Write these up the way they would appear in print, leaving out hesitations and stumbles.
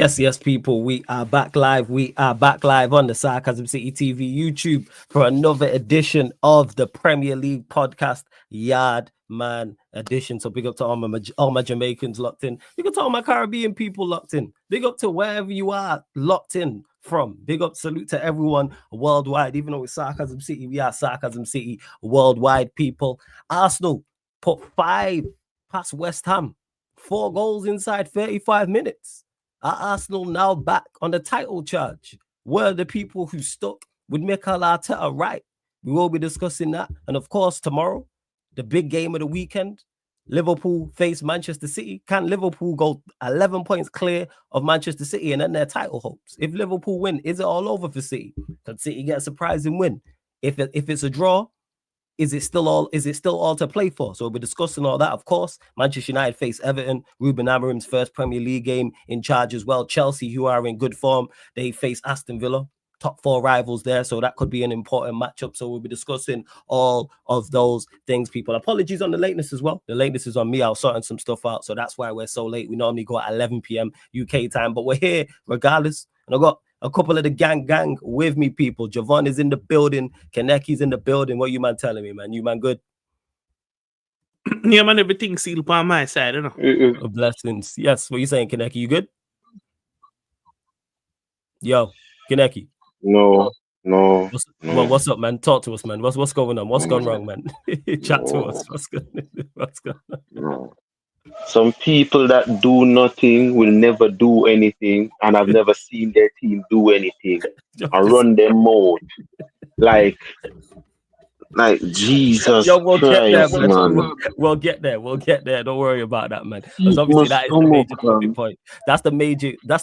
Yes, people. We are back live. We are back live on the Sarcasm City TV YouTube for another edition of the Premier League podcast, Yard Man edition. So big up to all my Jamaicans locked in. Big up to all my Caribbean people locked in. Big up to wherever you are locked in from. Big up salute to everyone worldwide. Even though it's Sarcasm City, we are Sarcasm City worldwide people. Arsenal put 5 past West Ham. 4 goals inside 35 minutes. Are Arsenal now back on the title charge? Were the people who stuck with Mikel Arteta right? We will be discussing that. And of course, tomorrow, the big game of the weekend, Liverpool face Manchester City. Can Liverpool go 11 points clear of Manchester City and then their title hopes? If Liverpool win, is it all over for City? Can City get a surprising win? If it's a draw, is it still all to play for? So we'll be discussing all that. Of course, Manchester United face Everton. Ruben Amorim's first Premier League game in charge as well. Chelsea, who are in good form, they face Aston Villa. Top 4 rivals there, so that could be an important matchup. So we'll be discussing all of those things, people. Apologies on the lateness as well. The lateness is on me. I was sorting some stuff out, so that's why we're so late. We normally go at 11 p.m. UK time, but we're here regardless. And I've got a couple of the gang with me, people. Javon is in the building. Kaneki's in the building. What you man telling me, man? You man good? Yeah, man, everything sealed on my side, you know. Blessings. Yes, what you saying, Kaneki? You good? Yo, Kaneki. No. What's up, man? Talk to us, man. What's going on? What's gone wrong, man? Chat to us. What's going on? No. Some people that do nothing will never do anything, and I've never seen their team do anything and run their mouth like Jesus. Yo, we'll Christ, get there, man. We'll get there. Don't worry about that, man. Because obviously that is the major talking point. That's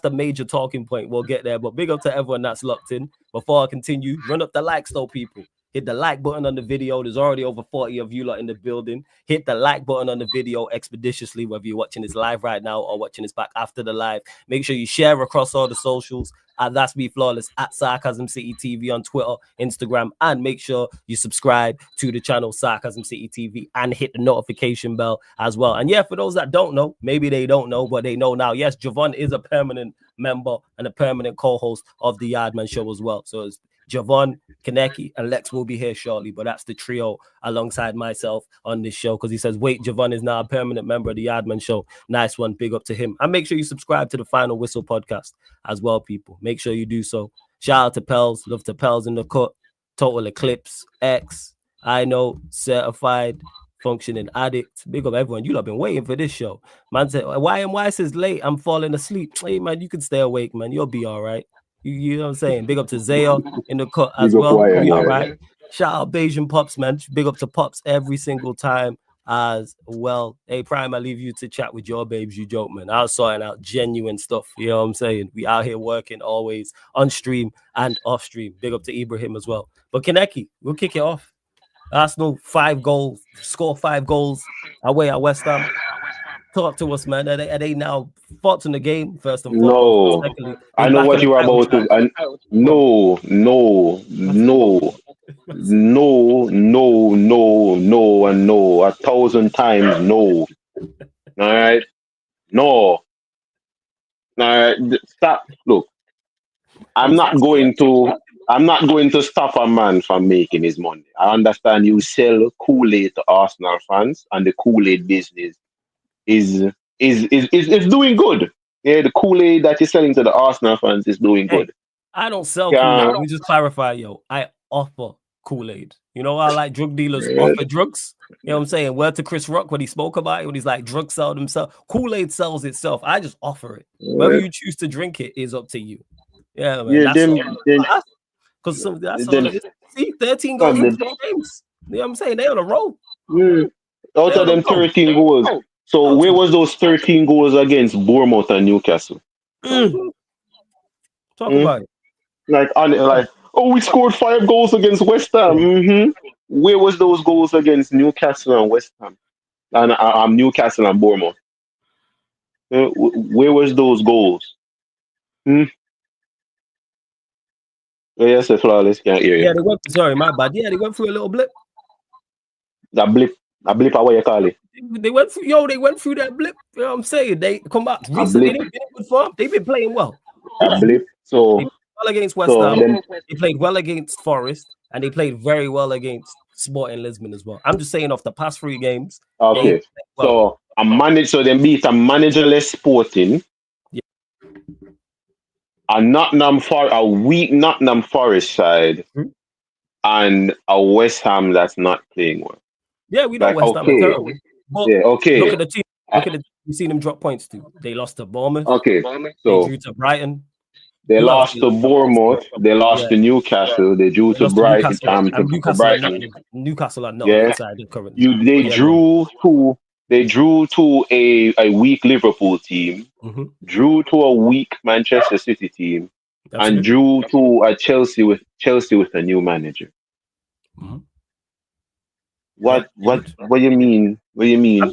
the major talking point. We'll get there. But big up to everyone that's locked in. Before I continue, run up the likes though, people. Hit the like button on the video. There's already over 40 of you lot in the building. Hit the like button on the video expeditiously, whether you're watching this live right now or watching this back after the live. Make sure you share across all the socials at That's Me Flawless, at Sarcasm City TV on Twitter, Instagram, and make sure you subscribe to the channel Sarcasm City TV and hit the notification bell as well. And yeah, for those that don't know, maybe they don't know, but they know now. Yes, Javon is a permanent member and a permanent co-host of the Yardman Show as well. So it's Javon, Kaneki, and Lex will be here shortly, but that's the trio alongside myself on this show because he says, wait, Javon is now a permanent member of the Yardman Show. Nice one. Big up to him. And make sure you subscribe to the Final Whistle podcast as well, people. Make sure you do so. Shout out to Pels. Love to Pels in the cut. Total Eclipse, X, I know, Certified, Functioning Addict. Big up everyone. You lot been waiting for this show. Man said, why says late? I'm falling asleep. Hey, man, you can stay awake, man. You'll be all right. You know what I'm saying? Big up to Zaya in the cut as well. Be all right. Shout out Bayesian Pops, man. Big up to Pops every single time as well. Hey, Prime, I leave you to chat with your babes. You joke, man. I was sorting out genuine stuff. You know what I'm saying? We out here working always on stream and off stream. Big up to Ibrahim as well. But Kaneki, we'll kick it off. Arsenal, 5 goals, score 5 goals away at West Ham. Talk to us, man. Are they now thoughts on the game first and foremost? No, I know what you are about to. No, and no 1,000 times no. All right, no. All right, stop. Look, I'm not going to stop a man from making his money. I understand you sell Kool-Aid to Arsenal fans, and the Kool-Aid business is doing good. Yeah, the Kool-Aid that you're selling to the Arsenal fans is doing good. I don't sell Kool-Aid. Let me just clarify, yo. I offer Kool-Aid. You know why I like drug dealers offer drugs? You know what I'm saying? Word to Chris Rock when he spoke about it, when he's like, drugs sell themselves. Kool-Aid sells itself. I just offer it. Whether you choose to drink it is up to you. Yeah, man. Yeah, because that's all it is. See, 13 goals in 4 games. You know what I'm saying? They on a roll. Out of them 13 goals. So where was those 13 goals against Bournemouth and Newcastle? Talk about it. Like, we scored 5 goals against West Ham. Where was those goals against Newcastle and West Ham? And Newcastle and Bournemouth? Where was those goals? Yes, Flawless can't hear you. Yeah, sorry, my bad. Yeah, they went through a little blip. A blip, what you call it? They went through that blip. You know what I'm saying? They come back recently. They've been in good form. They've been playing well. A blip. So they played well against West Ham. They played well against Forest, and they played very well against Sporting Lisbon as well. I'm just saying off the past 3 games. Okay. So they beat a managerless Sporting. Yeah. A weak Nottingham Forest side, and a West Ham that's not playing well. Yeah, we know West Ham are terrible. But okay. Look at the team. You've seen them drop points too. They lost to Bournemouth. Okay. So they drew to Brighton. They lost to Bournemouth. They lost to Newcastle. They drew to Brighton. Newcastle are not inside currently. They drew to a weak Liverpool team. Drew to a weak Manchester City team, and drew to a Chelsea with a new manager. What do you mean? What do you mean?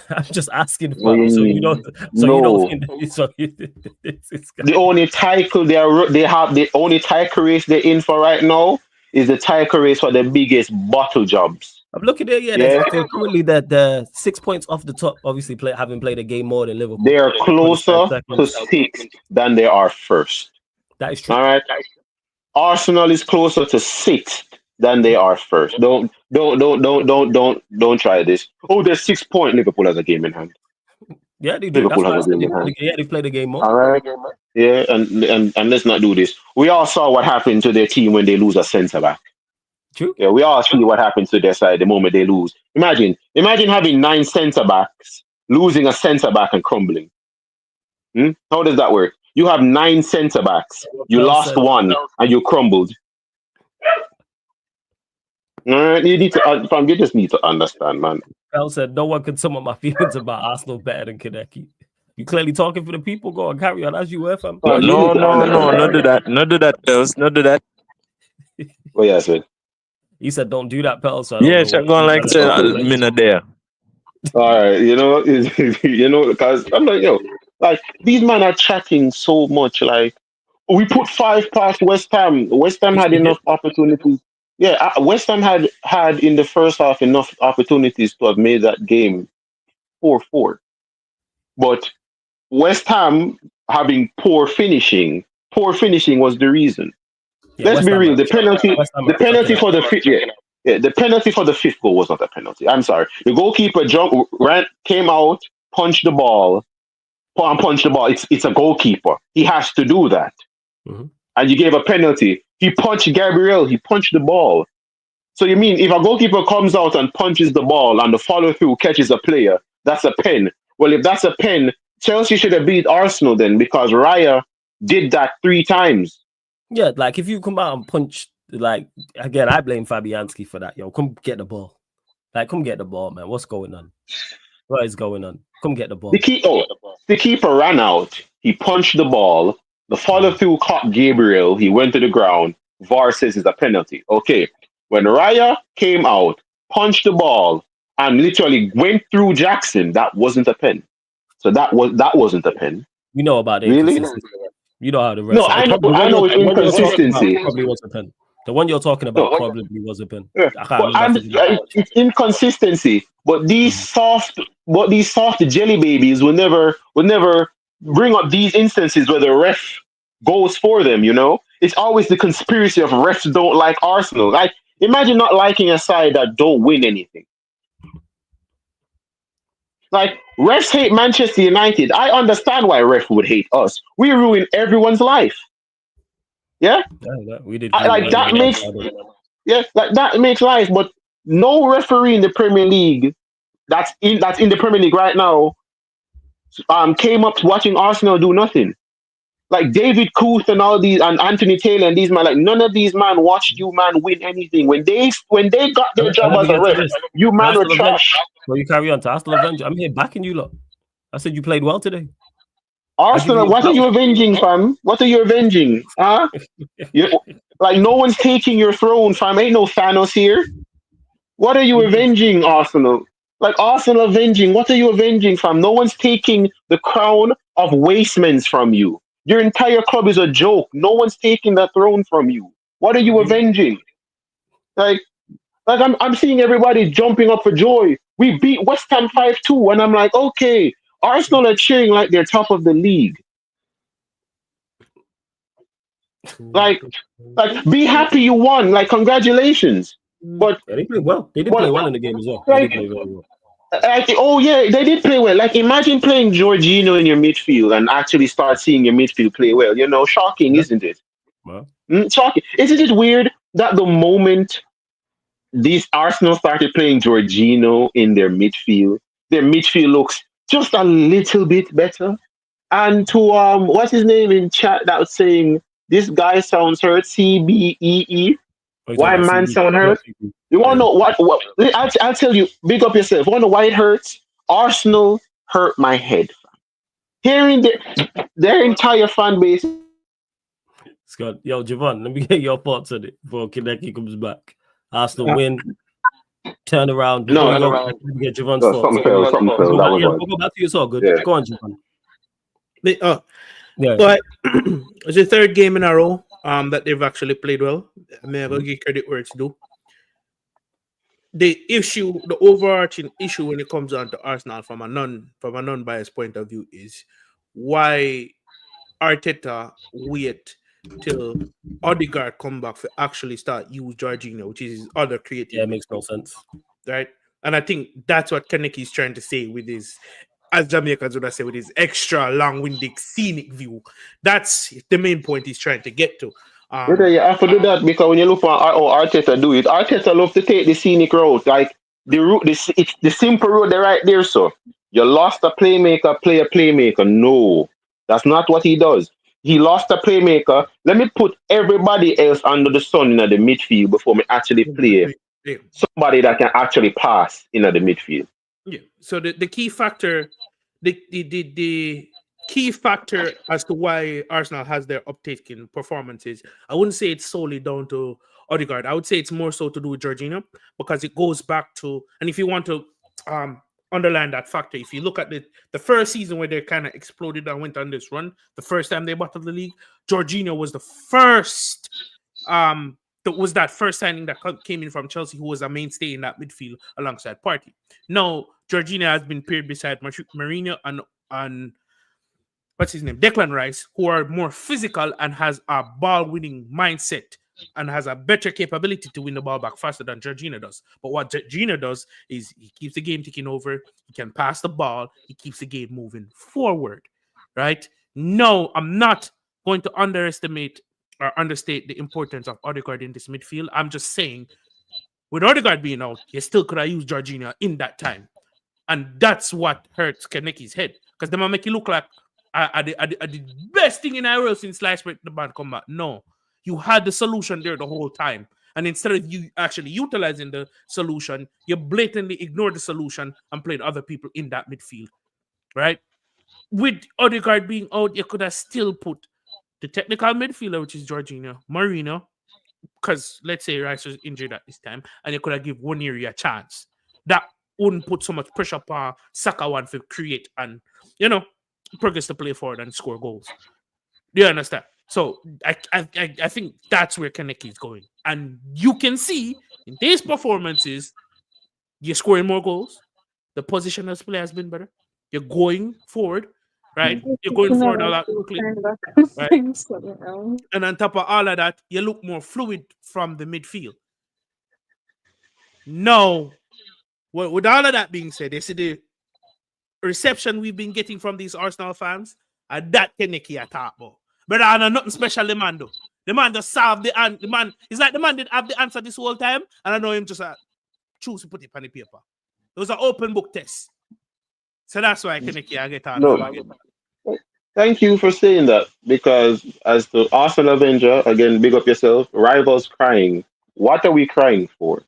I'm just asking for you don't. The only title the only title race they're in for right now is the title race for the biggest bottle jobs. I'm looking there. They're currently the 6 points off the top. Obviously, having played a game more than Liverpool. They are closer to 6th than they are 1st. That is true. All right. Arsenal is closer to 6th than they are 1st. Don't try this. Oh, there's 6 points. Liverpool has a game in hand. Yeah, they do. Liverpool has a game in hand. Yeah, they played a game more. All right. Yeah, and let's not do this. We all saw what happened to their team when they lose a centre back. True. Yeah, we all see what happens to their side the moment they lose. Imagine having 9 centre backs, losing a centre back and crumbling. How does that work? You have 9 centre backs. You lost one and you crumbled. You need to. You just need to understand, man. Bell said, "No one can sum up my feelings about Arsenal better than Kaneki." You clearly talking for the people. Go on, carry on as you were, fam. No, not do that. Not do that, Bells. Not do that. What I said? He said, "Don't do that, Bell." So yeah, she's going like a minute there. All right, because I'm like, these men are chatting so much. Like, we put 5 past West Ham. West Ham had enough opportunities. Yeah, West Ham had in the first half enough opportunities to have made that game 4-4. But West Ham having poor finishing was the reason. Yeah, Let's be real. The penalty for the fifth. The penalty for the 5th goal was not a penalty. I'm sorry. The goalkeeper came out, punched the ball. It's a goalkeeper. He has to do that. And you gave a penalty. He punched Gabriel. He punched the ball. So you mean if a goalkeeper comes out and punches the ball and the follow-through catches a player, that's a pen. Well, if that's a pen, Chelsea should have beat Arsenal then, because Raya did that 3 times. Yeah, like if you come out and punch, like, again, I blame Fabianski for that. Yo, come get the ball. Like, come get the ball, man. What's going on? What is going on? Come get the ball. The keeper ran out. He punched the ball. The follow-through caught Gabriel. He went to the ground. VAR says it's a penalty. Okay. When Raya came out, punched the ball, and literally went through Jackson, that wasn't a pen. So that wasn't a pen. You know about it. Really? You know how the rest. No, I know it's inconsistency. Probably was a pen. The one you're talking about probably was a pen. Yeah. It's inconsistency. But these soft jelly babies will never bring up these instances where the ref goes for them. It's always the conspiracy of refs don't like Arsenal. Like, imagine not liking a side that don't win anything. Like, refs hate Manchester United. I understand why ref would hate us. We ruin everyone's life. Yeah? We did. That makes life. But no referee in the Premier League that's in the Premier League right now came up watching Arsenal do nothing. Like David Kuth and all these, and Anthony Taylor and these man, like none of these man watched you man win anything. When they got their job as a ref, you man were trash. Well, you carry on to Arsenal Avenger. I'm here backing you lot. I said you played well today. Arsenal, what are you avenging, fam? What are you avenging? Huh? Like no one's taking your throne, fam. Ain't no Thanos here. What are you avenging, Arsenal? Like Arsenal avenging. What are you avenging, fam? No one's taking the crown of wastemans from you. Your entire club is a joke. No one's taking that throne from you. What are you avenging? Like I'm seeing everybody jumping up for joy. We beat West Ham 5-2, and I'm like, okay, Arsenal are cheering like they're top of the league. Like, be happy you won. Like, congratulations. But yeah, they played well. They did play well in the game as well. Like, they did play very well. Oh yeah, they did play well. Like, imagine playing Jorginho in your midfield and actually start seeing your midfield play well. You know, shocking, isn't it? Well, Shocking. Isn't it weird that the moment these Arsenal started playing Jorginho in their midfield looks just a little bit better? And to what's his name in chat that was saying this guy sounds hurt, CBEE. Why man sound hurt? You want to know what? I'll tell you. Big up yourself. Want to know why it hurts? Arsenal hurt my head. Hearing their entire fan base. Scott, yo, Javon, let me get your thoughts on it before Kaneki comes back. Arsenal win, turn around. No, get Javon's thoughts. Something fell. We'll go back to you. It's all good. Yeah. Go on, Javon. But it's the third game in a row that they've actually played well. I mean, I will give credit where it's due. The overarching issue when it comes down to Arsenal from a non-biased point of view is why Arteta wait till Odegaard come back to actually start use Jorginho, which is his other creative. Yeah, it makes no sense. Right? And I think that's what Kaneki is trying to say with his, as Jamaicans would say, with his extra long-winded scenic view. That's the main point he's trying to get to. You have to do that because when you look for Arteta do it, Arteta love to take the scenic road. Like it's the simple road right there. So you lost a playmaker, play a playmaker. No, that's not what he does. He lost a playmaker. Let me put everybody else under the sun in the midfield before me actually play somebody that can actually pass in the midfield. Yeah. So the key factor, the key factor as to why Arsenal has their uptake in performances, I wouldn't say it's solely down to Odegaard. I would say it's more so to do with Jorginho because it goes back to, and if you want to underline that factor, if you look at the first season where they kind of exploded and went on this run, the first time they battled the league, Jorginho was the first was that first signing that came in from Chelsea, who was a mainstay in that midfield alongside Partey. Now, Jorginho has been paired beside Mourinho and what's his name? Declan Rice, who are more physical and has a ball-winning mindset and has a better capability to win the ball back faster than Jorginho does. But what Jorginho does is he keeps the game ticking over. He can pass the ball. He keeps the game moving forward, right? No, I'm not going to underestimate or understate the importance of Odegaard in this midfield. I'm just saying, with Odegaard being out, you still could have used Jorginho in that time. And that's what hurts Kaneki's head. Because they might make you look like the best thing in the world since sliced bread the band come back. No. You had the solution there the whole time. And instead of you actually utilizing the solution, you blatantly ignore the solution and played other people in that midfield. Right? With Odegaard being out, you could have still put the technical midfielder, which is Jorginho, Mourinho, because let's say Rice was injured at this time, and you could have given one area a chance. That wouldn't put so much pressure upon Saka one to create and, progress to play forward and score goals. Do you understand? So I think that's where Kaneki is going. And you can see in these performances, you're scoring more goals. The positional play has been better. You're going forward, right? You're going forward a lot quickly. Right? And on top of all of that, you look more fluid from the midfield. No. Well, with all of that being said, they see the reception we've been getting from these Arsenal fans, and that Kaneki attack, bro. But I know nothing special the man do. The man just solve the man. It's like the man did have the answer this whole time, and I know him just choose to put it on the paper. It was an open book test. So that's why Kaneki I get on. No. Thank you for saying that, because as the Arsenal Avenger, again, big up yourself, rivals crying. What are we crying for?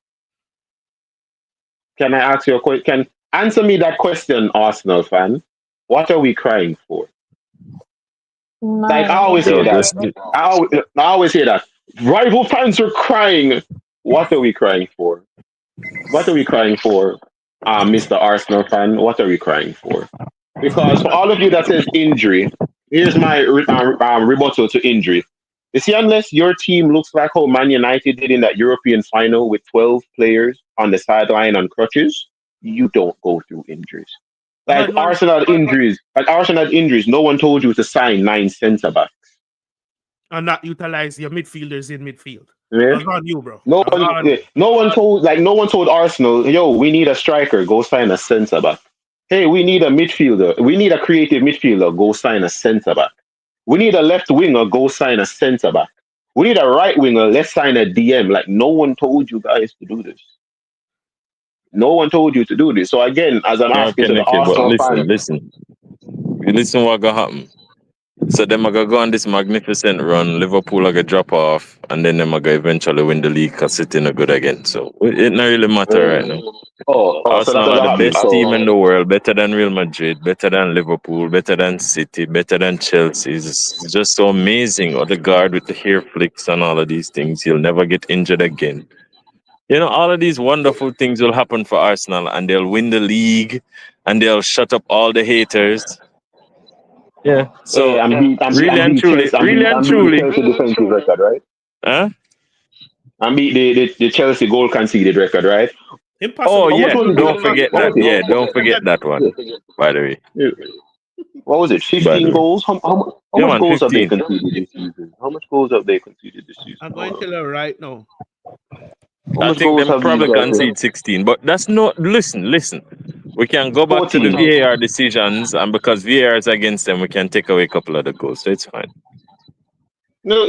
Can I ask you a question? Can answer me that question, Arsenal fan. What are we crying for? Like I always say that. I always hear that. Rival fans are crying. What are we crying for? What are we crying for, Mr. Arsenal fan? What are we crying for? Because for all of you that says injury, here's my rebuttal to injury. You see, unless your team looks like how Man United did in that European final with 12 players on the sideline on crutches, you don't go through injuries. Like Arsenal injuries, no one told you to sign 9 centre backs and not utilize your midfielders in midfield. Yeah. That was on you, bro. No one told Arsenal, yo, we need a striker, go sign a centre back. Hey, we need a midfielder, we need a creative midfielder, go sign a centre back. We need a left winger, go sign a centre back. We need a right winger, let's sign a DM. Like, no one told you guys to do this. No one told you to do this. So again, as I'm asking to the Arsenal fans, listen what gonna happen. So them are gonna go on this magnificent run. Liverpool are gonna drop off, and then them are gonna eventually win the league because City not good again. So it not really matter right now. Arsenal are the best team in the world, better than Real Madrid, better than Liverpool, better than City, better than Chelsea. It's just so amazing. Odegaard with the hair flicks and all of these things. He'll never get injured again. You know, all of these wonderful things will happen for Arsenal, and they'll win the league, and they'll shut up all the haters. Yeah. So really and truly, Chelsea defensive record, right? Huh? And beat the Chelsea goal conceded record, right? Impossible. Oh yeah, don't forget that. Yeah, don't forget that one. By the way, what was it? 15 goals. How much goals 15. have they conceded this season? How much goals have they conceded this season? I'm going to tell you right now. I think they probably concede 16, but that's not. Listen. We can go back 14. To the VAR decisions, and because VAR is against them, we can take away a couple of the goals, so it's fine. No,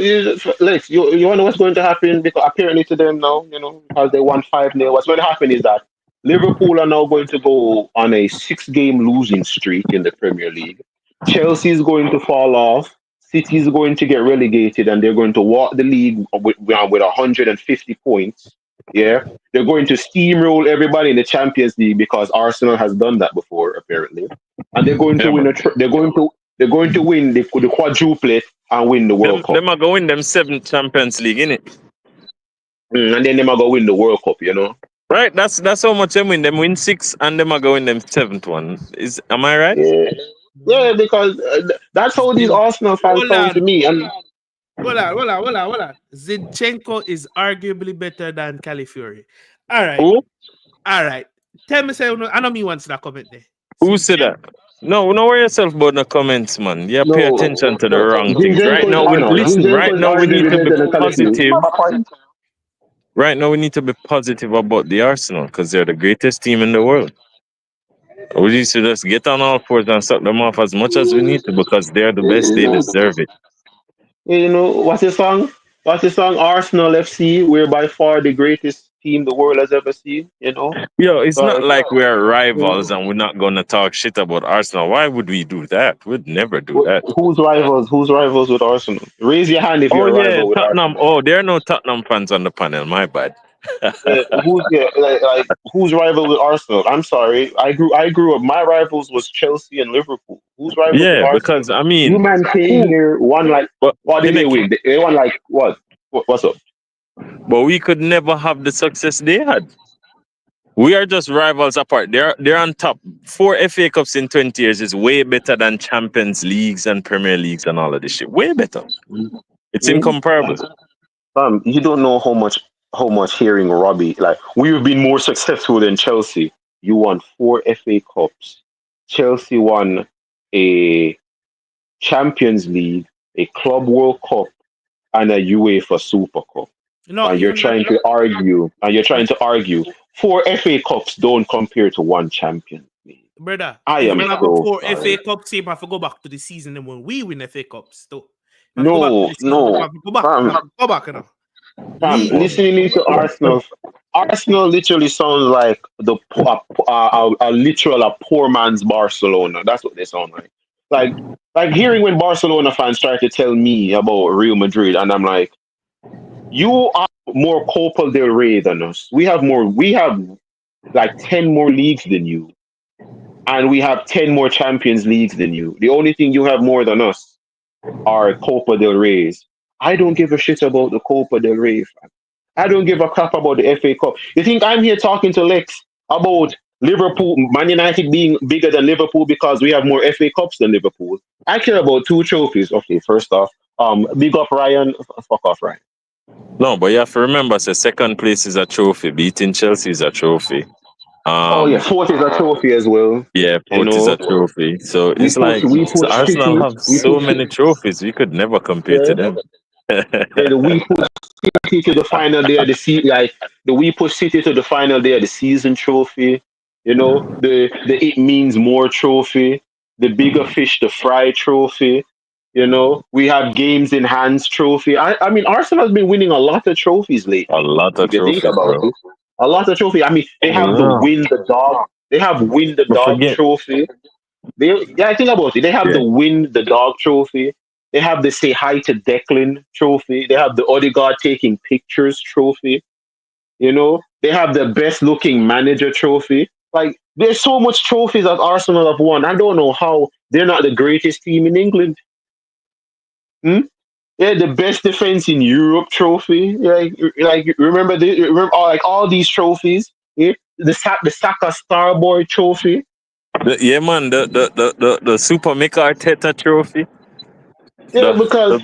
Lex, you want to know what's going to happen? Because apparently to them now, because they won 5-0, what's going to happen is that Liverpool are now going to go on a 6-game losing streak in the Premier League. Chelsea is going to fall off. City is going to get relegated, and they're going to walk the league with 150 points. Yeah, they're going to steamroll everybody in the Champions League because Arsenal has done that before, apparently, and they're going to win. They're going to win the quadruplet and win the World Cup. Them are going them 7th Champions League, innit? And then them are going to win the World Cup, Right, that's how much them win. Them win 6, and them are going them 7th one. Am I right? Yeah, because that's how these Arsenal fans sound to me. And Hold on. Zinchenko is arguably better than Calafiori. All right. Who? All right. Tell me, say, I know me wants that comment there. Who said that? No, worry yourself about the comments, man. Yeah, pay attention to the wrong things. Right now, we need to be positive. Right now, we need to be positive about the Arsenal because they're the greatest team in the world. We need to just get on all fours and suck them off as much as we need to because they're the best. They deserve it. What's the song? Arsenal FC, we're by far the greatest team the world has ever seen, Yo, it's not like we're rivals and we're not going to talk shit about Arsenal. Why would we do that? We'd never do that. Who's rivals with Arsenal? Raise your hand if you're a rival with Tottenham. Arsenal. Oh, there are no Tottenham fans on the panel. My bad. Who's rival with Arsenal? I'm sorry. I grew up. My rivals was Chelsea and Liverpool. Who's rival with Arsenal? Because I mean, you man came here won like what did they win? They won like what? What's up? But we could never have the success they had. We are just rivals apart. They're on top. 4 FA Cups in 20 years is way better than Champions Leagues and Premier Leagues and all of this shit. Way better. It's incomparable. You don't know how much hearing Robbie, like, we've been more successful than Chelsea. You won 4 FA Cups. Chelsea won a Champions League, a Club World Cup, and a UEFA Super Cup. And you're trying to argue 4 FA Cups don't compare to 1 Champions League. Brother, I am so 4 FA Cups team, I have to go back to the season when we win FA Cups. Go back now. Listening to Arsenal literally sounds like a poor man's Barcelona. That's what they sound like. Like hearing when Barcelona fans try to tell me about Real Madrid, and I'm like, you are more Copa del Rey than us. We have like 10 more leagues than you, and we have 10 more Champions Leagues than you. The only thing you have more than us are Copa del Reys. I don't give a shit about the Copa del Rey. I don't give a crap about the FA Cup. You think I'm here talking to Lex about Liverpool, Man United being bigger than Liverpool because we have more FA Cups than Liverpool? I care about 2 trophies. Okay, first off, big up Ryan. Fuck off, Ryan. No, but you have to remember, second place is a trophy. Beating Chelsea is a trophy. Oh yeah, fourth is a trophy as well. Yeah, fourth is a trophy. So it's like Arsenal have so many trophies. We could never compare to them. We put City to the final day of the season. We put City to the final day of the season trophy. The it means more trophy. The bigger fish, the fry trophy. We have games in hands trophy. I mean, Arsenal has been winning a lot of trophies lately. A lot of If you trophies, think about bro. it, a lot of trophy. I mean, they have the win the dog. They have win the dog trophy. I think about it. They have the win the dog trophy. They have the say hi to Declan trophy. They have the Odegaard taking pictures trophy. They have the best looking manager trophy. Like, there's so much trophies that Arsenal have won. I don't know how they're not the greatest team in England. Yeah, the best defense in Europe trophy. Remember all these trophies. Yeah, the Saka Starboy trophy. Man, the Super Mick Arteta trophy. Yeah, because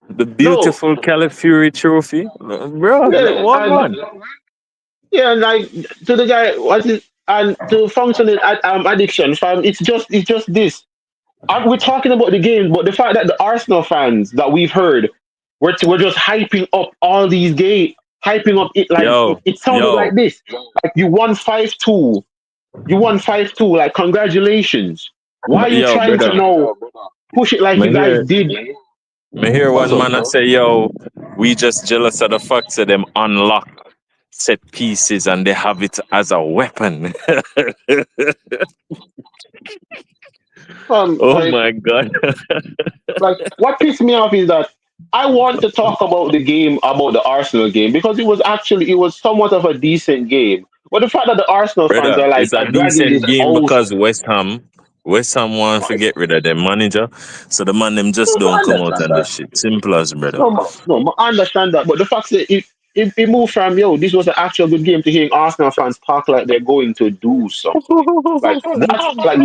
the beautiful Calafury trophy, bro. Yeah, What man? Yeah, like to the guy, and to functional addiction, fam. It's just this. We're talking about the games, but the fact that the Arsenal fans that we've heard, we're just hyping up all these games, hyping up it like it sounded like this. Like you won 5-2. You won 5-2. Like, congratulations. Why are you trying to push it like you guys did? Me hear one man I say, we just jealous of the fact that them unlock set pieces and they have it as a weapon. My God. Like, what pissed me off is that I want to talk about the game, about the Arsenal game, because it was somewhat of a decent game. But the fact that the Arsenal fans are like, it's a decent game because West Ham want to get rid of their manager, so the man them just don't come out and do shit. Simple as, brother. No, I understand that, but the fact that it moved from this was an actual good game to hearing Arsenal fans talk like they're going to do something.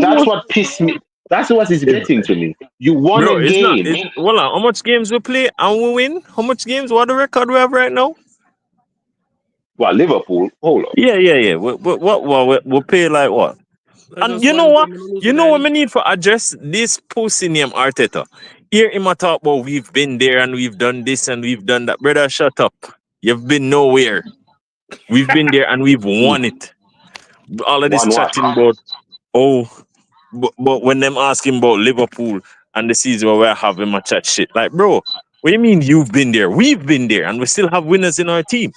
That's what pissed me. That's what is getting to me. You won a game. How much games we play and we win? How much games? What the record we have right now? What, Liverpool? Hold on. Yeah. We'll pay like what? And you know what? You know what we need for address this pussy name Arteta. Hear him talk about we've been there and we've done this and we've done that. Brother, shut up. You've been nowhere. We've been there and we've won it. All of this chatting about but when them asking about Liverpool and the season where we're having a chat shit, like, bro, what do you mean you've been there? We've been there and we still have winners in our team.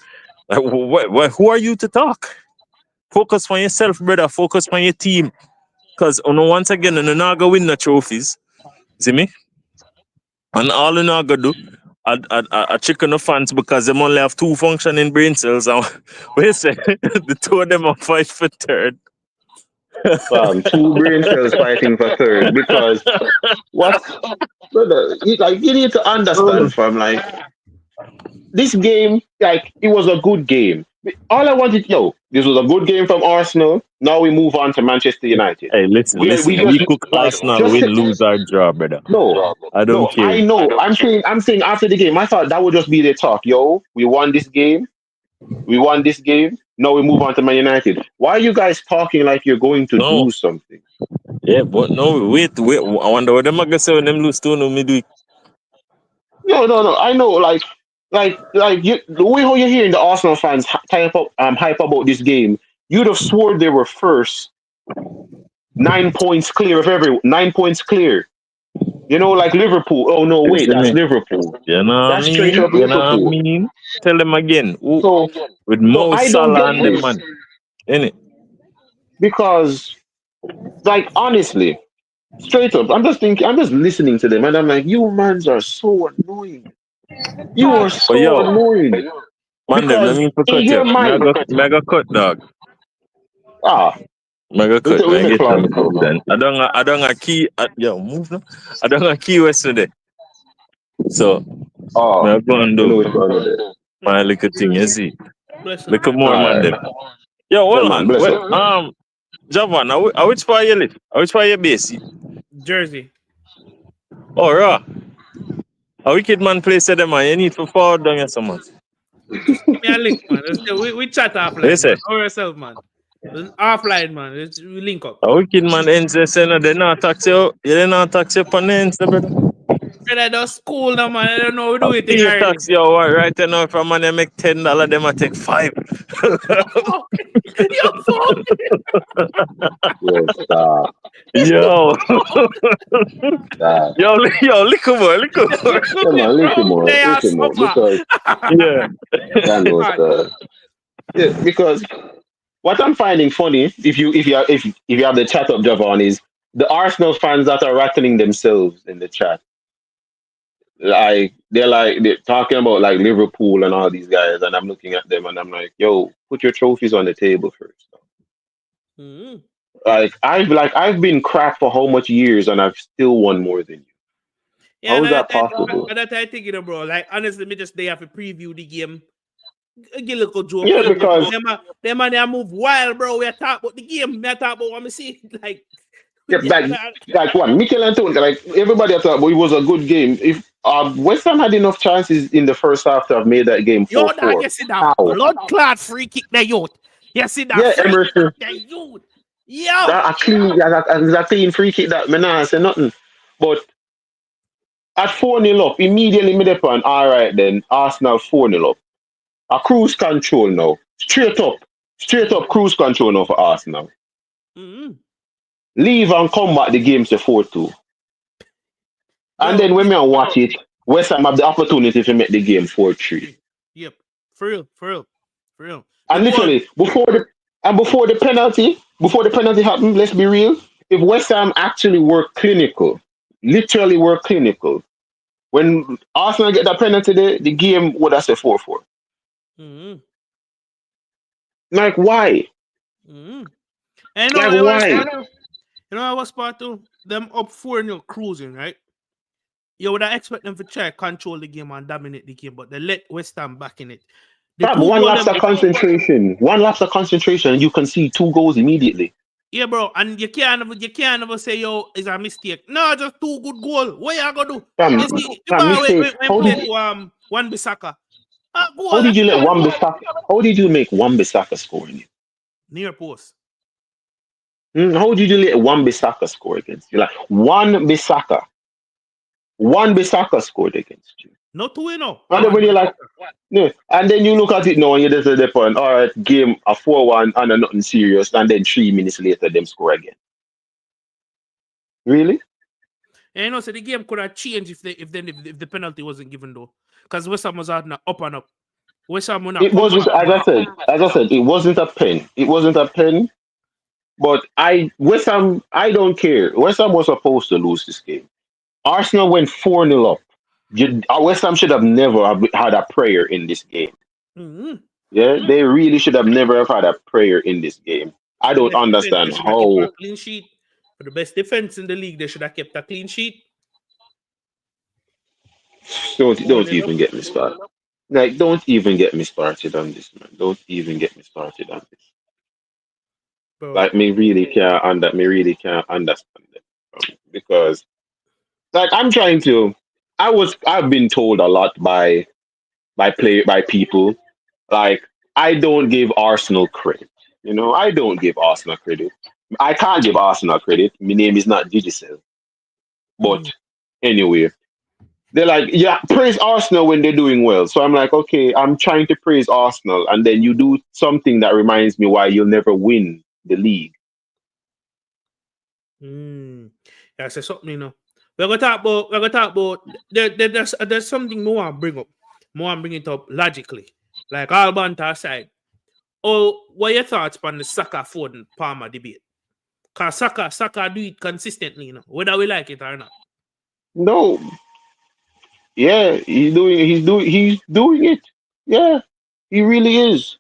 Like, who are you to talk? Focus on yourself, brother. Focus on your team. Because once again, you're not going to win the trophies. See me? And all you're not going to do, I chicken the fans because they only have 2 functioning brain cells. And wait a second, the 2 of them are fight for third. 2 brain cells fighting for third, because what, brother? You need to understand, fam. Like, this game, like, it was a good game. All I wanted, this was a good game from Arsenal. Now we move on to Manchester United. Hey, listen. We cook Arsenal, win, lose, or draw, brother. No, I don't care. I know. I'm saying after the game, I thought that would just be the talk. We won this game. Now we move on to Man United. Why are you guys talking like you're going to do something? Yeah, but no, wait. I wonder what them are gonna say when them lose 2-0 midweek. No. I know, like the way how you're hearing the Arsenal fans hype about this game, you'd have swore they were first, 9 points clear of 9 points clear. Like Liverpool. Oh no, wait, that's Liverpool. That's straight up Liverpool. Tell them again. With Mo Salah and them man, innit? Because, like, honestly, straight up, I'm just listening to them, and I'm like, you mans are so annoying. You are so annoying. Man, let me cut you. Mega cut, dog. Mega cut. I don't have key. Move now. I don't have key yesterday. So, I'm going to do my little thing, you see. Look more, man. Them. Yo, hold on. Wait, Javan, which part you live? Which part you base? Jersey. Oh, raw. A wicked man place said them, man. You need to forward down here, someone. Me a link, man. We chat after. Or yourself, man. Offline, man. We link up. A wicked man ends the center. They not tax you. They not tax you on the ends, brother. Brother, that's cool now, man. I don't know we do it in Pay Ireland. tax you right now. If a man they make $10, them I take $5. You fuck. Yo, stop. Yo. Stop. yo, little more. Come on, listen more. They are Listen more. suffer. Because Yeah. that knows yeah, because what I'm finding funny, if you have the chat up Javon, is the Arsenal fans that are rattling themselves in the chat. They're talking about like Liverpool and all these guys, and I'm looking at them and I'm like, yo, put your trophies on the table first. Mm-hmm. I've been crap for how much years and I've still won more than you. Yeah, how is that possible? And that I think, bro. Like honestly, me just they have to preview the game. Get a little joke. Yeah, because them man they move wild, bro. We are talking about the game. We are talking about what I see. Like, yeah, like what Mikel Antonio, like everybody I thought, but it was a good game. If West Ham had enough chances in the first half to have made that game 4-4. Yo, you see that blood clot free kick there, youth. You see that free Emerson. kick there, youth. Yo, That a clean free kick that me not say nothing. But at 4-0 up, immediately mid upon, all right then, Arsenal 4-0 up. A cruise control now. Straight up cruise control now for Arsenal. Mm-hmm. Leave and come back the game to 4-2. And then when me watch it, West Ham have the opportunity to make the game 4-3. Yep. For real. And literally, before the penalty happened, let's be real. If West Ham actually were clinical, literally were clinical, when Arsenal get that penalty there, the game would have said 4-4. Mm-hmm. Like why? Mm-hmm. And why? I was part of them up 4-0 cruising, right? You would expect them to try control the game and dominate the game, but they let West Ham back in it. One lapse of concentration, and you can see 2 goals immediately. Yeah, bro, and you can't ever say, yo, it's a mistake. No, just 2 good goals. What you gonna do? You see, when Wan-Bissaka. How did you let Wan-Bissaka? How did you make Wan-Bissaka score in you? Near post. How did you let Wan-Bissaka score against you? Like Wan-Bissaka scored against you. Not 2, you know. And then when you're like, yeah, and then you look at it now and you're just at the point, all right, game a 4-1 and a nothing serious, and then 3 minutes later them score again. Really? And so the game could have changed if the penalty wasn't given though, because West Ham was out now up and up. West Ham it wasn't, as I said, it wasn't a pen. It wasn't a pen. But West Ham, I don't care. West Ham was supposed to lose this game. Arsenal went 4-0 up. West Ham should have never had a prayer in this game. Mm-hmm. Yeah, they really should have never have had a prayer in this game. I don't understand how. Clean sheet. For the best defense in the league, they should have kept a clean sheet. Don't even get me started. Like, don't even get me started on this, man. Don't even get me started on this. Bro. Like, me really can't understand it, because, like, I've been told a lot by people, like, I don't give Arsenal credit. You know, I don't give Arsenal credit. I can't give Arsenal credit. My name is not Digicel. But anyway, they're like, yeah, praise Arsenal when they're doing well. So I'm like, okay, I'm trying to praise Arsenal, and then you do something that reminds me why you'll never win the league. Yeah, so something, you know. We're gonna talk about there's something more I bring up. More I'm bringing it up logically. Like all banter aside. Oh, what are your thoughts on the Saka Foden Palmer debate? Because Saka do it consistently, you know, whether we like it or not. No. Yeah, he's doing it. Yeah, he really is.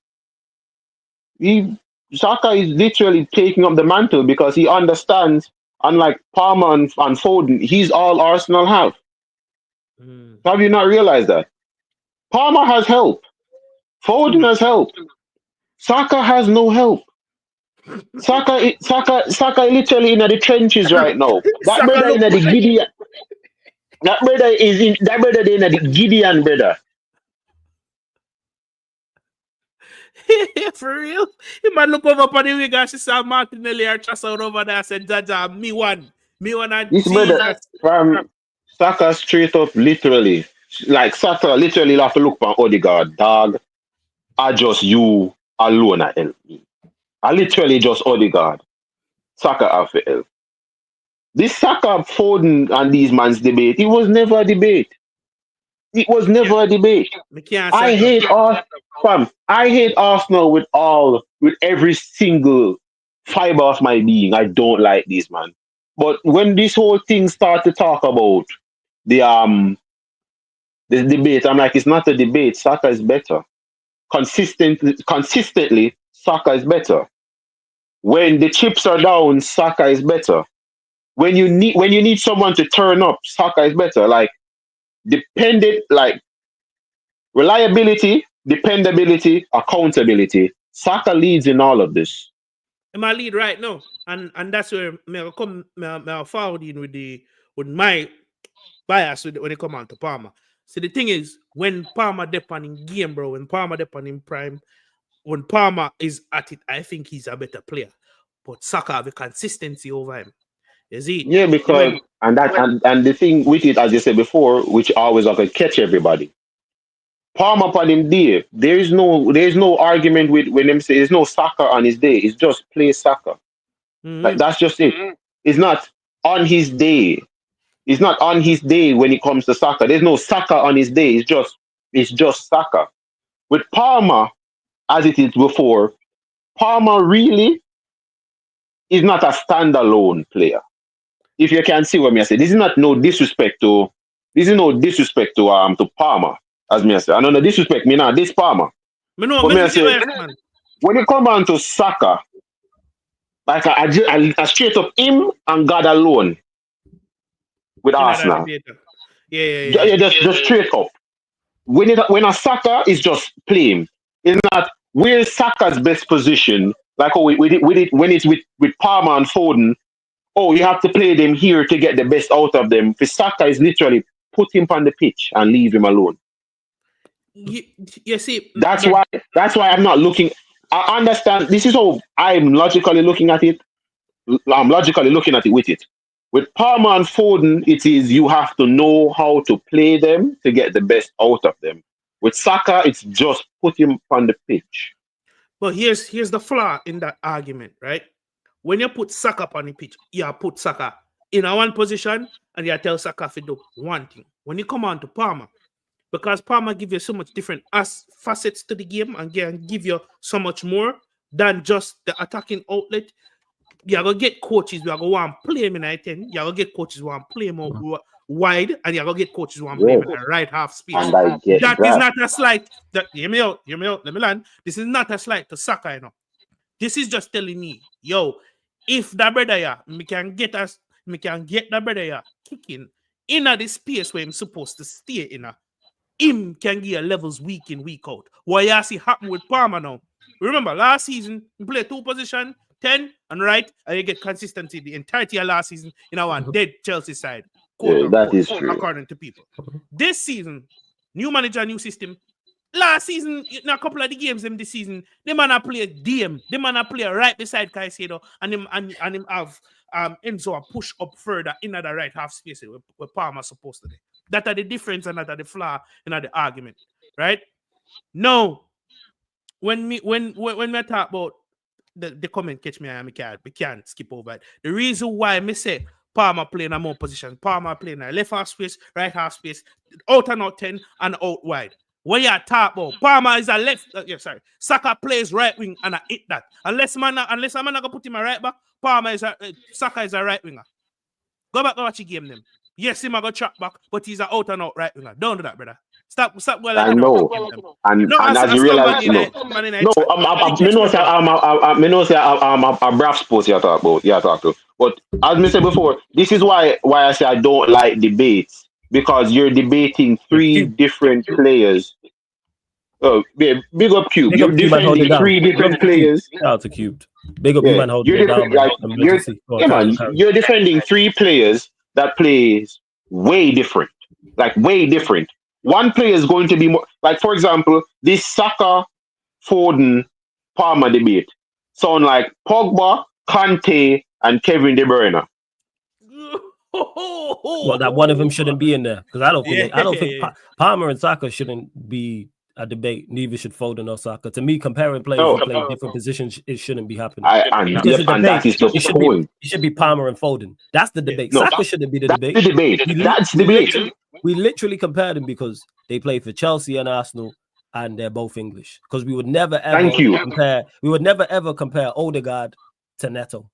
Saka is literally taking up the mantle because he understands, unlike Palmer and Foden, he's all Arsenal have. Have you not realized that? Palmer has help. Foden has help. Saka has no help. Saka literally in the trenches right now. That brother in the Gideon. That brother in the Gideon, brother. For real? You man look over upon the wing and she saw Martinelli or Trossard over there and said, Jaja, me one and This brother Jesus. from Saka straight up literally. Like Saka literally have to look for Odegaard, dog. I just you alone at help me. I literally just Odegaard. Saka have to help. This Saka, Foden and these man's debate, it was never a debate. It was never a debate. Me can't I say hate fam. I hate Arsenal with every single fiber of my being. I don't like these man. But when this whole thing start to talk about the debate, I'm like, it's not a debate. Saka is better. Consistently, Saka is better. When the chips are down, Saka is better. When you need someone to turn up, Saka is better. Like reliability, dependability, accountability. Saka leads in all of this. My lead right now, and that's where me forward in with my bias when it come on to Palmer. So the thing is, when Palmer depend in game, bro, when Palmer depend in prime, when Palmer is at it, I think he's a better player. But Saka have a consistency over him. You see? Yeah, because and the thing with it, as you said before, which always like catch everybody. Palmer upon him day. There's no argument with when them say there's no Saka on his day. It's just play Saka. Like that's just it. It's not on his day. It's not on his day when it comes to Saka. There's no Saka on his day. It's just Saka. With Palmer, as it is before, Palmer really is not a standalone player. If you can see what me I say, this is no disrespect to Palmer, as me I say. I don't know disrespect me now. This Palmer. When it come on to Saka, like I straight up him and God alone with Arsenal. Yeah. Just straight up. When a Saka is just playing, it's not where's Saka's best position. Like with it when it's with Palmer and Foden. Oh, you have to play them here to get the best out of them. For Saka is literally put him on the pitch and leave him alone. You see, that's why I'm not looking. I understand. This is how I'm logically looking at it. I'm logically looking at it with it. With Palmer and Foden, it is you have to know how to play them to get the best out of them. With Saka, it's just put him on the pitch. But here's the flaw in that argument, right? When you put Saka on the pitch, you put Saka in a one position and you tell Saka to do one thing. When you come on to Palmer, because Palmer give you so much different facets to the game and give you so much more than just the attacking outlet. You're going to get coaches who are going to want to play him in a 10. You're going to get coaches who want to play him wide, and you're going to get coaches who want to play him in the right half space. That is not a slight. Hear me out. Let me land. This is not a slight to Saka, you know. This is just telling me, yo, if the brother me can get the brother kicking in the space where I'm supposed to stay in, him can get levels week in, week out. What you see happen with Palmer now. Remember, last season, he played 2 position, 10 and right, and you get consistency the entirety of last season in our dead Chelsea side. That is true. According to people. This season, new manager, new system. Last season, in a couple of the games in this season, the man a play DM. The man a play right beside Caicedo, and him have Enzo a push up further in the right half space where Palmer supposed to be. That are the difference and that are the flaw in the argument, right? No, when we talk about the comment catch me, we can't skip over it. The reason why me say Palmer playing a more position, Palmer playing a left half space, right half space, out and out 10 and out wide. What you talk about? Palmer is a left. Saka plays right wing and I hit that. Unless a man gonna put him a right back, Saka is a right winger. Go back and watch the game them. Yes, he might go track back, but he's an out and out right winger. Don't do that, brother. Stop. I know. And as you realize, I'm a brav sports you talk about. But as I said before, this is why I say I don't like debates. Because you're debating 3 different players. Oh, big up Cube. You're defending 3 different players. Out to Cube. Big up you man holding it down. You're defending 3 players that plays way different. Like way different. One player is going to be more like, for example, this Saka Foden, Palmer debate sound like Pogba, Kante, and Kevin De Bruyne. Well, that one of them shouldn't be in there because I don't think Palmer and Saka shouldn't be a debate. Neither should Foden or Saka. To me, comparing players who play different positions, it shouldn't be happening. And that is the point. It should be Palmer and Foden. That's the debate. No, Saka shouldn't be the debate. That's the debate. That's the debate. We literally compare them because they play for Chelsea and Arsenal, and they're both English. Because we would never ever compare. We would never ever compare Odegaard to Neto.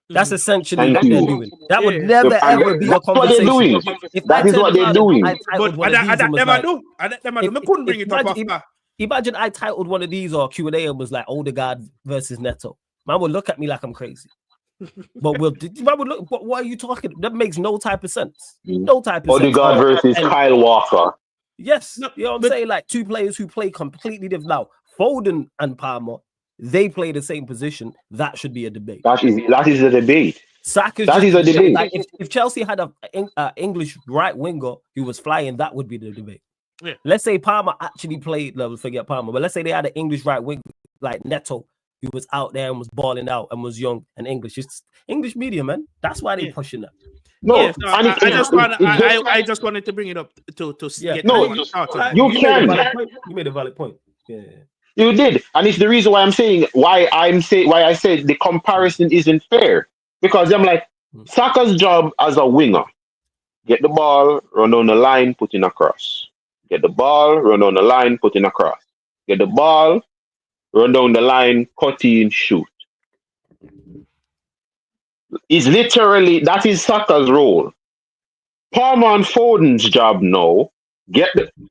That's essentially what they're doing. That would never ever be a conversation. That is what they're doing. Imagine I titled one of these or Q&A and was like Odegaard versus Neto. Man would look at me like I'm crazy. But man would look. What are you talking? That makes no type of sense. No type of sense. Odegaard versus Kyle Walker. Yes, you know what I'm saying? Like two players who play completely different. Now, Foden and Palmer, they play the same position. That should be a debate. That is a debate. That is a debate. Like if Chelsea had an English right winger who was flying, that would be the debate. Yeah. Let's say Palmer actually played. Forget Palmer, but let's say they had an English right winger like Neto, who was out there and was balling out and was young and English. It's English media, man. That's why they're pushing that. I just wanted to bring it up to get you made a valid point. Yeah. You did, and it's the reason why I said the comparison isn't fair, because I'm like, Saka's job as a winger: get the ball, run down the line, put in a cross. Get the ball, run down the line, put in a cross. Get the ball, run down the line, cut in, shoot. That is Saka's role. Palmer and Foden's job now: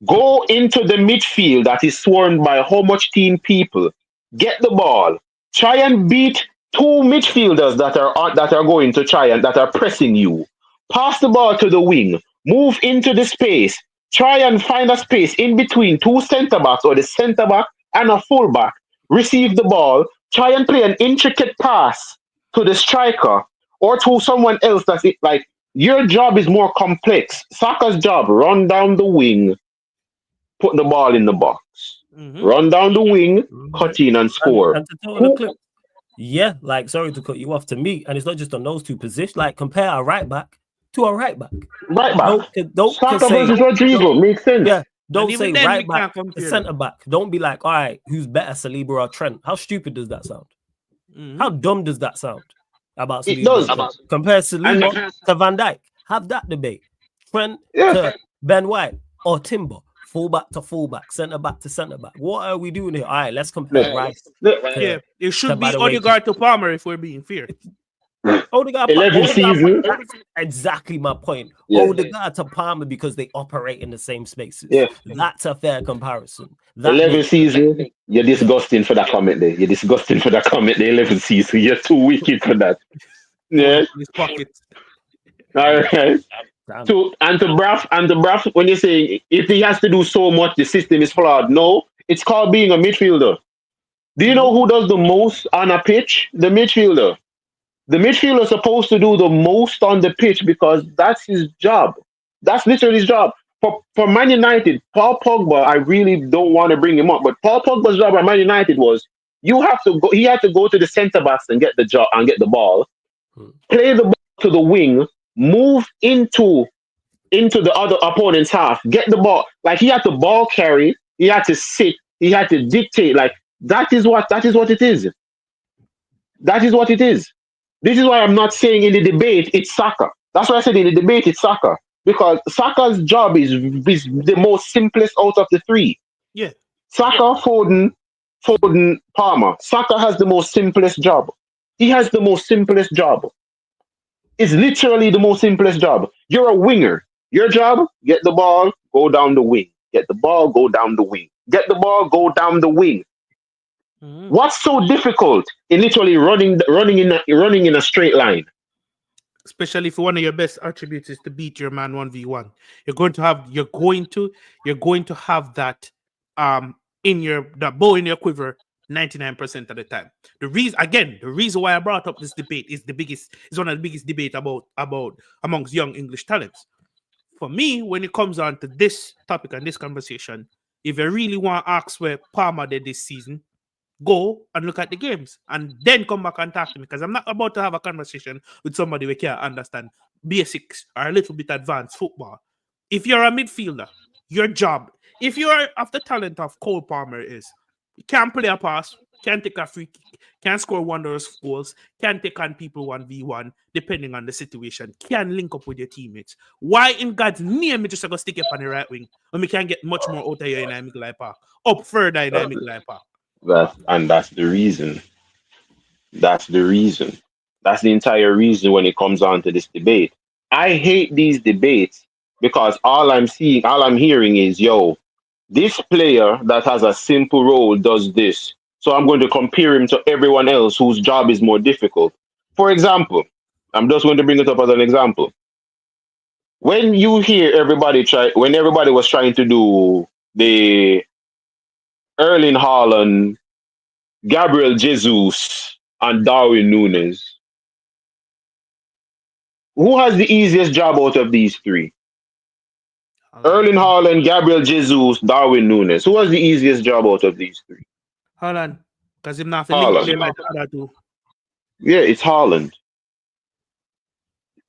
go into the midfield that is swarmed by how much team people. Get the ball. Try and beat two midfielders that are going to try and that are pressing you. Pass the ball to the wing. Move into the space. Try and find a space in between two centre backs or the centre back and a full back. Receive the ball. Try and play an intricate pass to the striker or to someone else. Your job is more complex. Saka's job: run down the wing, put the ball in the box. Run down the wing, cut in and score. And to tell the clip, sorry to cut you off. To me, and it's not just on those two positions. Like compare a right back to a right back. Right back. Don't Saka versus Rodrigo makes sense. Yeah. Don't say right back to centre back. Don't be like, all right, who's better, Saliba or Trent? How stupid does that sound? How dumb does that sound? About Saliba. It does. Compare Saliba to Van Dijk. Have that debate. Trent to Ben White or Timber. Fullback to fullback, centre back to centre back. What are we doing here? All right, let's compare Rice. It should be Odegaard to Palmer if we're being fair. Odegaard, 11 seasons. Exactly my point. Odegaard to Palmer because they operate in the same spaces. Yeah. That's a fair comparison. 11 season. You're disgusting for that comment there. 11 season. You're too wicked for that. Yeah. His pockets. All right. To Braff, when you're saying if he has to do so much, the system is flawed. No, it's called being a midfielder. Do you know who does the most on a pitch? The midfielder. The midfielder is supposed to do the most on the pitch because that's his job. That's literally his job. For Man United, Paul Pogba, I really don't want to bring him up, but Paul Pogba's job at Man United was he had to go to the centre backs and get the ball, play the ball to the wing, move into the other opponent's half, get the ball. Like he had to ball carry, he had to sit, he had to dictate. Like that is what it is. That is what it is. This is why I'm not saying in the debate it's Saka. That's why I said in the debate it's Saka. Because Saka's job is the most simplest out of the three. Yeah. Saka, Foden, Palmer. Saka has the most simplest job. He has the most simplest job. It's literally the most simplest job. You're a winger. Your job, get the ball, go down the wing. Get the ball, go down the wing. Get the ball, go down the wing. What's so difficult in literally running in a straight line? Especially if one of your best attributes is to beat your man 1v1. You're going to have that that bow in your quiver 99% of the time. The reason why I brought up this debate is one of the biggest debate about amongst young English talents. For me, when it comes on to this topic and this conversation, if you really want to ask where Palmer did this season, go and look at the games and then come back and talk to me, because I'm not about to have a conversation with somebody who can't understand basics or a little bit advanced football. If you're a midfielder, your job, if you're of the talent of Cole Palmer is, you can't play a pass, can't take a free kick, can't score wondrous goals, can't take on people 1v1, depending on the situation, can link up with your teammates. Why in God's name me just going to stick up on the right wing when we can get much more out of here in Middle Park, up further in Middle Park? That's the reason. That's the reason. That's the entire reason when it comes on to this debate. I hate these debates because all I'm hearing is, yo, this player that has a simple role does this. So I'm going to compare him to everyone else whose job is more difficult. For example, I'm just going to bring it up as an example. When you hear when everybody was trying to do the Erling Haaland, Gabriel Jesus, and Darwin Núñez, who has the easiest job out of these three? Erling Haaland, Gabriel Jesus, Darwin Núñez. Who has the easiest job out of these three? Haaland, because him not feeling like that too. Yeah, it's Haaland.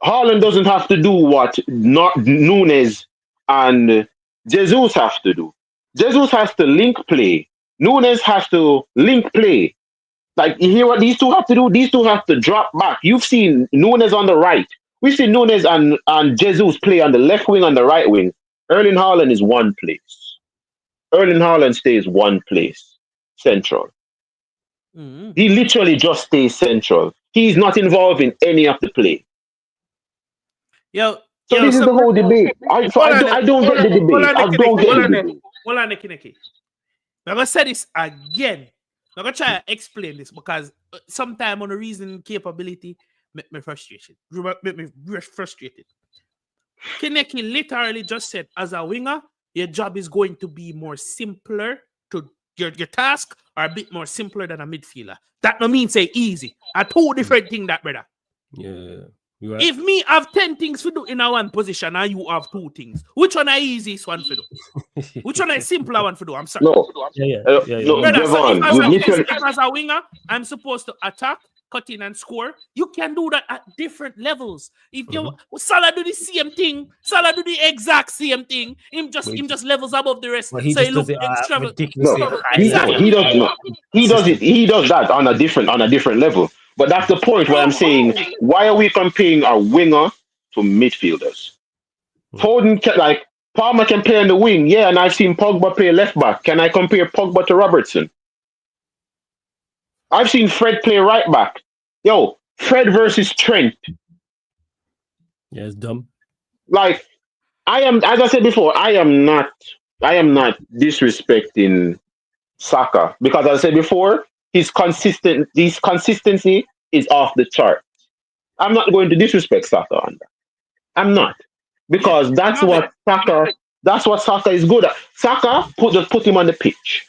Haaland doesn't have to do what Núñez and Jesus have to do. Jesus has to link play. Núñez has to link play. Like, you hear what these two have to do? These two have to drop back. You've seen Núñez on the right. We've seen Núñez and Jesus play on the left wing and the right wing. Erling Haaland is one place. Erling Haaland stays one place, central. Mm-hmm. He literally just stays central. He's not involved in any of the play. This is the whole debate. I don't get the debate. I don't get the debate. Hold on, Neki. I'm going to say this again. I'm going to try to explain this because sometimes on the reason capability make me frustrated. Kineki literally just said, as a winger, your job is going to be more simpler to your task are a bit more simpler than a midfielder. That no mean say easy. A two different thing, that brother. Yeah. Right. If me have 10 things to do in a one position and you have 2 things, which one is easiest one to do? Which one is simpler one to do? I'm sorry. No. Brother, so if as a winger, I'm supposed to attack, cut in and score. You can do that at different levels. If you Salah do the same thing, Salah do the exact same thing. Him just levels above the rest. Well, he so just he does it ridiculously. He does that on a different level. But that's the point where I'm saying, why are we comparing a winger to midfielders? Foden, Palmer can play on the wing, yeah, and I've seen Pogba play left back. Can I compare Pogba to Robertson? I've seen Fred play right back. Yo, Fred versus Trent. Yeah, it's dumb. Like, as I said before, I am not disrespecting Saka because, as I said before, his consistency is off the chart. I'm not going to disrespect Saka on that. I'm not, because that's what Saka is good at. Saka just put him on the pitch.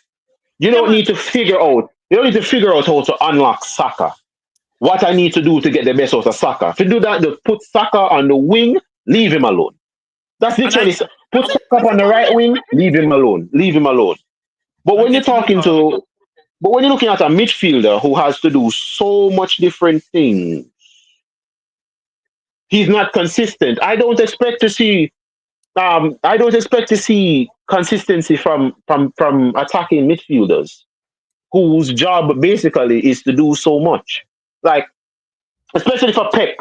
You don't need to figure out. You don't need to figure out how to unlock Saka. What I need to do to get the best out of Saka. If you do that, just put Saka on the wing, leave him alone. That's literally put Saka on the right wing, leave him alone. Leave him alone. But when you're looking at a midfielder who has to do so much different things, he's not consistent. I don't expect to see consistency from attacking midfielders whose job basically is to do so much. Like, especially for Pep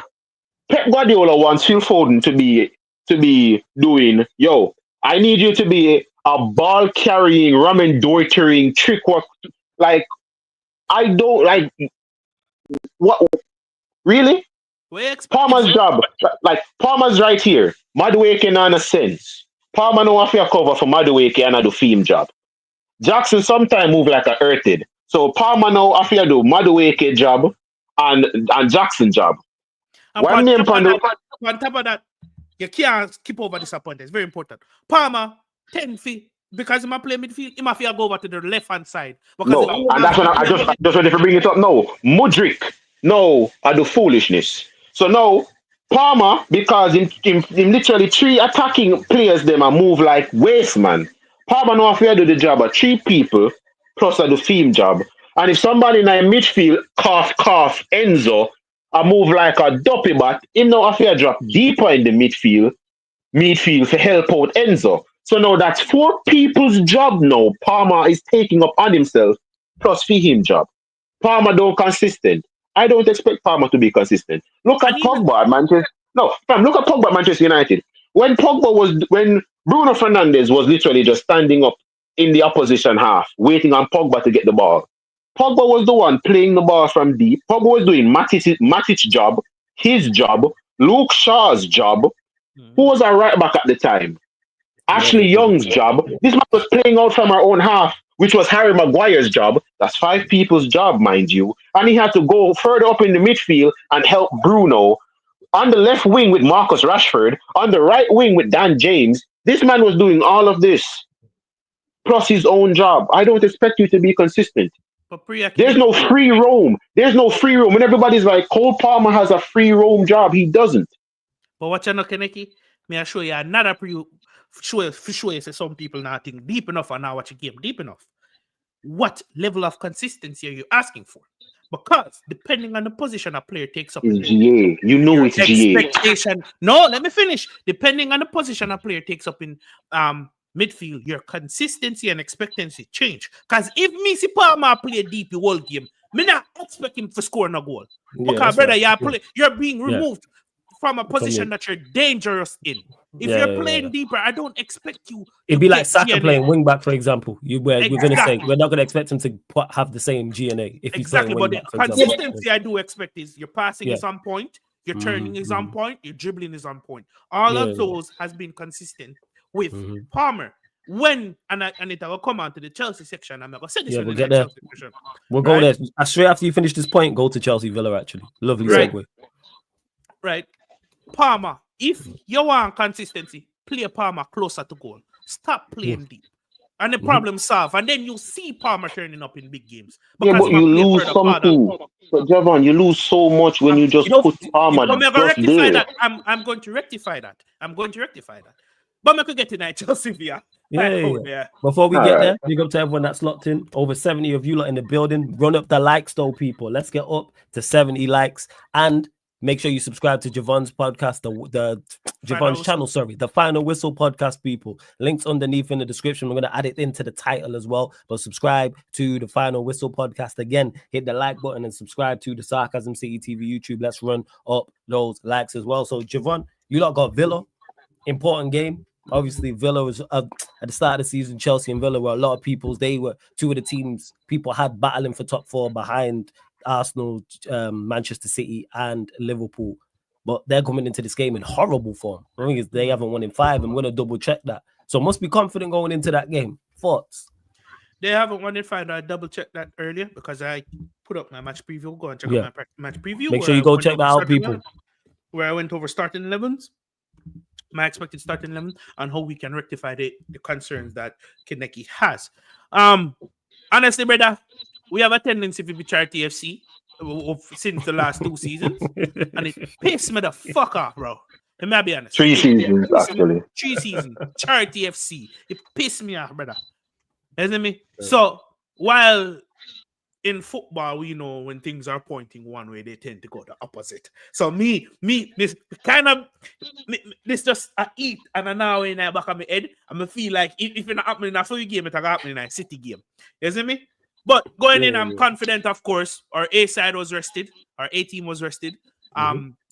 Guardiola wants Phil Foden to be doing, yo, I need you to be a ball carrying, ramen doitering, trick work. Like, I don't like what really? Palmer's job, like Palmer's right here. Madueke in a sense. Palmer no have to cover for Madueke and I do film job. Jackson sometimes move like a earthed. So Palmer now have to do Madueke job and Jackson job. And on top of that, you can't keep over disappointed. It's very important. Palmer 10 feet. Because he might play midfield, he might go over to the left-hand side. No, and that's when I just ready to bring it up. No, Mudryk. No, I do foolishness. So now, Palmer, because in literally 3 attacking players, them a move like waste, man. Palmer know if you do the job of 3 people plus I do theme job. And if somebody in the midfield cough Enzo, I move like a duppy bat, him now if you drop deeper in the midfield to help out Enzo. So now that's 4 people's job now. Palmer is taking up on himself plus for him job. Palmer don't consistent. I don't expect Palmer to be consistent. Look at Pogba at Manchester. No, fam, look at Pogba at Manchester United. When Bruno Fernandes was literally just standing up in the opposition half, waiting on Pogba to get the ball. Pogba was the one playing the ball from deep. Pogba was doing Matic's job, his job, Luke Shaw's job. Who was our right back at the time? Ashley Young's job. This man was playing out from our own half, which was Harry Maguire's job. That's 5 people's job, mind you. And he had to go further up in the midfield and help Bruno. On the left wing with Marcus Rashford, on the right wing with Dan James. This man was doing all of this, plus his own job. I don't expect you to be consistent. There's no free roam. There's no free roam. When everybody's like, Cole Palmer has a free roam job, he doesn't. But what you know, Kaneki? May I show you another show you some people not think deep enough and now watch a game deep enough. What level of consistency are you asking for? Because depending on the position a player takes up, it's GA. You know it's expectation. GA. No, let me finish. Depending on the position a player takes up in midfield, your consistency and expectancy change. Because if Missy Palmer play deep the whole game, me not expect him to score no goal. Because brother, you're being removed from a position that you're dangerous in. If you're playing deeper, I don't expect you. It'd be like Saka playing wing back, for example. We're going to say we're not going to expect him to have the same GNA. If he's playing wing back, the consistency I do expect is your passing is on point, your turning is on point, your dribbling is on point. All of those has been consistent with Palmer. When and it will come on to the Chelsea section. I'm gonna say this. We'll get there. We'll go there straight after you finish this point. Go to Chelsea Villa. Actually, lovely segue. Right. Palmer, if you want consistency, play Palmer closer to goal. Stop playing deep. And the problem solved. And then you see Palmer turning up in big games. But you lose something. But Javon, you lose so much when you just put Palmer just there. That. I'm going to rectify that. But I could get to that Chelsea via. Yeah. Before we get there, big up to everyone that's locked in. Over 70 of you lot in the building. Run up the likes though, people. Let's get up to 70 likes. And make sure you subscribe to Javon's podcast, the Javon's channel, the Final Whistle podcast, people. Links underneath in the description. We're going to add it into the title as well. But subscribe to the Final Whistle podcast. Again, hit the like button and subscribe to the Sarcasm City TV YouTube. Let's run up those likes as well. So, Javon, you lot got Villa. Important game. Obviously, Villa was at the start of the season. Chelsea and Villa were a lot of people's. They were 2 of the teams people had battling for top 4 behind Arsenal, Manchester City, and Liverpool. But they're coming into this game in horrible form. I think they haven't won in 5. I'm going to double check that. So must be confident going into that game. Thoughts? They haven't won in 5. I double checked that earlier because I put up my match preview. Go and check out my match preview. Make sure you go check that out, people. Where I went over starting 11s. My expected starting 11 and how we can rectify the concerns that Kaneki has. Honestly, brother, we have a tendency to be charity FC since the last 2 seasons, and it pissed me the fuck off, bro. Let me be honest. 3 seasons, actually. 3 seasons, charity FC. It pissed me off, brother. Isn't me? So while in football, we know when things are pointing one way, they tend to go the opposite. So this just I eat and I now in the back of my head, I'm gonna feel like if it's not happening in a full game, it's happening in a City game. You see me? But going in, I'm confident, of course. Our A side was rested, our A team was rested.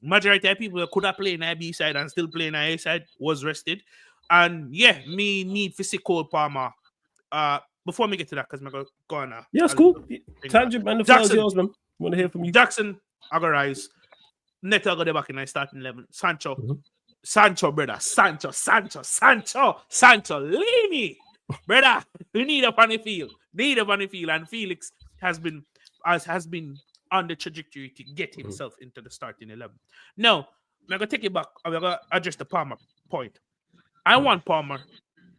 Majority of people that could have played in a B side and still playing A side was rested. And me need to see Cole Palmer. Before we get to that, because I'm going to go on now. Yeah, it's cool. Tangent, man. The floor is yours, man. Want to hear from you. Jackson, Agarise. Neto, I go back in my starting 11. Sancho, brother. Sancho. Leave me. Brother, we need a funny field. And Felix has been on the trajectory to get himself into the starting 11. Now, I'm going to take it back. I'm going to address the Palmer point. I want Palmer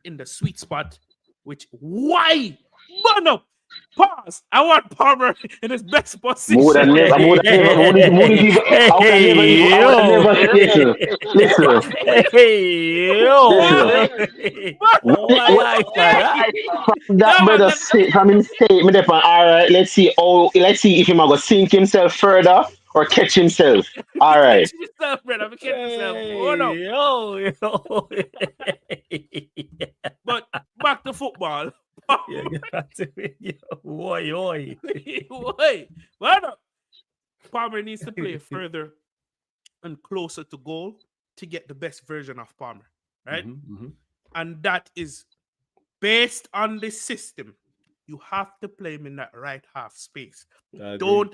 in the sweet spot. Which why? But no, Pause. I want Palmer in his best position. I would have never listen. That brother say, from him statement upon, all right, let's see if he might go sink himself further or catch himself. All right. Catch yourself, brother. Catch yourself. Oh no. Yo. But back to football. Oi. Palmer needs to play further and closer to goal to get the best version of Palmer, right? And that is based on the system. You have to play him in that right half space. Don't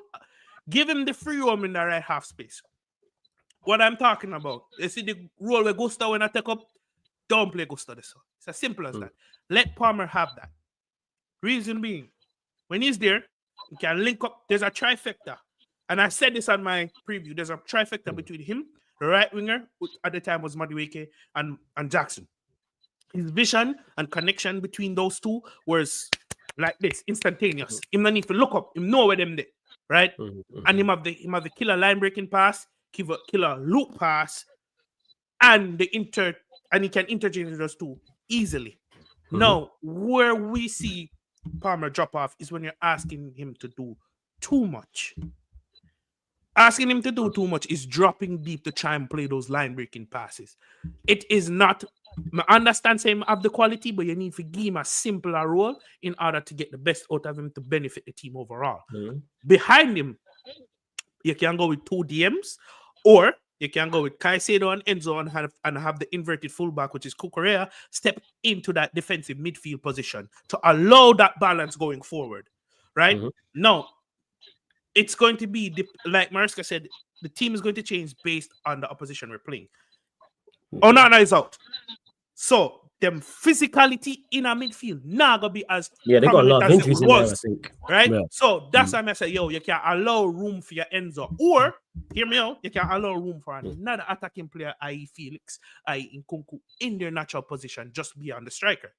give him the free roam in the right half space. What I'm talking about, you see the role where Gusto when I take up, don't play Gusto this one. It's as simple as that. Let Palmer have that. Reason being, when he's there, he can link up. There's a trifecta. And I said this on my preview. There's a trifecta between him, the right winger, which at the time was Madueke, and Jackson. His vision and connection between those two was like this, instantaneous. Him not need to look up. Him know where them there, right? And him have the killer line breaking pass, killer loop pass, and he can interchange those two easily. Now, where we see Palmer drop off is when you're asking him to do too much. Asking him to do too much is dropping deep to try and play those line breaking passes. It is not. I understand saying have the quality, but you need to give him a simpler role in order to get the best out of him to benefit the team overall. Behind him, you can go with 2 DMs, or you can go with Caicedo and Enzo and have the inverted fullback, which is Cucurella, step into that defensive midfield position to allow that balance going forward, right? Now, it's going to be, like Mariska said, the team is going to change based on the opposition we're playing. Onana is out. So, them physicality in our midfield not gonna be as they got a lot of injuries in there, I think. Right? Yeah. So that's why I say, you can allow room for your Enzo, or hear me out, you can allow room for another attacking player, i.e. Felix, i.e. Nkunku, in their natural position, just beyond the striker.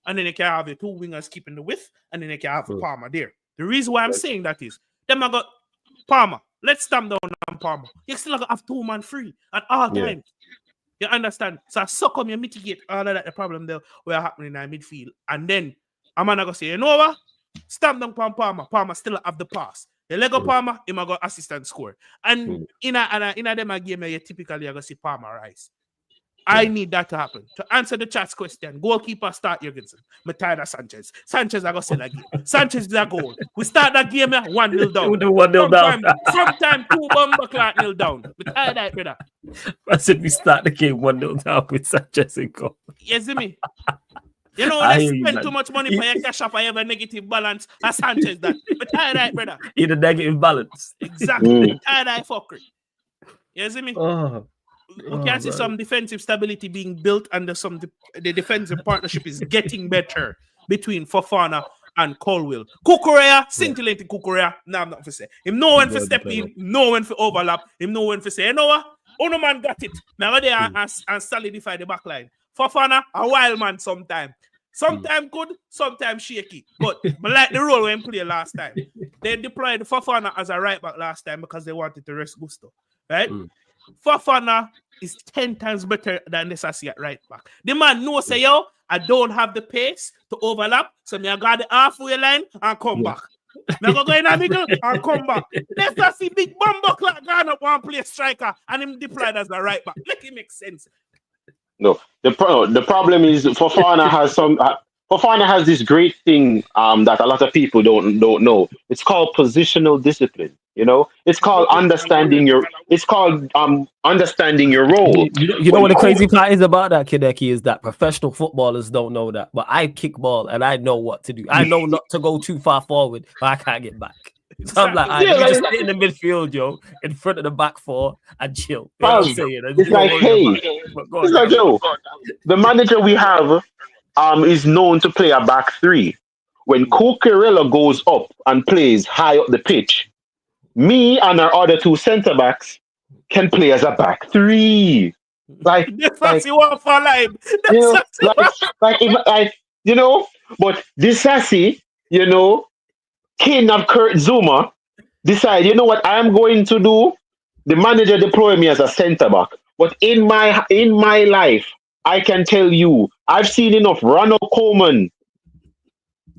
And then you can have your 2 wingers keeping the width, and then you can have Palmer there. The reason why I'm saying that is, them I got Palmer. Let's stamp down on Palmer. You still have 2 man free at all times. You understand? So come you mitigate all of that the problem there where happening in our midfield. And then I'm gonna say, you know what? Stamp down on Palmer. Palmer still have the pass. You let go Palmer, he might go assistant score. And in a them game, you typically gonna see Palmer rise. I need that to happen. To answer the chat's question, goalkeeper start Jurgensen. Matada Sanchez. Sanchez, I got to say that game. Sanchez is a goal. We start that game 1-0 down. 1-0 down. Sometime 2 bomber clock 0 down. Matada that, brother. I said we start the game 1-0 down with Sanchez in goal. You see me? You know, when I spend too much money for your cash up, I have a negative balance. That's Sanchez that. Matada that, brother. In a negative balance. Exactly. Matada that fuckery. You see me? We can see some defensive stability being built, and the defensive partnership is getting better between Fofana and Colwill. Cucurella, scintillating Cucurella. No, I'm not going to say. Him know when to step in, know when to overlap, him know when to say, you know what? Ono man got it. Now they and solidify the back line. Fofana, a wild man sometime. Sometimes good, sometimes shaky. But like the role when play last time. They deployed Fofana as a right back last time because they wanted to rest Gusto. Right? Fofana is 10 times better than Nesasi at right back. The man knows, say, yo, I don't have the pace to overlap, so me I got the halfway line and come back. Me I go in the middle and come back. Nesasi big bumbo clock gone up one play striker and him deployed as a right back. Make it make sense. No, the problem is Fofana has this great thing that a lot of people don't know. It's called positional discipline. You know, it's called understanding your role. You know what the crazy part is about that, Kideki, is that professional footballers don't know that. But I kick ball and I know what to do. I know not to go too far forward, but I can't get back. So I'm like, you just sit in the midfield, yo, in front of the back 4 and chill. You know what I'm saying? It's like, yo, the manager we have is known to play a back 3. When Cucurella goes up and plays high up the pitch, me and our other 2 centre backs can play as a back 3. Like you want for life. But this Sassy, king of Kurt Zuma, decide, you know what I'm going to do? The manager deploy me as a centre back. But in my life, I can tell you, I've seen enough Ronald Koeman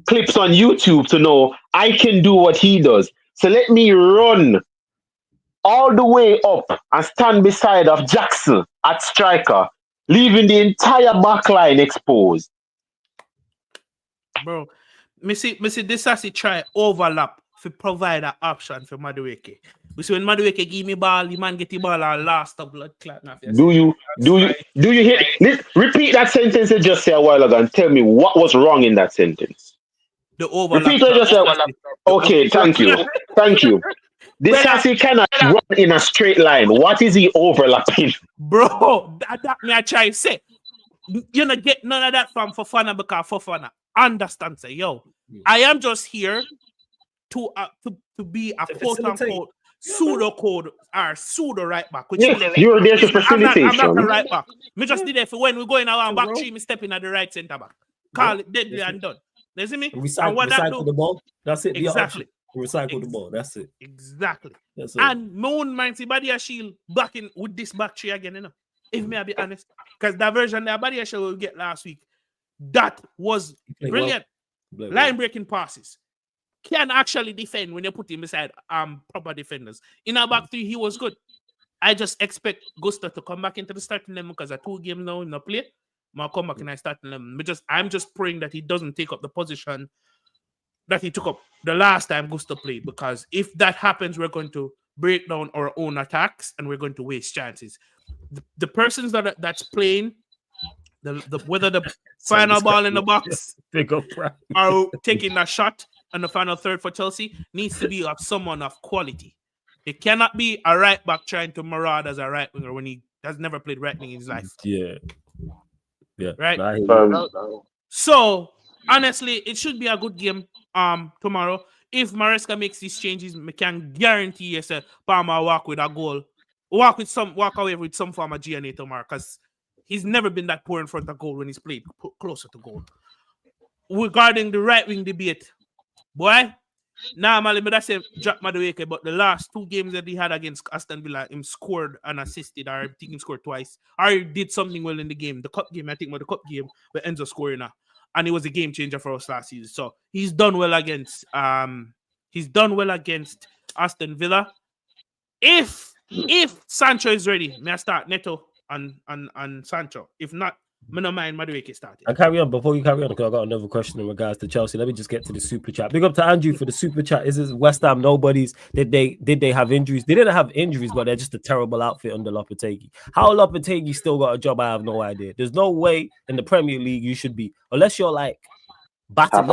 clips on YouTube to know I can do what he does. So let me run all the way up and stand beside of Jackson at striker, leaving the entire back line exposed. Bro, me see this has to try overlap to provide an option for Madueke. We see when Madueke give me ball, the man get the ball and last of blood clot. Do you hear? Repeat that sentence you just said a while ago and tell me what was wrong in that sentence. The overlap. Repeat what you just said. Okay, thank you. This Sassy cannot run in a straight line. What is he overlapping? Bro, that me I try to say. You know, get none of that from Fofana because Fofana understand say, yo, I am just here to be a quote unquote pseudo code or pseudo right back. Which you're there to facilitate. I'm not a right back. Me just did it for when we're going around back three, me stepping at the right centre back. Call it deadly and done. You see me? Recycle the ball. That's it. Exactly. Recycle the ball. That's it. Exactly. That's it. And Moon might see body shield back in with this back three again, you know. If me I be honest. Because that version that body shield we get last week, that was brilliant. Line breaking passes. Can actually defend when you put him beside proper defenders. In our back three, he was good. I just expect Gusto to come back into the starting lemon because 2 games now in the play. I'll come back and I start lemon. I'm just praying that he doesn't take up the position that he took up the last time Gusto played, because if that happens, we're going to break down our own attacks and we're going to waste chances. The persons that's playing, whether the final ball in the box are taking a shot and the final third for Chelsea needs to be of someone of quality. It cannot be a right back trying to maraud as a right winger when he has never played right wing in his life. Yeah. Right. So honestly, it should be a good game tomorrow. If Maresca makes these changes, we can guarantee you that Palmer walk with a goal. Walk away with some form of GNA tomorrow, because he's never been that poor in front of goal when he's played closer to goal. Regarding the right wing debate, boy, normally I say drop Madueke, but the last 2 games that he had against Aston Villa, him scored and assisted, or I think he scored twice, or he did something well in the game. The cup game, I think, was the cup game where Enzo scoring now, and it was a game changer for us last season. So he's done well against Aston Villa. If Sancho is ready, may I start Neto and Sancho. If not, I don't mind Madueke starting. And carry on. Before you carry on, because I got another question in regards to Chelsea. Let me just get to the super chat. Big up to Andrew for the super chat. Is this West Ham nobodies? Did they have injuries? They didn't have injuries, but they're just a terrible outfit under Lopetegui. How Lopetegui still got a job, I have no idea. There's no way in the Premier League you should be, unless you're like battered,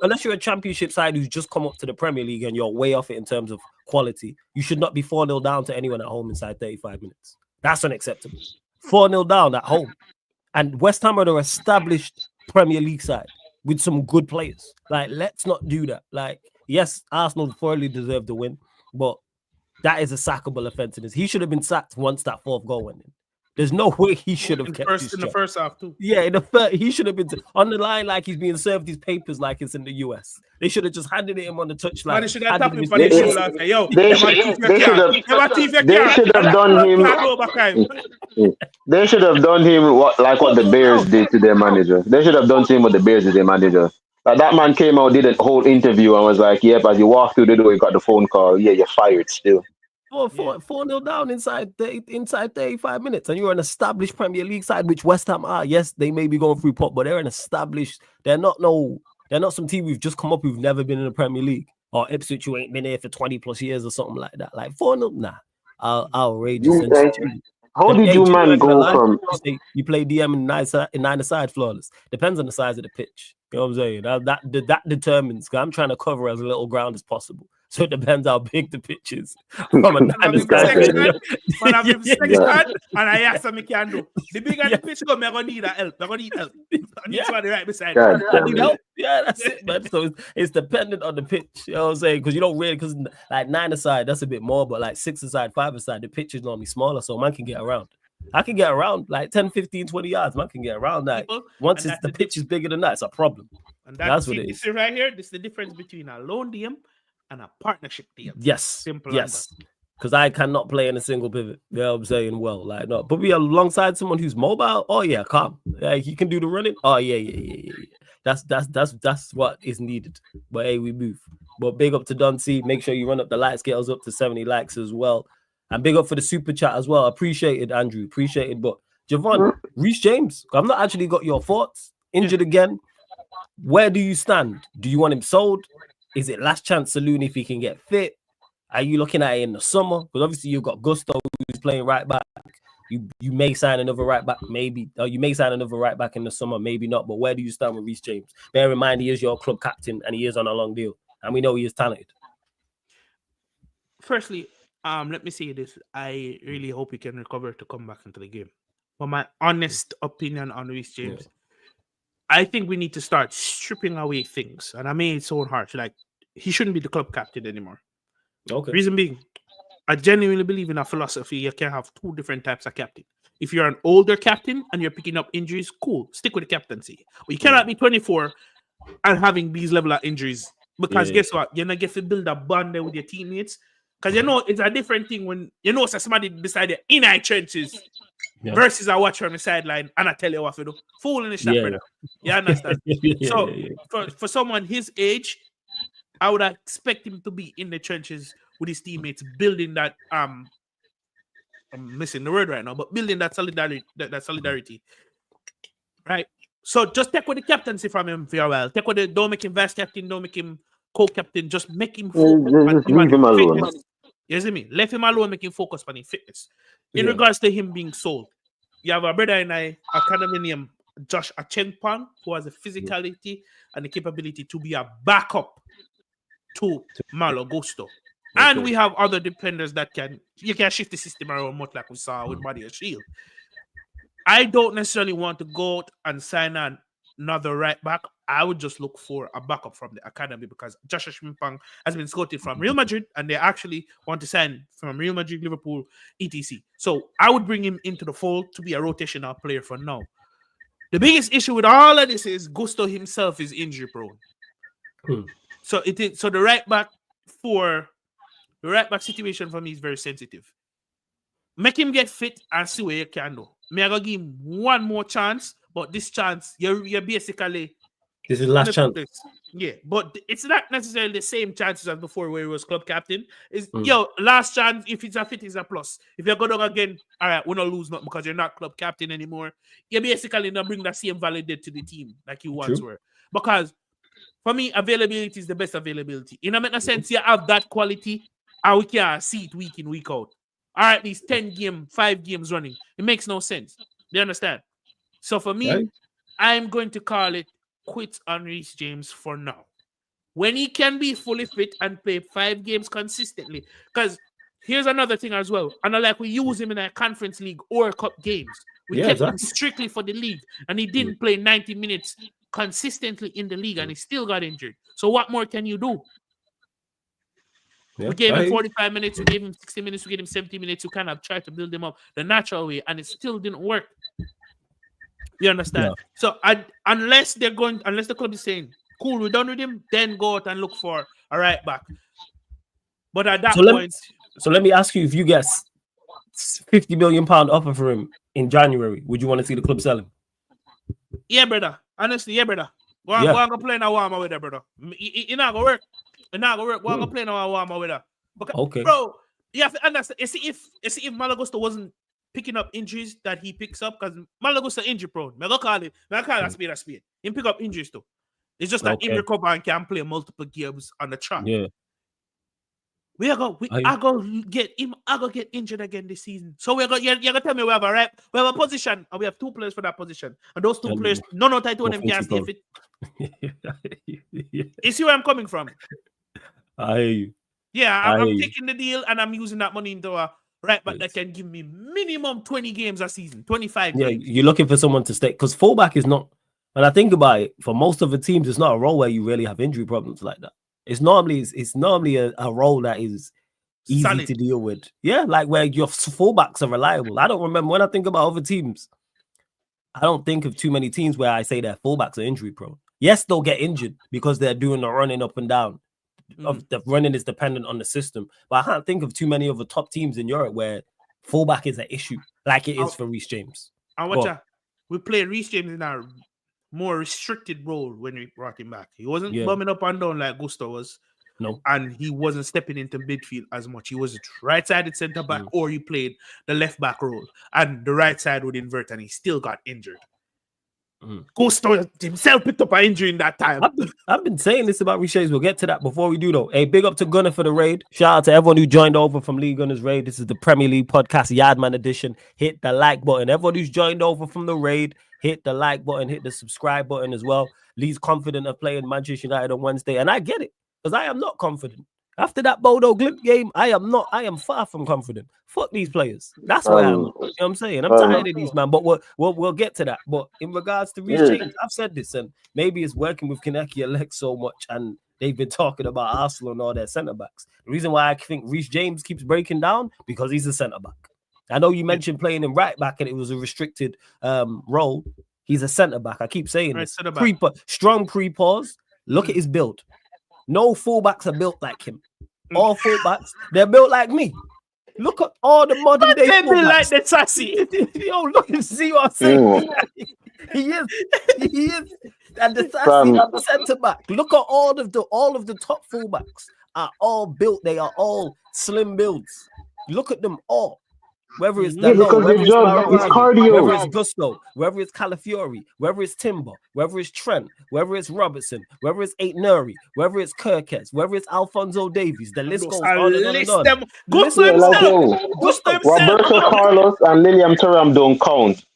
unless you're a championship side who's just come up to the Premier League and you're way off it in terms of quality. You should not be 4-0 down to anyone at home inside 35 minutes. That's unacceptable. 4-0 down at home. And West Ham are the established Premier League side with some good players. Like, let's not do that. Like, yes, Arsenal thoroughly deserved the win, but that is a sackable offense. He should have been sacked once that 4th goal went in. There's no way he should have kept his job. In the first half too. Yeah, he should have been on the line like he's being served these papers like it's in the US. They should have just handed it him on the touchline. They should have tapped him for the shoulder. Yo, they should have done him what the Bears did to their manager. They should have done to him what the Bears did to their manager. Like, that man came out, did a whole interview and was like, yep, as you walk through the door, you got the phone call. Yeah, you're fired still. 4-0 down inside 35 minutes, and you're an established Premier League side, which West Ham are. Yes, they may be going through pop, but they're an established. They're not some team who've just come up who've never been in the Premier League, or Ipswich who ain't been here for 20 plus years or something like that. Like 4-0, nah, outrageous. How did you man go from? You play DM in neither side flawless. Depends on the size of the pitch. You know what I'm saying? That determines. Cause I'm trying to cover as little ground as possible. So it depends how big the pitch is. From a and I asked him, can do. The bigger the pitch go, I'm going to need help. I need somebody right beside me. Yeah, that's it, man. So it's dependent on the pitch. You know what I'm saying? Because you don't really, because like 9-a-side, that's a bit more, but like 6-a-side, 5-a-side, the pitch is normally smaller, so man can get around. I can get around like 10, 15, 20 yards. Man can get around that. Once the pitch is bigger than that, it's a problem. And that's what it is. Right here, this is the difference between a loan DM and a partnership DM. Yes. Simple. Yes. Because I cannot play in a single pivot. You know what I'm saying? Well, like, no. But we are alongside someone who's mobile. Oh, yeah, calm. Like, he can do the running. Oh, yeah. That's what is needed. But hey, we move. But big up to Duncy. Make sure you run up the like scales up to 70 likes as well. And big up for the super chat as well. Appreciate it, Andrew. Appreciate it. But Javon, Reece James, I've not actually got your thoughts. Injured again. Where do you stand? Do you want him sold? Is it last chance saloon if he can get fit? Are you looking at it in the summer? Because obviously you've got Gusto who's playing right back. You may sign another right back, maybe. Or you may sign another right back in the summer, maybe not. But where do you stand with Reece James? Bear in mind he is your club captain and he is on a long deal, and we know he is talented. Firstly, let me say this: I really hope he can recover to come back into the game. But my honest opinion on Reece James, I think we need to start stripping away things, and I mean it's so harsh. Like he shouldn't be the club captain anymore. Okay. Reason being, I genuinely believe in a philosophy. You can have two different types of captain. If you're an older captain and you're picking up injuries, cool, stick with the captaincy. But you cannot be 24 and having these level of injuries because guess what? You're not get to build a bond there with your teammates. Because you know it's a different thing when you know somebody decided in our trenches versus I watch on the sideline and I tell you what to do. Fool in the shot, brother. You understand? For someone his age, I would expect him to be in the trenches with his teammates, building that I'm missing the word right now, but building that solidarity. Right? So just take with the captaincy from him for a while. Take with the don't make him vice captain, don't make him co-captain, just make him focus on him alone. You see me? Let him alone, make him focus on his fitness. In regards to him being sold, you have a brother in our academy named Josh Achenpan, who has the physicality and the capability to be a backup to Malo Gusto. And we have other defenders that you can shift the system around much like we saw with Mario Shield. I don't necessarily want to go out and sign another right back. I would just look for a backup from the academy because Josh Ashmimpang has been scouted from Real Madrid and they actually want to sign from Real Madrid, Liverpool, etc. So I would bring him into the fold to be a rotational player for now. The biggest issue with all of this is Gusto himself is injury prone. So the right back situation for me is very sensitive. Make him get fit and see what you can do. May I go give him one more chance, but this chance, you're basically this is last chance. Yeah, but it's not necessarily the same chances as before where he was club captain. Is last chance, if it's a fit, is a plus. If you're going again, all right, we're not lose nothing because you're not club captain anymore. You're basically not bring that same value to the team like you once were. Because for me, availability is the best availability. In a sense, you have that quality, and we can see it week in, week out. All right, these 5 games running. It makes no sense. Do you understand? So for me, I'm going to call it quits on Reece James for now. When he can be fully fit and play 5 games consistently. Because here's another thing as well. And like we use him in a conference league or cup games. We kept him strictly for the league. And he didn't play 90 minutes consistently in the league and he still got injured. So what more can you do? We gave him 45 minutes, we gave him 60 minutes, we gave him 70 minutes. You kind of tried to build him up the natural way, and it still didn't work. You understand? So unless the club is saying, cool, we're done with him, then go out and look for a right back. But at that point... So let me ask you, if you get £50 million offer for him in January, would you want to see the club sell him? Yeah, brother. Honestly, yeah, brother. Go on go play in a warmer with that, brother. It not gonna work. It not gonna work. Go on go play in a warmer with that. Okay. Bro, you have to understand. You see if Malagusto wasn't picking up injuries that he picks up, because Malagusto injury prone. I call it a speed. He pick up injuries too. It's just that he recover and can play multiple games on the track. Yeah. I go get injured again this season. So you're gonna tell me we have a position and we have 2 players for that position. And those 2 players, none of them can stay fit. You see where I'm coming from? I hear you. Yeah, I'm taking the deal and I'm using that money into a right back that can give me minimum 20 games a season, 25 games. You're looking for someone to stay, because fullback is not, when I think about it, for most of the teams, it's not a role where you really have injury problems like that. It's normally a role that is easy solid to deal with. Yeah, like where your fullbacks are reliable. I don't remember, when I think about other teams, I don't think of too many teams where I say their fullbacks are injury prone. Yes, they'll get injured because they're doing the running up and down. Of the running is dependent on the system. But I can't think of too many of the top teams in Europe where fullback is an issue, like it is for Reece James. And we played Reece James in a more restricted role when we brought him back. He wasn't bumming up and down like Gusto was. No. And he wasn't stepping into midfield as much. He was right-sided centre back, or he played the left back role, and the right side would invert, and he still got injured. Gusto himself picked up an injury in that time. I've been saying this about Reece James. We'll get to that before we do, though. Hey, big up to Gunner for the raid. Shout out to everyone who joined over from League Gunners Raid. This is the Premier League podcast, Yardman edition. Hit the like button. Everyone who's joined over from the raid, hit the like button, hit the subscribe button as well. Lee's confident of playing Manchester United on Wednesday, and I get it, because I am not confident. After that Bodo Glimt game, I am far from confident. Fuck these players. That's what I am. You know what I'm saying? I'm tired of these, man. But we'll get to that. But in regards to Reece James, I've said this, and maybe it's working with Kaneki and Lex so much, and they've been talking about Arsenal and all their centre-backs. The reason why I think Reece James keeps breaking down, because he's a centre-back. I know you mentioned playing him right back, and it was a restricted role. He's a centre-back. I keep saying this. Strong pre-pause. Look at his build. No fullbacks are built like him. All fullbacks, they're built like me. Look at all the modern day fullbacks. Like the sassy. Yo, look and see what I'm saying. He is. And the sassy at the centre back. Look at all of the top fullbacks are all built. They are all slim builds. Look at them all. Whether it's cardio, whether it's Gusto, whether it's Calafiori, whether it's Timber, whether it's Trent, whether it's Robertson, whether it's Aitnuri, whether it's Kirkes, whether it's Alphonso Davies, the list goes on and on and on. Roberto Carlos and Lilian Thuram don't count.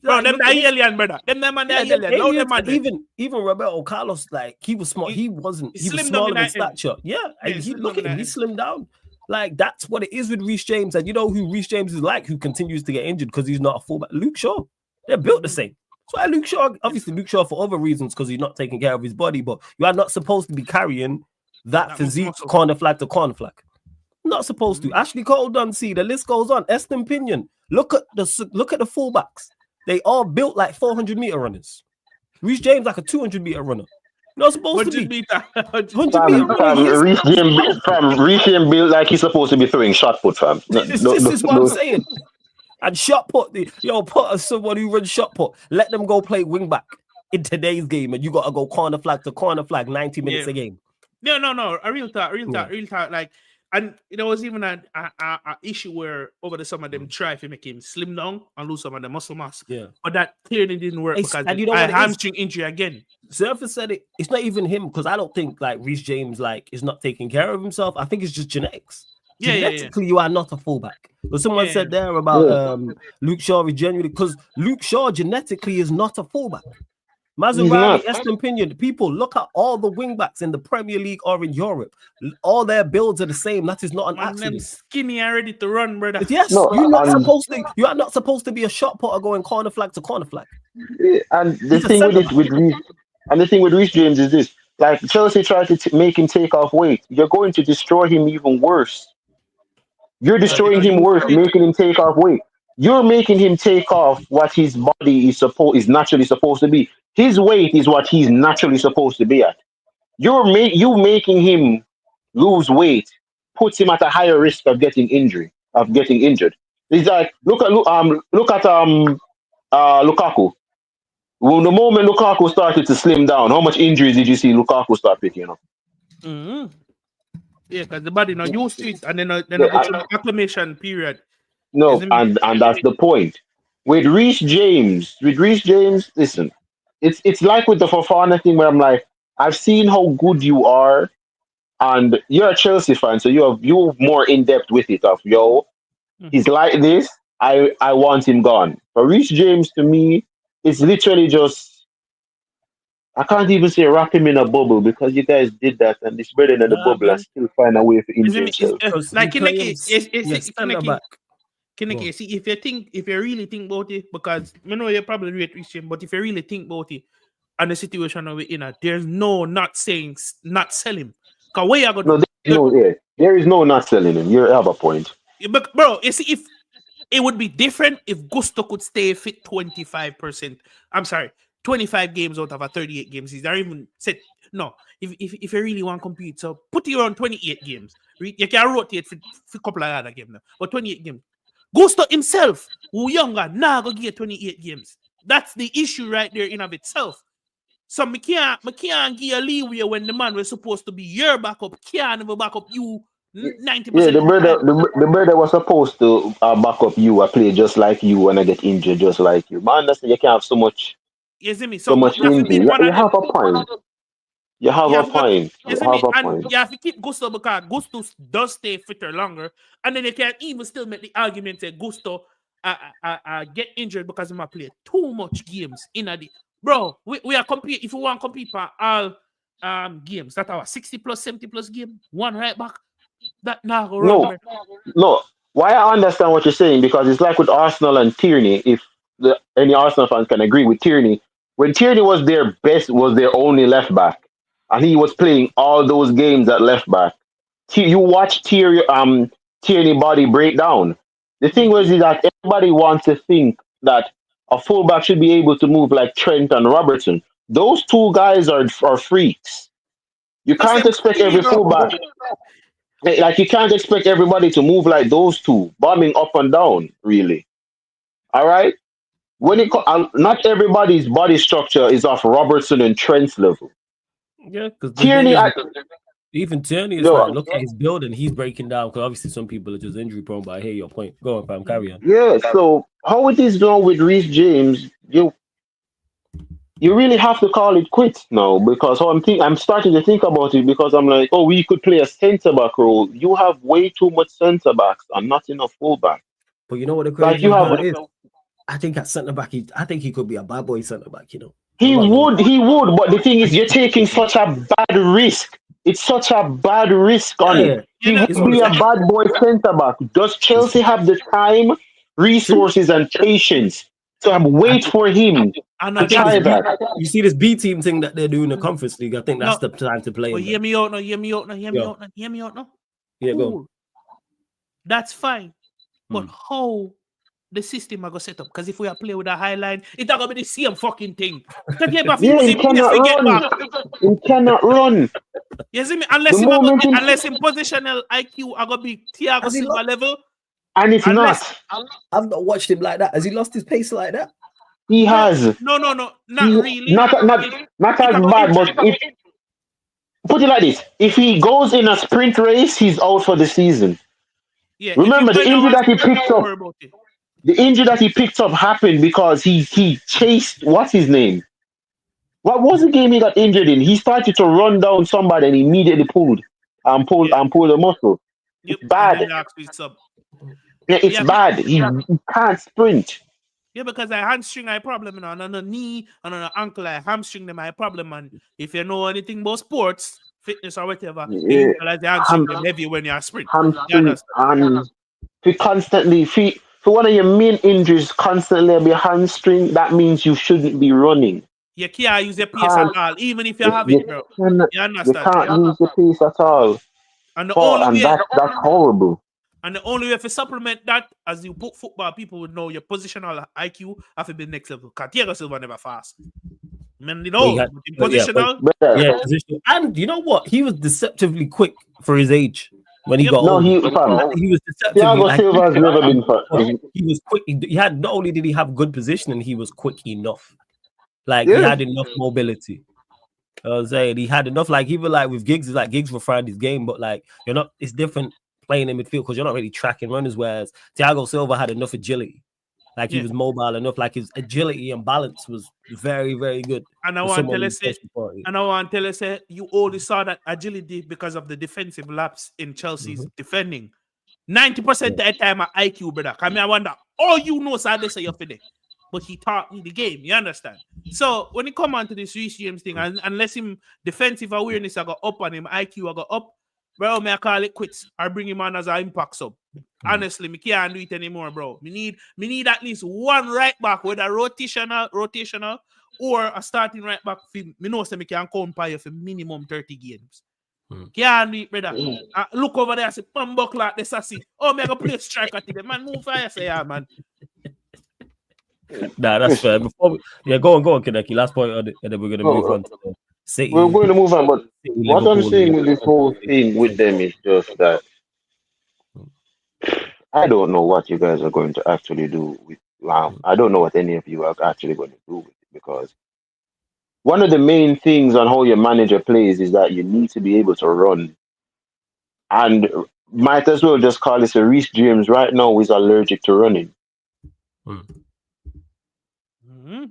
Bro, them are alien, brother. Them are alien. Even Roberto Carlos, like, he was small. He was smaller in stature. Yeah, look at him. He slimmed down. Like, that's what it is with Reece James. And you know who Reece James is like, who continues to get injured because he's not a fullback? Luke Shaw. They're built the same. That's why Luke Shaw for other reasons, because he's not taking care of his body, but you are not supposed to be carrying that physique corner flag to corner flag. Not supposed to. Ashley Cole Dunsey, the list goes on. Eston Pinion. Look at the fullbacks. They all built like 400-meter runners. Reece James like a 200-meter runner. Not supposed to be. 100 Reece James built like he's supposed to be throwing shot put, fam. This is what I'm saying. And shot put, put someone who runs shot put. Let them go play wing back in today's game, and you got to go corner flag to corner flag, 90 minutes a game. No. A real talk. Like, and there was even an issue where over the summer them try to make him slim down and lose some of the muscle mass. Yeah, but that clearly didn't work because a hamstring injury again. Surface said it. It's not even him, because I don't think like Reece James is not taking care of himself. I think it's just genetics. Genetically, you are not a fullback. But someone said there about Luke Shaw is genuinely, because Luke Shaw genetically is not a fullback. Maserati, Eston Pinion, people, look at all the wing backs in the Premier League or in Europe. All their builds are the same. That is not an accident. Skinny and ready to run, brother. Yes, you're not supposed to. You are not supposed to be a shot putter going corner flag to corner flag. And the thing with Reece James is this: like, Chelsea tried to make him take off weight. You're going to destroy him even worse. You're destroying him worse, making him take off weight. You're making him take off what his body is naturally supposed to be. His weight is what he's naturally supposed to be at. You making him lose weight puts him at a higher risk of getting injured. It's like look at Lukaku. Well, the moment Lukaku started to slim down, how much injuries did you see Lukaku start picking up? Mm-hmm. Yeah, because the body not used to it, and then go through the acclimation period. No, and that's the point. With Reece James, listen, it's like with the Fofana thing where I'm like, I've seen how good you are, and you're a Chelsea fan, so you're more in depth with it. He's like this. I want him gone. But Reece James, to me, it's literally just, I can't even say wrap him in a bubble, because you guys did that, and it's better than the bubble and still find a way to injure himself. Like Kinnicky, see, if you really think about it, because I know you probably rate Reece James, but if you really think about it, and the situation we're in, there's no not saying not sell him. Because where you going to there is no not selling him. You have a point. But bro, you see, if it would be different if Gusto could stay fit 25%. I'm sorry, 25 games out of a 38 games. He's not even set. No, if you really want to compete, so put you on 28 games. You can rotate for a couple of other games now, but 28 games. Gusto himself, who younger, now go get 28 games. That's the issue right there in of itself. So me can't give you a leeway when the man was supposed to be your backup, can't even back up you 90%. Yeah, the brother was supposed to back up you, play just like you, and I get injured just like you. But understand, you can't have so much. You see me? So much injury. You have a point. You have a point. You see me? And you have to keep Gusto because Gusto does stay fitter longer, and then you can even still make the argument that Gusto get injured because he might play too much games in a day. Bro, we are compete. If we want to compete for all games, that our 60 plus 70 plus game, one right back. That no. Why I understand what you're saying, because it's like with Arsenal and Tierney. If any Arsenal fans can agree with Tierney, when Tierney was their best, was their only left back, and he was playing all those games at left back. You watch Tierney body break down. The thing was is that everybody wants to think that a fullback should be able to move like Trent and Robertson. Those two guys are freaks. You can't expect every fullback. Like, you can't expect everybody to move like those two, bombing up and down, really. All right? Not everybody's body structure is off Robertson and Trent's level. Yeah, because Tierney, even Tierney is like, look at his build and he's breaking down, because obviously some people are just injury prone, but I hear your point. Go on, fam, carry on. Yeah, so how it is done with Reece James, you really have to call it quits now, because I'm starting to think about it, because I'm like, we could play a centre back role. You have way too much centre backs and not enough fullback. But you know what the crazy part is? I think at centre back, I think he could be a bad boy centre back. You know, he would. But the thing is, you're taking such a bad risk. It's such a bad risk on it. He would be a bad boy centre back. Does Chelsea have the time, resources, and patience to wait for him to try that? You see this B team thing that they're doing in the Conference League. I think that's the time to play. But hear me out now. Yeah, go. That's fine. But how the system are going to set up? Because if we are playing with a high line, it's not going to be the same fucking thing. He cannot run. You see me? Unless in positional IQ are going to be Thiago Silva level. And it's not. I've not watched him like that. Has he lost his pace like that? He has. No. Not really. Not as bad, but put it like this. If he goes in a sprint race, he's out for the season. Yeah, remember, the injury that he picked up. The injury that he picked up happened because he chased, what's his name? What was the game he got injured in? He started to run down somebody and immediately pulled the muscle. It's bad. It's bad. He can't sprint. Yeah, because I hamstring I problem, and on the knee and on the ankle, I hamstring them I problem. And if you know anything about sports, fitness or whatever, you realize the hamstring them heavy when you're sprint. Hamstring and for one of your main injuries constantly be hamstring, that means you shouldn't be running. You can't use your pace at all, even if you have it, bro. You understand? You can't use your pace at all. And that's horrible. And the only way to supplement that, as you put football, people would know your positional IQ have to be next level. Because Thiago Silva never fast. Man, you know, positional. Positional. And you know what? He was deceptively quick for his age. When he got old, he was deceptively. Thiago Silva has never been fast. He was quick. He had, not only did he have good positioning, he was quick enough. Like he had enough mobility. I was saying he had enough. Like even like with Giggs, it's like Giggs will find his game, but like you're not. It's different playing in midfield because you're not really tracking runners. Whereas Thiago Silva had enough agility. Like he was mobile enough. Like his agility and balance was very, very good. And I want to tell you, you only saw that agility because of the defensive lapse in Chelsea's defending. 90% of the time, IQ, brother. I wonder, all you know, so they say you're finished. But he taught me the game, you understand? So when it come on to this Reece James thing, unless him defensive awareness I got up on him, IQ I got up, bro, may I call it quits or bring him on as an impact sub. Honestly, me can't do it anymore, bro. Me need at least one right back, whether rotational or a starting right back. Me know me can count by you for minimum 30 games. Can't do it, brother. Look over there, I say, Pambok like the sassy. Oh, me I go play striker today. Man, move fire, say, yeah, man. Nah, that's fair. Before go on, Kaneki. Last point on it, and then we're gonna move on to the City. We're going to move on, but City, what I'm Liverpool, saying with this whole thing with them is just that I don't know what you guys are going to actually do with. I don't know what any of you are actually going to do with it, because one of the main things on how your manager plays is that you need to be able to run, and might as well just call this a Reece James right now is allergic to running.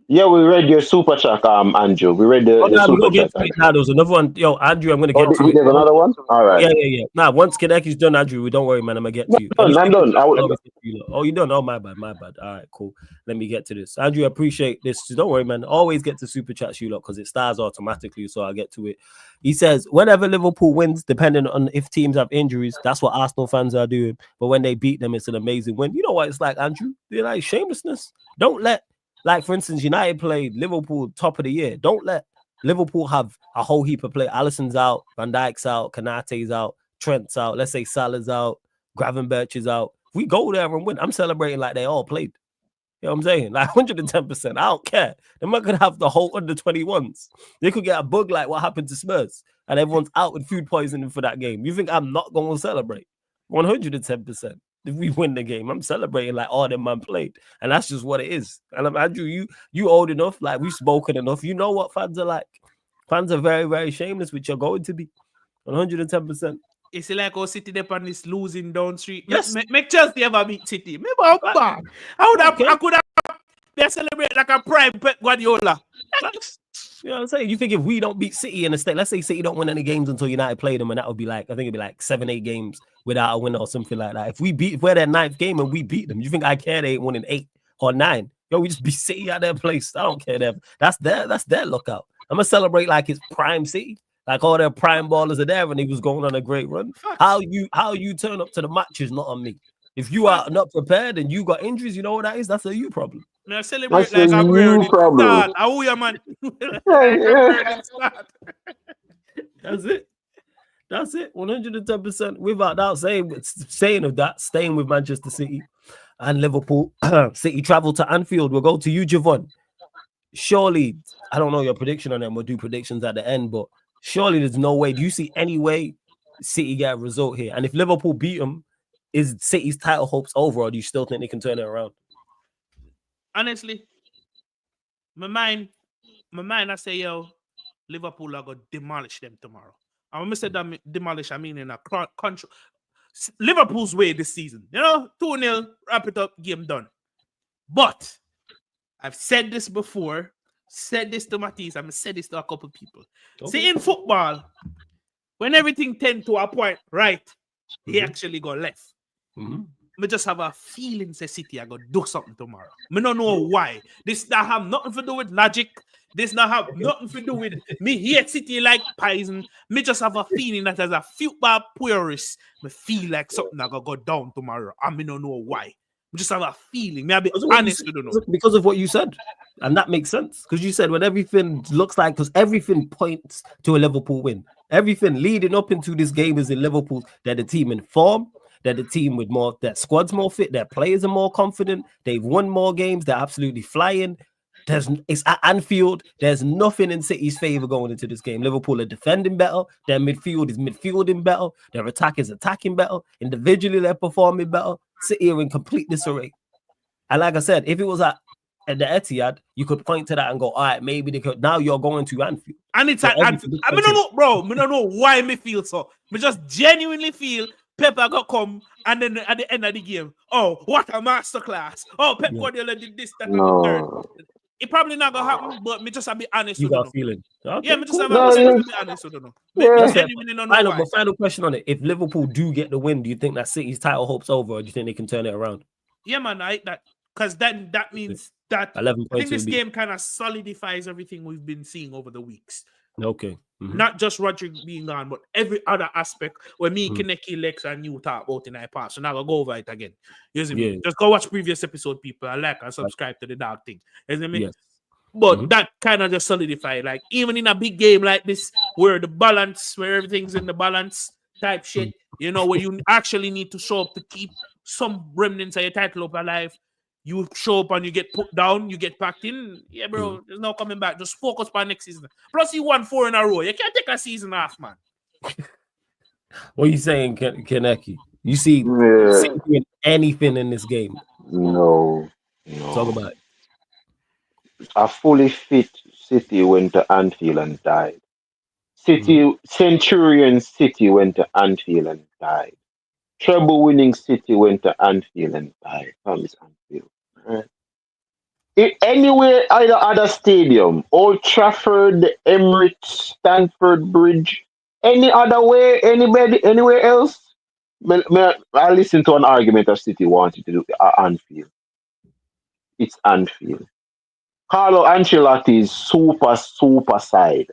Yeah, we read your super chat, Andrew. We read the super chat. There was another one. Yo, Andrew, I'm gonna get to it. There's another one? All right. Yeah. Nah, once Kaneki's done, Andrew, don't worry, man. I'm gonna get to you. I'm done. Oh, you done? Oh, my bad. All right, cool. Let me get to this. Andrew, I appreciate this. Don't worry, man. Always get to super chats, you lot, because it starts automatically, so I'll get to it. He says, whenever Liverpool wins, depending on if teams have injuries, that's what Arsenal fans are doing. But when they beat them, it's an amazing win. You know what it's like, Andrew? They're like shamelessness. Don't let, like, for instance, United played Liverpool top of the year. Don't let Liverpool have a whole heap of play. Alisson's out, Van Dijk's out, Kanate's out, Trent's out. Let's say Salah's out, Gravenberch is out. If we go there and win, I'm celebrating like they all played. You know what I'm saying? Like 110%. I don't care. They're not going to have the whole under 21s. They could get a bug like what happened to Spurs, and everyone's out with food poisoning for that game. You think I'm not going to celebrate? 110%. If we win the game, I'm celebrating like all them man played. And that's just what it is. And I'm Andrew, you old enough, like we've spoken enough. You know what fans are like. Fans are very, very shameless, which you're going to be. 110%. It's like our City there on this losing down street. Yes. Make Chelsea ever beat City. Maybe I'm back. I could have they celebrate like a prime Pep Guardiola. You know what I'm saying? You think if we don't beat City in the state, let's say City don't win any games until United play them, and that would be like, I think it'd be like 7-8 games without a win or something like that. If we're their 9th game and we beat them, you think I care they ain't winning 8 or 9? Yo, we just beat City at their place. I don't care. That's their lookout. I'm gonna celebrate like it's prime City. Like all their prime ballers are there and he was going on a great run. How you turn up to the match is not on me. If you are not prepared and you got injuries, you know what that is? That's a you problem. I celebrate like a you problem. Oh yeah, man. That's it. 110%. Without doubt, saying of that, staying with Manchester City and Liverpool. City travel to Anfield. We'll go to you, Javon. Surely, I don't know your prediction on them. We'll do predictions at the end, but surely there's no way. Do you see any way City get a result here? And if Liverpool beat them, is City's title hopes over, or do you still think they can turn it around? Honestly, my mind, I say, yo, Liverpool are going to demolish them tomorrow. And when I say demolish, I mean in a control. Liverpool's way this season. 2-0, wrap it up, game done. But I've said this before, said this to Matisse, I've said this to a couple people. Okay. See, in football, when everything tends to a point right, he actually got left. I just have a feeling say City are going to do something tomorrow. I don't know why. This not have nothing to do with logic. This not have nothing to do with me hate City like poison. Me just have a feeling that as a football purist, me feel like something are going to go down tomorrow. I don't know why. I just have a feeling. Me, I'll be honest, I don't know. Because of what you said. And that makes sense. Because you said when everything looks like, because everything points to a Liverpool win. Everything leading up into this game is in Liverpool. They're the team in form. They're the team with more, their squad's more fit, their players are more confident, they've won more games, they're absolutely flying. It's at Anfield, there's nothing in City's favor going into this game. Liverpool are defending better, their midfield is midfielding better, their attack is attacking better, individually they're performing better. City are in complete disarray. And like I said, if it was at the Etihad, you could point to that and go, all right, maybe they could. Now you're going to Anfield. And it's at Anfield. I don't know, bro. I don't know why me feel so. I just genuinely feel Pepper got come, and then at the end of the game, oh, what a masterclass. Oh, Pep Guardiola did this, that, and the third. It probably not going to happen, but me just have to be honest. You got a feeling. Okay, me just have to be honest. I don't know. Final question on it. If Liverpool do get the win, do you think that City's title hopes over, or do you think they can turn it around? Yeah, man, I that because then that means that 11 I think this game kind of solidifies everything we've been seeing over the weeks. Okay. Not just Roderick being gone, but every other aspect where me, Kaneki, Lex, and you talk about in our past. So now I'll go over it again. You see me? Just go watch previous episode, people. I like and subscribe to the dark thing. You see me? Yes. But that kind of just solidified. Like, even in a big game like this, where the balance, where everything's in the balance type shit, where you actually need to show up to keep some remnants of your title up alive. You show up and you get put down, you get packed in. Yeah, bro, there's no coming back. Just focus on next season. Plus, you won 4 in a row. You can't take a season off, man. What are you saying, Kaneki? You see doing anything in this game? No. Talk about it. A fully fit City went to Anfield and died. Centurion City went to Anfield and died. Treble winning City went to Anfield and died. Promise Anfield. Right? Anywhere, either other stadium, Old Trafford, the Emirates, Stamford Bridge, any other way, anywhere else. I listened to an argument of City wanted to do Anfield. It's Anfield. Carlo Ancelotti's super side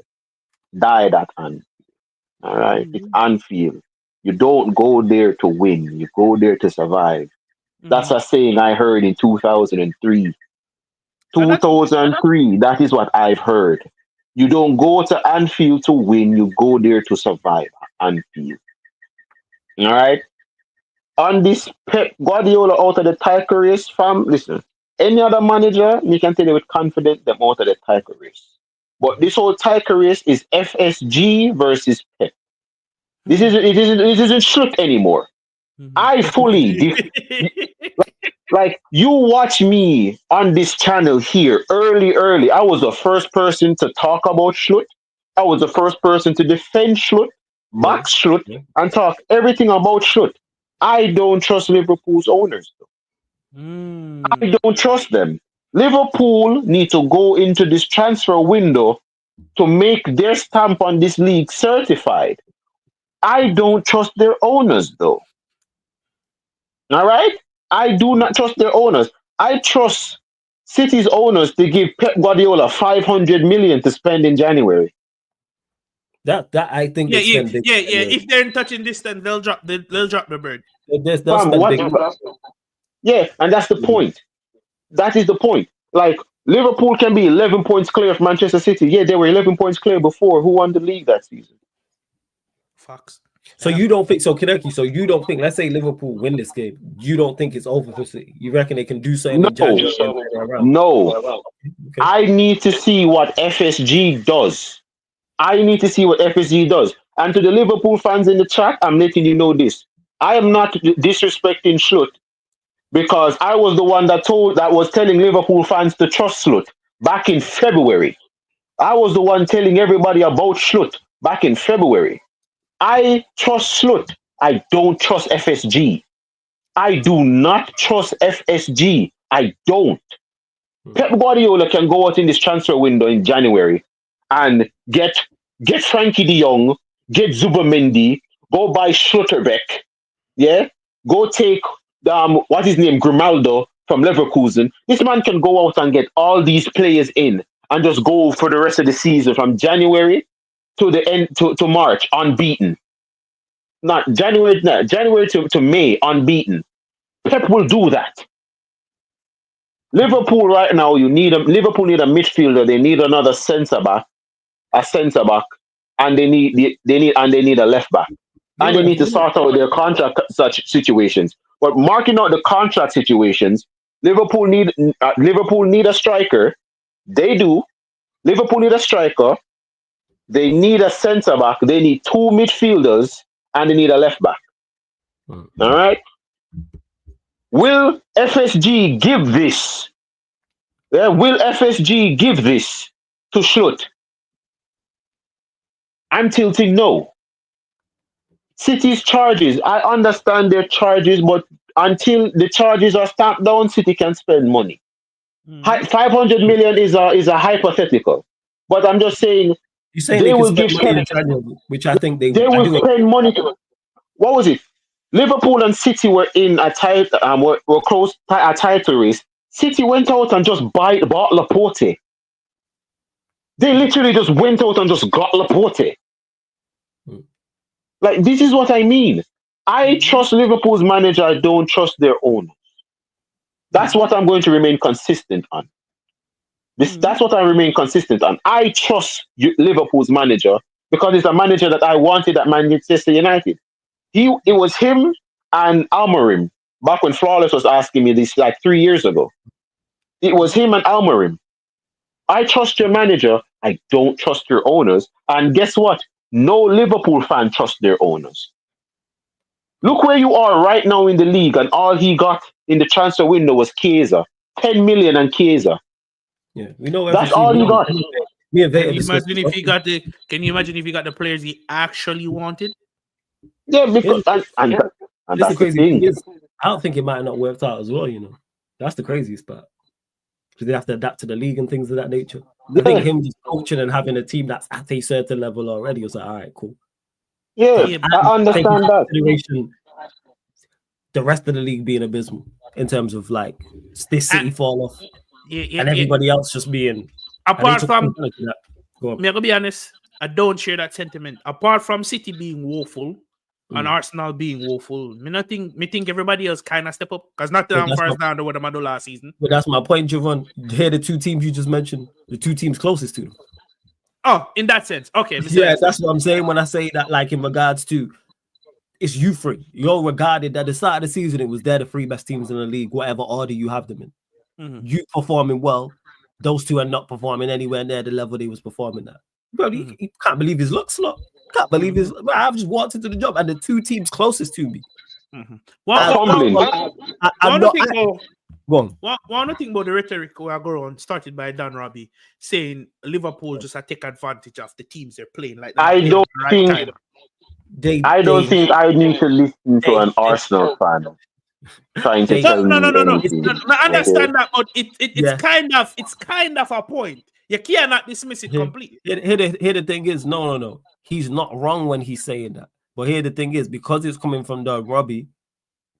died at Anfield. All right, it's Anfield. You don't go there to win. You go there to survive. That's a saying I heard in 2003. 2003, that is what I've heard. You don't go to Anfield to win, you go there to survive. Anfield. All right? On this Pep Guardiola out of the title race, fam, listen, any other manager, you can tell you with confidence, them out of the title race. But this whole title race is FSG versus Pep. It isn't Schluck anymore. I fully... Like, you watch me on this channel here early. I was the first person to talk about Schlutt. I was the first person to defend Schlutt, box Schlutt, and talk everything about Schlutt. I don't trust Liverpool's owners. I don't trust them. Liverpool need to go into this transfer window to make their stamp on this league certified. I don't trust their owners, though. All right? I do not trust their owners. I trust City's owners to give Pep Guardiola 500 million to spend in January. That I think. If they're touching this, then they'll drop the bird. Yeah, and that's the point. That is the point. Like, Liverpool can be 11 points clear of Manchester City. Yeah, they were 11 points clear before. Who won the league that season? Facts. So you don't think so, Kaneki? So you don't think? Let's say Liverpool win this game. You don't think it's over for City? You reckon they can do something? No. Okay. I need to see what FSG does. And to the Liverpool fans in the chat, I'm letting you know this. I am not disrespecting Schlutt because I was the one that was telling Liverpool fans to trust Schlutt back in February. I was the one telling everybody about Schlutt back in February. I trust Schlutt. I don't trust FSG. I do not trust FSG. I don't. Pep Guardiola can go out in this transfer window in January and get Frankie de Jong, get Zubermendi, go buy Schlotterbeck, yeah? Go take what is his name, Grimaldo from Leverkusen. This man can go out and get all these players in and just go for the rest of the season from January to the end to March unbeaten. Not January to May unbeaten. Pep will do that. Liverpool right now, Liverpool need a midfielder. They need another centre back, and they need a left back, and they need to sort out their contract such situations. But marking out the contract situations, Liverpool need a striker. They do. Liverpool need a striker. They need a centre back. They need 2 midfielders, and they need a left back. All right. Will FSG give this? Yeah, will FSG give this to Schlutt? I'm tilting no. City's charges, I understand their charges, but until the charges are stamped down, City can spend money. 500 million is a hypothetical, but I'm just saying. You're saying they will give money to January, which I think they will spend money. What was it? Liverpool and City were in a were close a title race. City went out and just bought Laporte. They literally just went out and just got Laporte. Like, this is what I mean. I trust Liverpool's manager. I don't trust their owners. That's what I'm going to remain consistent on. That's what I remain consistent on. I trust Liverpool's manager because it's a manager that I wanted at Manchester United. It was him and Almarim back when Flawless was asking me this like 3 years ago. It was him and Almarim. I trust your manager. I don't trust your owners. And guess what? No Liverpool fan trusts their owners. Look where you are right now in the league, and all he got in the transfer window was Chiesa. 10 million and Chiesa. Yeah, we know that's all he got. Can you imagine if he got the players he actually wanted? Yeah, because and that's the thing. I don't think it might not worked out as well. You know, that's the craziest part. Because they have to adapt to the league and things of that nature. I think him just coaching and having a team that's at a certain level already was like, all right, cool. Yeah, I understand that. The rest of the league being abysmal in terms of like this City fall off and everybody else just being. Apart from, I'm gonna be honest, I don't share that sentiment. Apart from City being woeful and Arsenal being woeful, me think everybody else kind of step up because not that I'm first down to what I'm do last season. But that's my point, Javon. Here, the two teams you just mentioned, the two teams closest to them. Oh, in that sense, okay. Yeah, that's what I'm saying when I say that. Like in regards to, it's you three. You're regarded at the start of the season. It was they're the three best teams in the league, whatever order you have them in. Mm-hmm. You performing well. Those two are not performing anywhere near the level they was performing at. Bro, you can't believe his looks, look. Can't believe his. I've just walked into the job and the two teams closest to me. Mm-hmm. Well, I'm not. Go on. One thing about the rhetoric we are going started by Dan Robbie saying Liverpool just take advantage of the teams they're playing. Like I don't think I need to listen to an Arsenal fan trying to tell me. No. I understand that, but it's kind of a point. You cannot dismiss it completely. Here the thing is, no. He's not wrong when he's saying that. But here the thing is, because it's coming from Doug Robbie,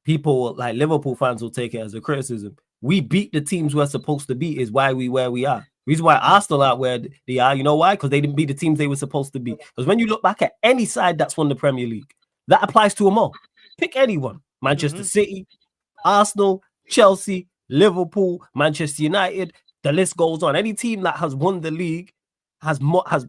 people like Liverpool fans will take it as a criticism. We beat the teams we're supposed to beat is why we where we are. Reason why Arsenal are where they are, you know why? Because they didn't beat the teams they were supposed to beat. Because when you look back at any side that's won the Premier League, that applies to them all. Pick anyone. Manchester City, Arsenal, Chelsea, Liverpool, Manchester United. The list goes on. Any team that has won the league has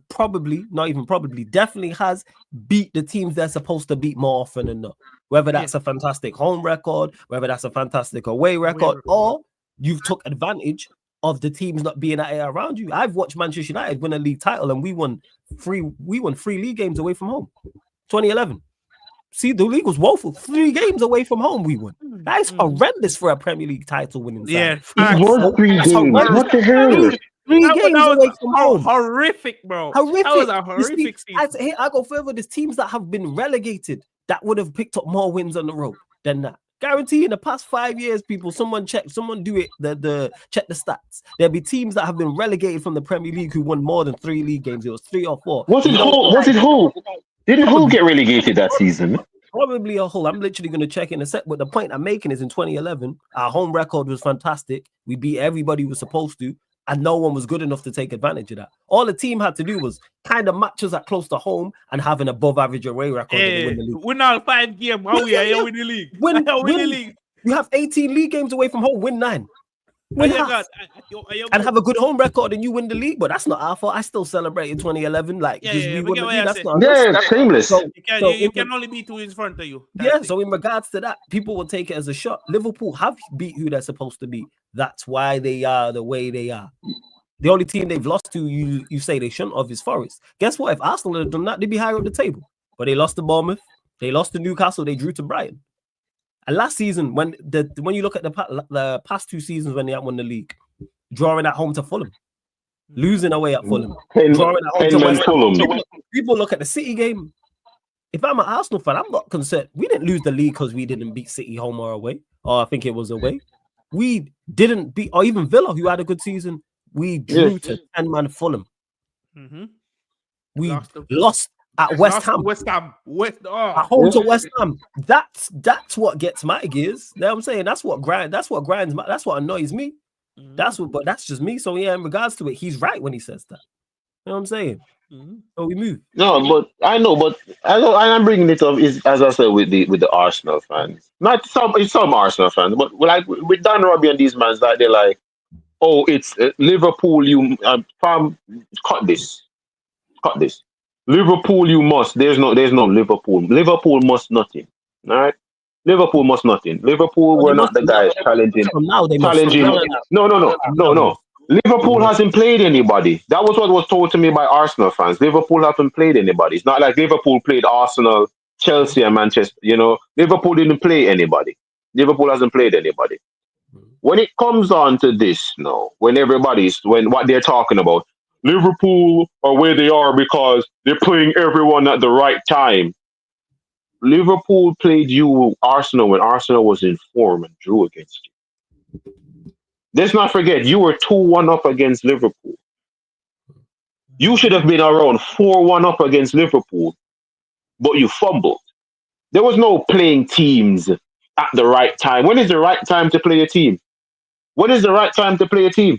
probably, not even probably, definitely has beat the teams they're supposed to beat more often than not. Whether that's a fantastic home record, whether that's a fantastic away record, or you've took advantage of the teams not being at it around you. I've watched Manchester United win a league title and we won three league games away from home. 2011. See, the league was woeful. 3 games away from home we won. That is horrendous for a Premier League title winning side. Yeah, it was 3 games. What the hell? 3 games away from home. Horrific, bro. Horrific. That was a horrific season. I go further. There's teams that have been relegated that would have picked up more wins on the road than that. Guarantee in the past 5 years, people, someone do it, check the stats. There'll be teams that have been relegated from the Premier League who won more than 3 league games. It was 3 or 4. Was it Hull? Didn't Hull get relegated that season? Probably a Hull. I'm literally going to check in a sec. But the point I'm making is in 2011, our home record was fantastic. We beat everybody we were supposed to. And no one was good enough to take advantage of that. All the team had to do was kind of match us at close to home and have an above average away record. Win the league. Win all 5 games. Win the league. Win the league. You have 18 league games away from home. Win 9. Win half. And have a good home record and you win the league. But that's not our fault. I still celebrate in 2011. Like, we won the league. That's not shameless. You can only beat 2 in front of you. So in regards to that, people will take it as a shot. Liverpool have beat who they're supposed to beat. That's why they are the way they are. The only team they've lost to, you say they shouldn't have, is Forest. Guess what? If Arsenal had done that, they'd be higher up the table. But they lost to Bournemouth. They lost to Newcastle. They drew to Brighton. And last season, when you look at the past 2 seasons when they had won the league, drawing at home to Fulham, losing away at Fulham, drawing at home to Fulham. People look at the City game. If I'm an Arsenal fan, I'm not concerned. We didn't lose the league because we didn't beat City home or away. Or I think it was away. We didn't beat, or even Villa, who had a good season. We drew to 10-man Fulham. Mm-hmm. We lost at West Ham. At home to West Ham. That's what gets my gears. You know what I'm saying? That's what grinds that's what annoys me. Mm-hmm. But that's just me. So yeah, in regards to it, he's right when he says that. You know what I'm saying? Mm-hmm. So we move. No, but I'm bringing it up is, as I said, with the Arsenal fans. Not some Arsenal fans, but like with Dan Robbie and these mans, that they're like, oh, it's Liverpool. You cut this. Liverpool, you must. There's no Liverpool. Liverpool must nothing. All right. Liverpool must nothing. Liverpool were not the guys challenging. From now they must. Challenging. No. Liverpool hasn't played anybody. That was what was told to me by Arsenal fans. Liverpool haven't played anybody. It's not like Liverpool played Arsenal, Chelsea, and Manchester. You know, Liverpool didn't play anybody. Liverpool hasn't played anybody. When it comes on to this now, when what they're talking about, Liverpool are where they are because they're playing everyone at the right time. Liverpool played Arsenal when Arsenal was in form and drew against you. Let's not forget, you were 2-1 up against Liverpool. You should have been around 4-1 up against Liverpool, but you fumbled. There was no playing teams at the right time. When is the right time to play a team? When is the right time to play a team?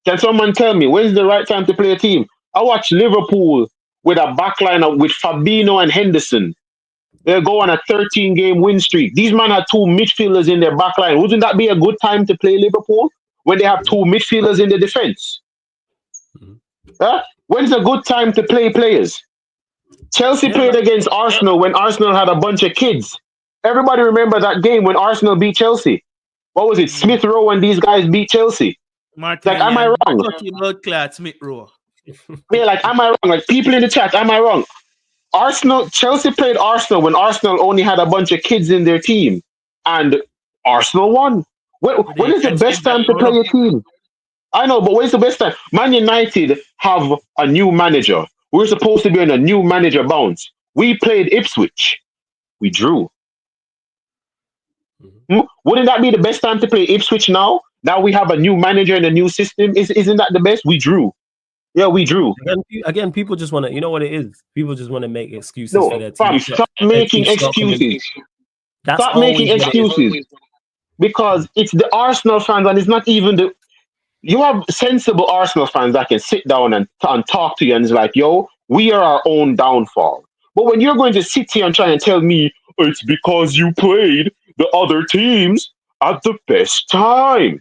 Can someone tell me, when is the right time to play a team? I watched Liverpool with a backline with Fabinho and Henderson. They'll go on a 13-game win streak. These men had 2 midfielders in their backline. Wouldn't that be a good time to play Liverpool when they have 2 midfielders in the defense? When's a good time to play players? Chelsea played against Arsenal when Arsenal had a bunch of kids. Everybody remember that game when Arsenal beat Chelsea. What was it? Smith Rowe and these guys beat Chelsea. Martin, am I wrong? Smith Rowe. Yeah, am I wrong? People in the chat, am I wrong? Chelsea played Arsenal when Arsenal only had a bunch of kids in their team, and Arsenal won. When is the best time to play a team? I know, but when's the best time? Man United have a new manager. We're supposed to be on a new manager bounce. We played Ipswich. We drew. Wouldn't that be the best time to play Ipswich now? Now we have a new manager and a new system. Isn't that the best? We drew. Yeah, we drew. Again, people just want to, you know what it is? People just want to make excuses for their team. Stop making excuses. Stop making excuses. Because it's the Arsenal fans, and it's not even you have sensible Arsenal fans that can sit down and talk to you, and it's like, yo, we are our own downfall. But when you're going to sit here and try and tell me it's because you played the other teams at the best time.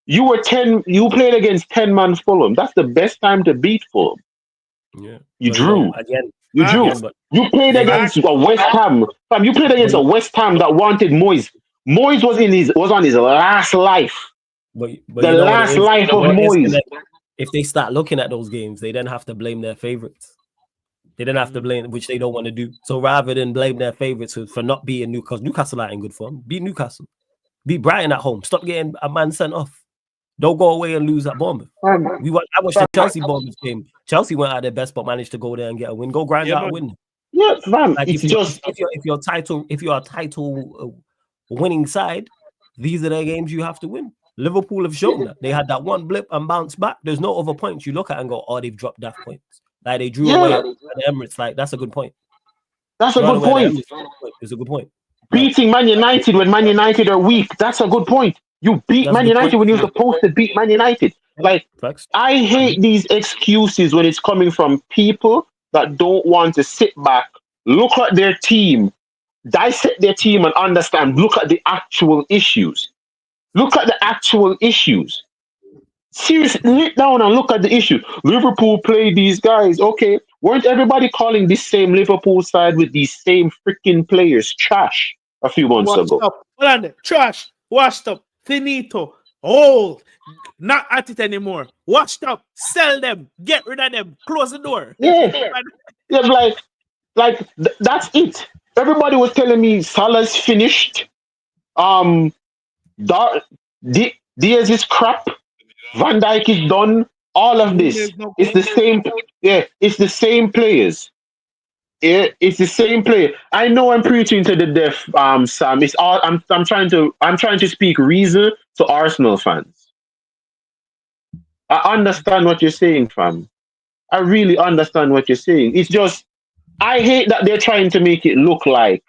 You played against 10-man Fulham. That's the best time to beat Fulham. Yeah. You drew. You drew. You played against a West Ham. You played against a West Ham that wanted Moyes. Moyes was on his last life. But the last life of Moyes. If they start looking at those games, they then have to blame their favorites. They then have to blame, which they don't want to do. So rather than blame their favorites for not beating Newcastle are in good form. Beat Newcastle. Beat Brighton at home. Stop getting a man sent off. Don't go away and lose at Bournemouth. I watched the Chelsea-Bournemouth game. Chelsea went out their best, but managed to go there and get a win. Go grind out a win. Yeah, fam. If you're a title winning side, these are the games you have to win. Liverpool have shown that. They had that one blip and bounced back. There's no other points you look at and go, oh, they've dropped that points. Like they drew away at the Emirates. Like that's a good point. That's a good point. It's a good point. Beating Man United when Man United are weak. That's a good point. You beat Man United when you're supposed to beat Man United. Like, I hate these excuses when it's coming from people that don't want to sit back, look at their team, dissect their team and understand, look at the actual issues. Look at the actual issues. Seriously, sit down and look at the issue. Liverpool played these guys. Okay, weren't everybody calling this same Liverpool side with these same freaking players trash a few months ago? Hold on, trash, washed up. Finito, old, not at it anymore. Washed up, sell them, get rid of them, close the door. Yeah, that's it. Everybody was telling me Salah's finished. Diaz is crap. Van Dijk is done. All of this, it's the same. Yeah, it's the same players. Yeah, it's the same player. I know I'm preaching to the deaf, Sam. It's all I'm trying to speak reason to Arsenal fans. I understand what you're saying, fam. I really understand what you're saying. It's just I hate that they're trying to make it look like,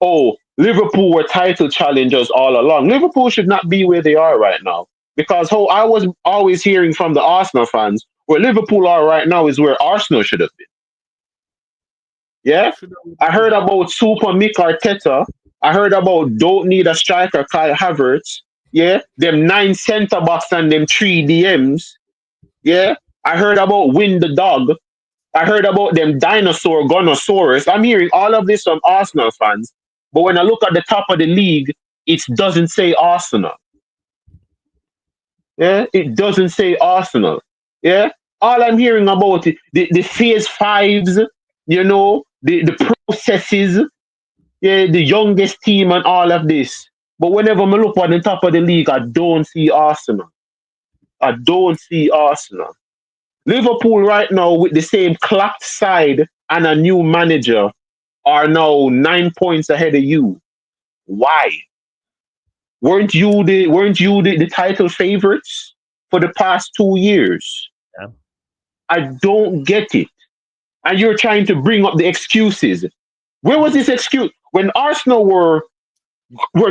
oh, Liverpool were title challengers all along. Liverpool should not be where they are right now. Because I was always hearing from the Arsenal fans, where Liverpool are right now is where Arsenal should have been. Yeah, I heard about Super Mick Arteta. I heard about don't need a striker, Kai Havertz. Yeah, them 9 centre backs and them 3 DMs. Yeah, I heard about Win the Dog. I heard about them dinosaur Gonosaurus. I'm hearing all of this from Arsenal fans. But when I look at the top of the league, it doesn't say Arsenal. Yeah, it doesn't say Arsenal. Yeah, all I'm hearing about it, the phase fives, you know, the processes, yeah, the youngest team and all of this. But whenever I look at the top of the league, I don't see Arsenal. I don't see Arsenal. Liverpool right now with the same clapped side and a new manager are now 9 points ahead of you. Why? Weren't you the title favorites for the past 2 years? Yeah. I don't get it. And you're trying to bring up the excuses. Where was this excuse? When Arsenal were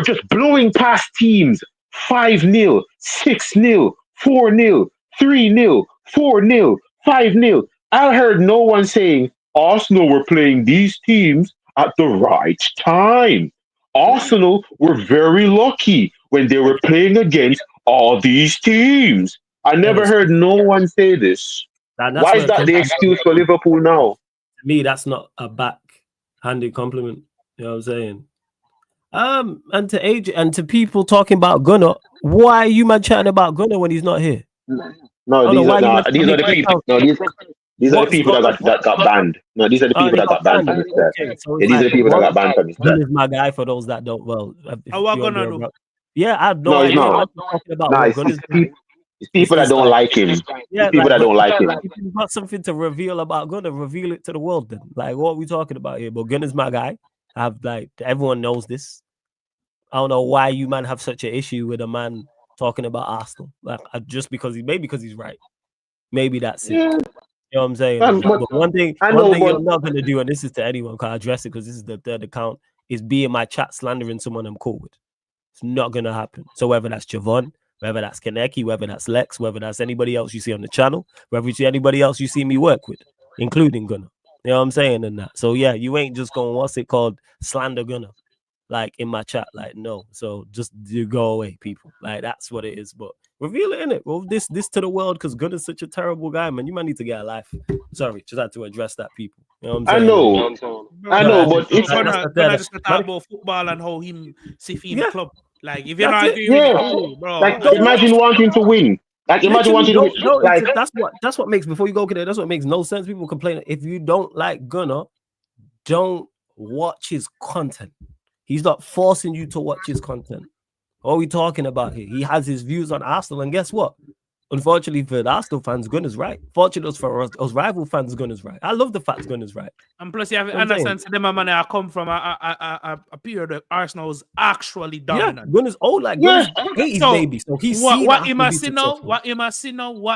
just blowing past teams 5-0, 6-0, 4-0, 3-0, 4-0, 5-0. I heard no one saying Arsenal were playing these teams at the right time. Arsenal were very lucky when they were playing against all these teams. I never heard no one say this. Why is that the excuse for Liverpool now? To me, that's not a backhanded compliment. You know what I'm saying? And to AJ and to people talking about Gunnar, why are you man chatting about Gunnar when he's not here? No, these are the people. No, these are the people that got banned. No, these are the people that got banned from this. Okay, so these are the people that got banned from this. Gunnar is my guy for those that don't. Well, what Gunnar do? Yeah, I have no idea what you're talking about. It's people that don't like him. Yeah, people that don't like him. If you've got something to reveal about Gunnar, reveal it to the world then. Like, what are we talking about here? But Gunnar's my guy. Everyone knows this. I don't know why you man have such an issue with a man talking about Arsenal. Like, just because he's right. Maybe that's it. Yeah. You know what I'm saying? But one thing you're not going to do, and this is to anyone, can I address it because this is the third account, is be in my chat slandering someone I'm cool with. It's not going to happen. So whether that's Javon, whether that's Kaneki, whether that's Lex, whether that's anybody else you see on the channel, whether you see anybody else you see me work with, including Gunnar. You know what I'm saying? And that. So yeah, you ain't just going, what's it called? Slander Gunnar. Like in my chat, like no. So just you go away, people. Like that's what it is. But reveal it in it. Well, this to the world because Gunnar's such a terrible guy, man. You might need to get a life. Sorry, just had to address that, people. You know what I'm saying? I know, but it's gonna just talk about football and how him see in the club. Like if you're not agreeing, bro. Like imagine wanting to win. Like imagine wanting to win. No, like that's what makes before you go there. That's what makes no sense. People complain if you don't like Gunnar, don't watch his content. He's not forcing you to watch his content. What are we talking about here? He has his views on Arsenal, and guess what? Unfortunately for the Arsenal fans, Gunnar's right. Fortunately for us rival fans, Gunnar's right. I love the fact Gunnar's right. And plus, you have to understand, them man, I come from a period that Arsenal's actually dominant. Yeah, Gunnar's old, like Gunnar's 80s baby. So he's what he must see now, what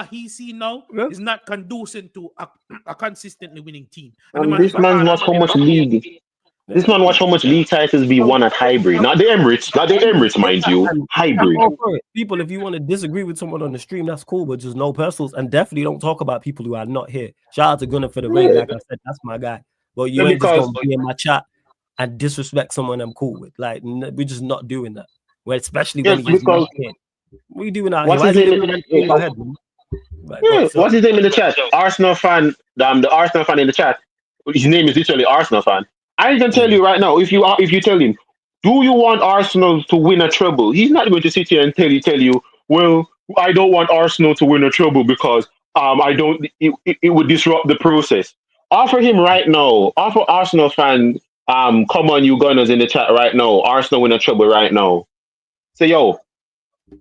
he see now is not conducive to a consistently winning team. And this man watch how much league. This man watch how much league titles we won at Highbury. Not the Emirates, mind you. Highbury. People, if you want to disagree with someone on the stream, that's cool, but just no personals. And definitely don't talk about people who are not here. Shout out to Gunnar for the raid. Like I said, that's my guy. Well, you ain't just going to be in my chat and disrespect someone I'm cool with. Like, we're just not doing that. Well, especially when he's not here. What are you doing out here? What's his name in the chat? Arsenal fan. The Arsenal fan in the chat. His name is literally Arsenal fan. I can tell you right now, if you tell him, do you want Arsenal to win a treble? He's not going to sit here and tell you, well, I don't want Arsenal to win a treble because it would disrupt the process. Offer him right now. Offer Arsenal fan, come on, you Gunners in the chat right now. Arsenal win a treble right now. Say, yo,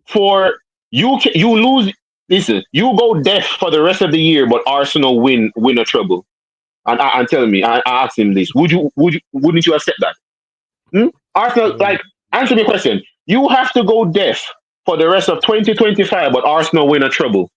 for you lose. Listen, you go deaf for the rest of the year, but Arsenal win a treble. And tell me, I asked him this: wouldn't you accept that? Arsenal, like, answer me a question. You have to go deaf for the rest of 2025, but Arsenal win a treble.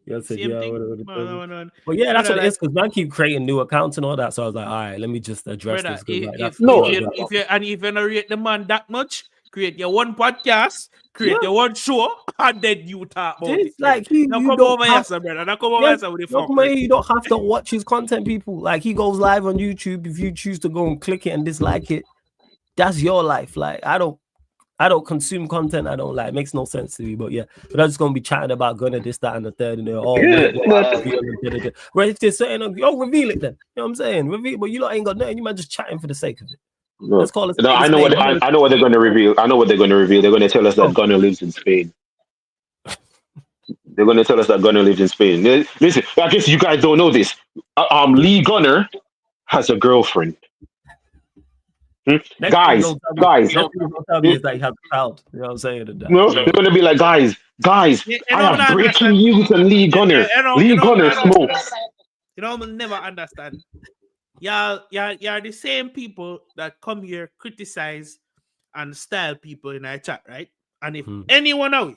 But yeah, that's what it is because man keep creating new accounts and all that. So I was like, all right, let me just address this. If you're not rate the man that much, create your one podcast, create your one show, and then you talk about it. Like you don't have to watch his content, people. Like he goes live on YouTube. If you choose to go and click it and dislike it, that's your life. Like I don't consume content I don't like. It makes no sense to me. But yeah, but I'm just gonna be chatting about Gunnar, this, that, and the third, and they're all well, if they're saying, reveal it then. You know what I'm saying? Reveal, but you lot ain't got nothing. You might just chatting for the sake of it. No. Let's call it. No, I know what they're going to reveal. I know what they're going to reveal. They're going to tell us that Gunner lives in Spain. They're going to tell us that Gunner lives in Spain. Listen, I guess you guys don't know this. Lee Gunner has a girlfriend. Guys. Next thing you're gonna tell me is that he has a child. You know what I'm saying? No, they're going to be like, guys, I have breaking news on Lee Gunner. Lee Gunner smokes. You know, I'll never understand. Y'all the same people that come here, criticize, and style people in our chat, right? And if anyone out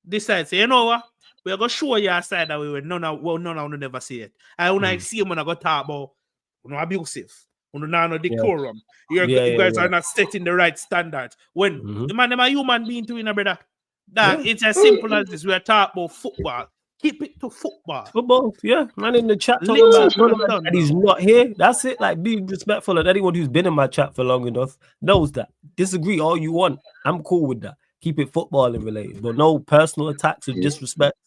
decides, say, you know what, we're gonna show you a side that we will none of will never see it. I when I see him when I go talk about abusive, no decorum. You guys are not setting the right standards. When the man them a human being too, brother. It's as simple as this. We are talking about football. Keep it to football. Football, yeah. Man in the chat talking about and he's not here. That's it. Like, be respectful of anyone who's been in my chat for long enough knows that. Disagree all you want. I'm cool with that. Keep it footballing related, but no personal attacks or disrespect.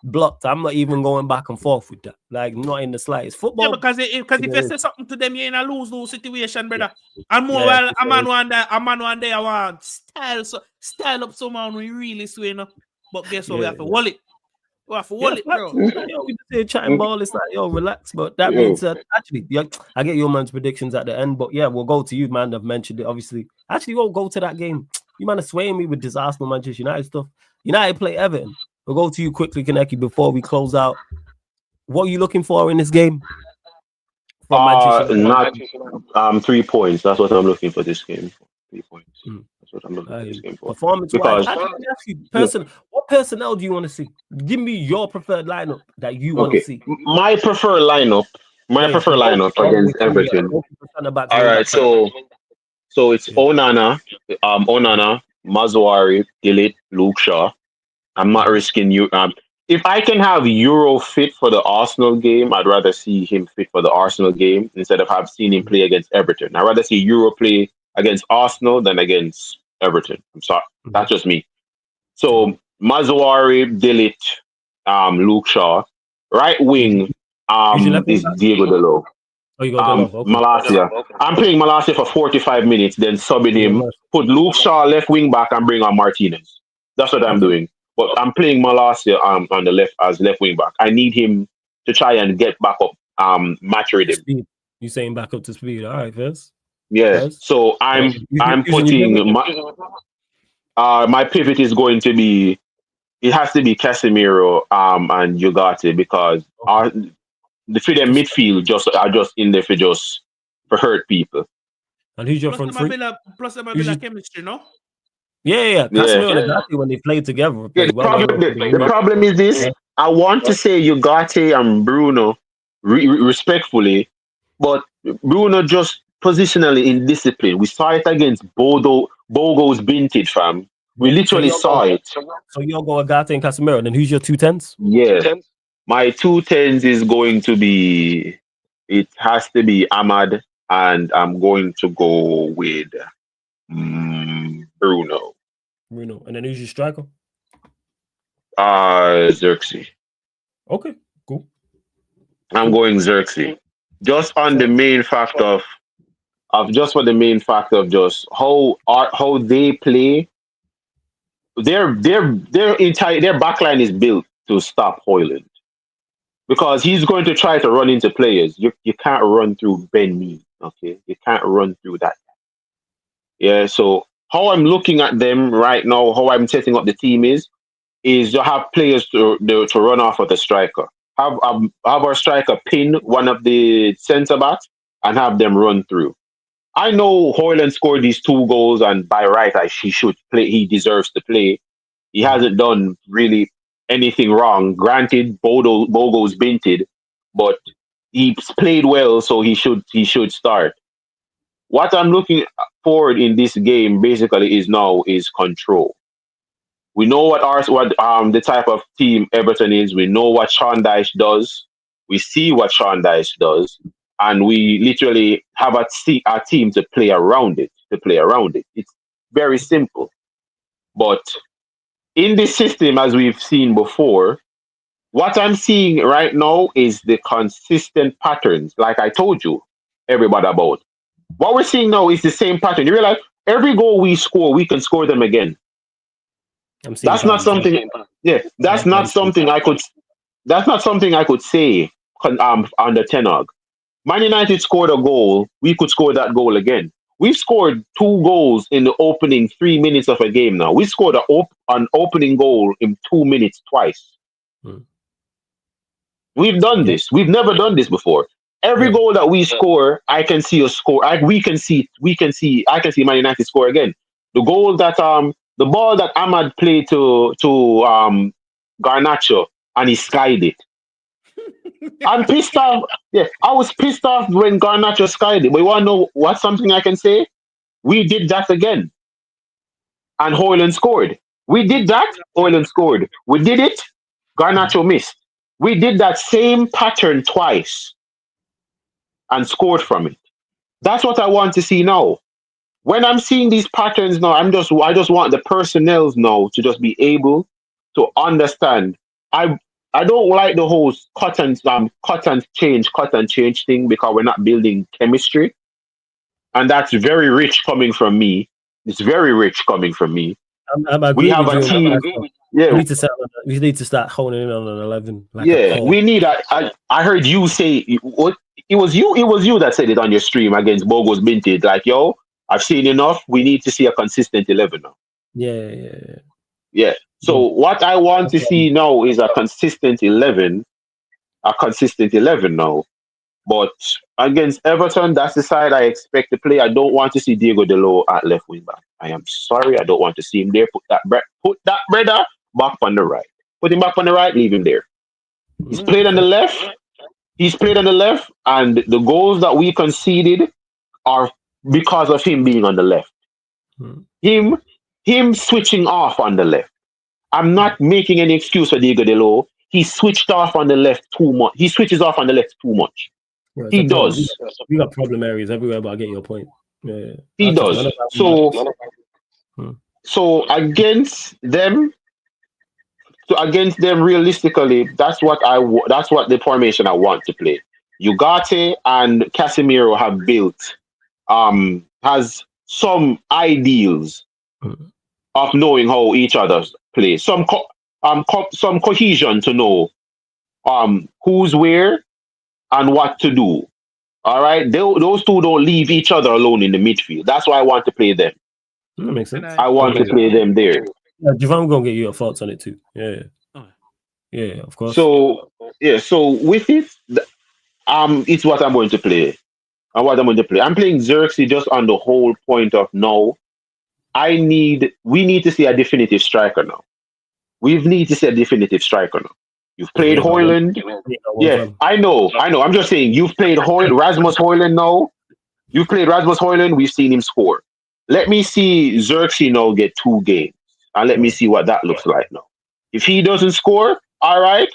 Blocked. I'm not even going back and forth with that. Like, not in the slightest. Football. Yeah, because if you say something to them, you're in a lose-lose situation, brother. And more well, a man one day I want style up someone we really swing up. But guess what? We have to wall it. We have to wall it, bro. We just here chatting ball. It's like, relax. But that means actually, I get your man's predictions at the end. But yeah, we'll go to you, man. I've mentioned it, obviously. Actually, won't go to that game. You man are swaying me with this Arsenal Manchester United stuff. United play Everton. We'll go to you quickly, Kaneki, before we close out. What are you looking for in this game? Not 3 points. That's what I'm looking for this game. 3 points. That's what I'm looking for this game for. Performance-wise, what personnel do you want to see? Give me your preferred lineup that you want to see. My preferred lineup against Everton. All right, so it's Onana, Mazuari, Gillett, Luke Shaw. I'm not risking you. If I can have Euro fit for the Arsenal game, I'd rather see him fit for the Arsenal game instead of have seen him play against Everton. I'd rather see Euro play against Arsenal than against Everton. I'm sorry. That's just me. So Mazuari, Gillett, Luke Shaw. Right wing is Diego Dalot. Malacia. I'm playing Malacia for 45 minutes, then subbing him, put Luke Shaw left wing back and bring on Martinez. That's what I'm doing. But I'm playing Malacia on the left as left wing back. I need him to try and get back up, match rhythm. You saying back up to speed? All right, Fez. Yeah. Fez? So I'm putting my pivot is going to be. It has to be Casemiro and Ugarte because the three them midfield are just in there for hurt people. And who's your front three? Plus, there might be like chemistry, no? Yeah. Casemiro and Ugarte when they play together. The problem is this. Yeah. I want to say Ugarte and Bruno respectfully, but Bruno just positionally indisciplined. We saw it against Bogo's Vintage, fam. We literally saw it. So you'll go Ugarte and Casemiro. Then who's your 210s? Yeah. My 210s is going to be, it has to be Ahmad, and I'm going to go with Bruno. And then who's your striker? Xerxes. Okay, cool. I'm going Xerxes. Just on the main fact of just how they play. Their backline is built to stop Højlund because he's going to try to run into players. You can't run through Ben Mee, okay? You can't run through that. Yeah. So how I'm looking at them right now, how I'm setting up the team is to have players to run off of the striker. Have our striker pin one of the centre backs and have them run through. I know Højlund scored these 2 goals, and by right, he should play. He deserves to play. He hasn't done really anything wrong. Granted, Bogo's binted, but he's played well, so he should start. What I'm looking forward in this game basically is control. We know what the type of team Everton is. We know what Sean Dyche does. We see what Sean Dyche does. And we literally have a team to play around it. It's very simple. But in this system, as we've seen before, what I'm seeing right now is the consistent patterns, like I told you, everybody about. What we're seeing now is the same pattern. You realize every goal we score, we can score them again. That's not something. Yeah, that's not something I could. That's not something I could say on the Tenog. Man United scored a goal. We could score that goal again. We've scored 2 goals in the opening 3 minutes of a game now. We scored an opening goal in 2 minutes twice. We've done this. We've never done this before. Every goal that we score, I can see us score. I can see Man United score again. The goal that the ball that Ahmad played to Garnacho and he skied it. I'm pissed off. Yeah, I was pissed off when Garnacho skied it. But you want to know what's something I can say? We did that again. And Hoyland scored. We did that, Hoyland scored. We did it, Garnacho missed. We did that same pattern twice and scored from it. That's what I want to see now. When I'm seeing these patterns now, I just want the personnel now to just be able to understand. I don't like the whole cut and change thing because we're not building chemistry, and that's very rich coming from me. It's very rich coming from me. We have a team. Yeah, we need to start honing in on an 11. We need. I heard you say what it was you. It was you that said it on your stream against Bogo's Minted. Like, yo, I've seen enough. We need to see a consistent 11 now. Yeah. So what I want to see now is a consistent 11. A consistent 11 now. But against Everton, that's the side I expect to play. I don't want to see Diego Delo at left wing back. I am sorry. I don't want to see him there. Put that brother back on the right. Put him back on the right. Leave him there. He's played on the left. And the goals that we conceded are because of him being on the left. Him switching off on the left. I'm not making any excuse for Diego Delo. He switched off on the left too much. He switches off on the left too much. Yeah, he does. We got problem areas everywhere, but I get your point. Yeah. He does. So against them, realistically, that's what the formation I want to play. Ugarte and Casemiro have built has some ideals of knowing how each other play. Some cohesion to know who's where and what to do. All right, those two don't leave each other alone in the midfield. That's why I want to play them. That makes sense. I want to play them there. Yeah, Javon gonna get your thoughts on it too. Yeah, of course. So with it, it's what I'm going to play. I'm playing Xerxes just on the whole point of no. We need to see a definitive striker now. We need to see a definitive striker now. You've played Hoyland. Yeah, I know. I'm just saying you've played Rasmus Hoyland now. You've played Rasmus Hoyland. We've seen him score. Let me see Xerxes now get 2 games. And let me see what that looks like now. If he doesn't score, all right.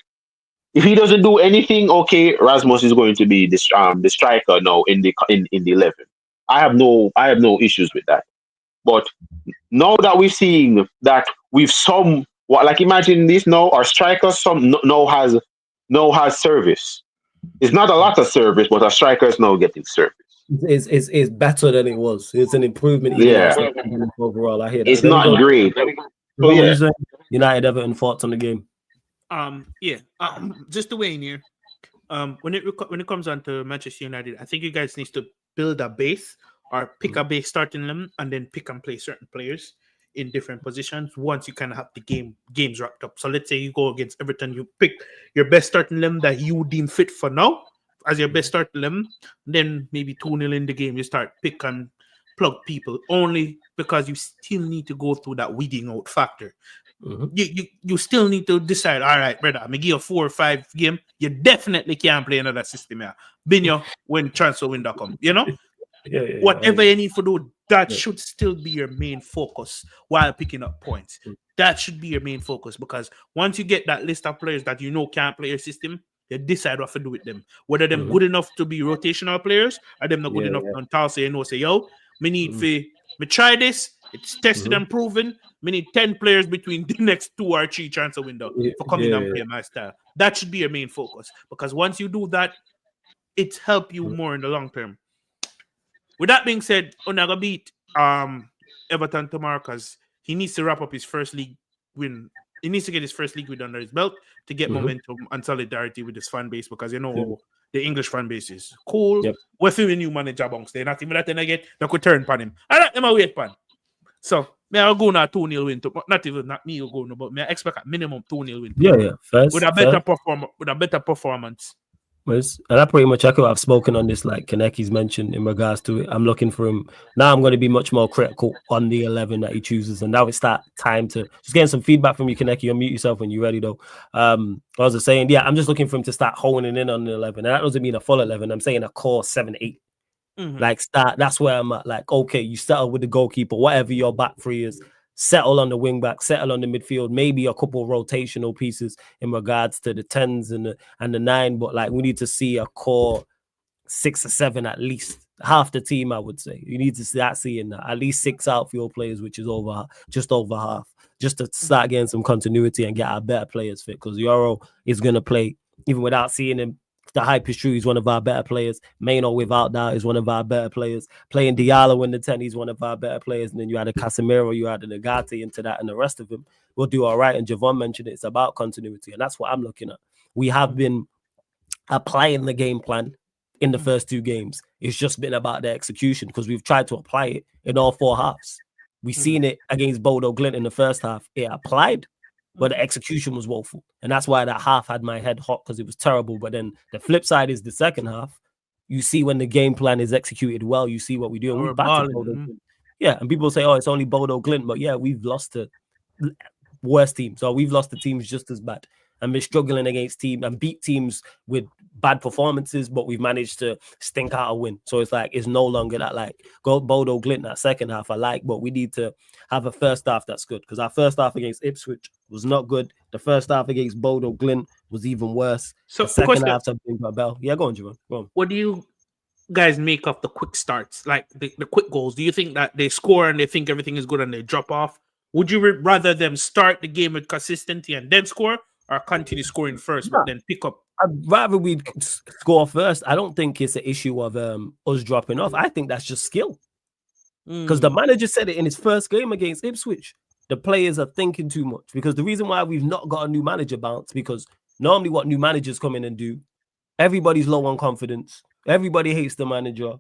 If he doesn't do anything, okay, Rasmus is going to be the striker now in the 11. I have no issues with that. But now that we've seen that imagine this now, our striker now has service. It's not a lot of service, but our striker is now getting service. It's better than it was. It's an improvement. Overall, I hear that. It's not great. So yeah, United Everton thoughts on the game. Just to weigh in here. When it comes on to Manchester United, I think you guys need to build a base or pick a base starting them and then pick and play certain players in different positions once you kind of have the games wrapped up. So let's say you go against Everton, you pick your best starting them that you deem fit for now as your best starting them. Then maybe 2-0 in the game, you start pick and plug people only because you still need to go through that weeding out factor. You still need to decide, all right, brother, I'm going to give you a 4 or 5 game. You definitely can't play another system here. Binyo, when transfer window come, whatever you need to do, that should still be your main focus while picking up points. That should be your main focus because once you get that list of players that you know can't play your system, you decide what to do with them. Whether them good enough to be rotational players or them not good enough to tell say, yo, me need me try this. It's tested and proven. We need 10 players between the next 2 or 3 transfer window for coming and play my style. That should be your main focus because once you do that, it helps you more in the long term. With that being said, Onaga beat Everton tomorrow because he needs to wrap up his first league win. He needs to get his first league win under his belt to get momentum and solidarity with his fan base because how the English fan base is. Cool. Yep. We're feeling new manager bunks. They're not even that thing again. They could turn pan him. I let them wait pan. So I'll go now 2-0 win. Not me go no, but I expect a minimum 2-0 win. Yeah. First, with a better performance. And I pretty much echo. I've spoken on this, like Kaneki's mentioned in regards to it. I'm looking for him now. I'm going to be much more critical on the 11 that he chooses, and now it's that time to just getting some feedback from you, Kaneki. Unmute yourself when you're ready, though. I was saying, yeah, I'm just looking for him to start honing in on the 11, and that doesn't mean a full 11. I'm saying a core 7-8. Like start. That's where I'm at. Like, okay, you settle with the goalkeeper, whatever your back three is. Settle on the wing back, settle on the midfield, maybe a couple of rotational pieces in regards to the 10s and the 9, but like we need to see a core 6 or 7 at least. Half the team, I would say. You need to start seeing that. At least 6 outfield players, which is just over half, just to start getting some continuity and get our better players fit. Because Euro is going to play, even without seeing him. The hype is true. He's one of our better players. Maino, without doubt, is one of our better players. Playing Diallo in the 10, he's one of our better players. And then you had a Casemiro, you had a Nagati into that, and the rest of them will do all right. And Javon mentioned it. It's about continuity. And that's what I'm looking at. We have been applying the game plan in the first 2 games. It's just been about the execution because we've tried to apply it in all 4 halves. We've seen it against Bodo Glint in the first half. It applied, but the execution was woeful. And that's why that half had my head hot because it was terrible. But then the flip side is the second half. You see when the game plan is executed well, you see what we do. And we're back to Bodo Glint. Yeah, and people say, oh, it's only Bodo Glint. But yeah, we've lost to worse teams. So we've lost to teams just as bad. And we're struggling against teams and beat teams with bad performances, but we've managed to stink out a win. So it's like, it's no longer that like go Bodo Glint that second half I like, but we need to have a first half that's good because our first half against Ipswich was not good. The first half against Bodo Glint was even worse. So the second half something about Bell. Yeah, go on, Jerome. Go on. What do you guys make of the quick starts, like the quick goals? Do you think that they score and they think everything is good and they drop off? Would you rather them start the game with consistency and then score? Or continue scoring first, but then pick up? I'd rather we score first. I don't think it's an issue of us dropping off. I think that's just skill. Because the manager said it in his first game against Ipswich. The players are thinking too much. Because the reason why we've not got a new manager bounce, because normally what new managers come in and do, everybody's low on confidence. Everybody hates the manager.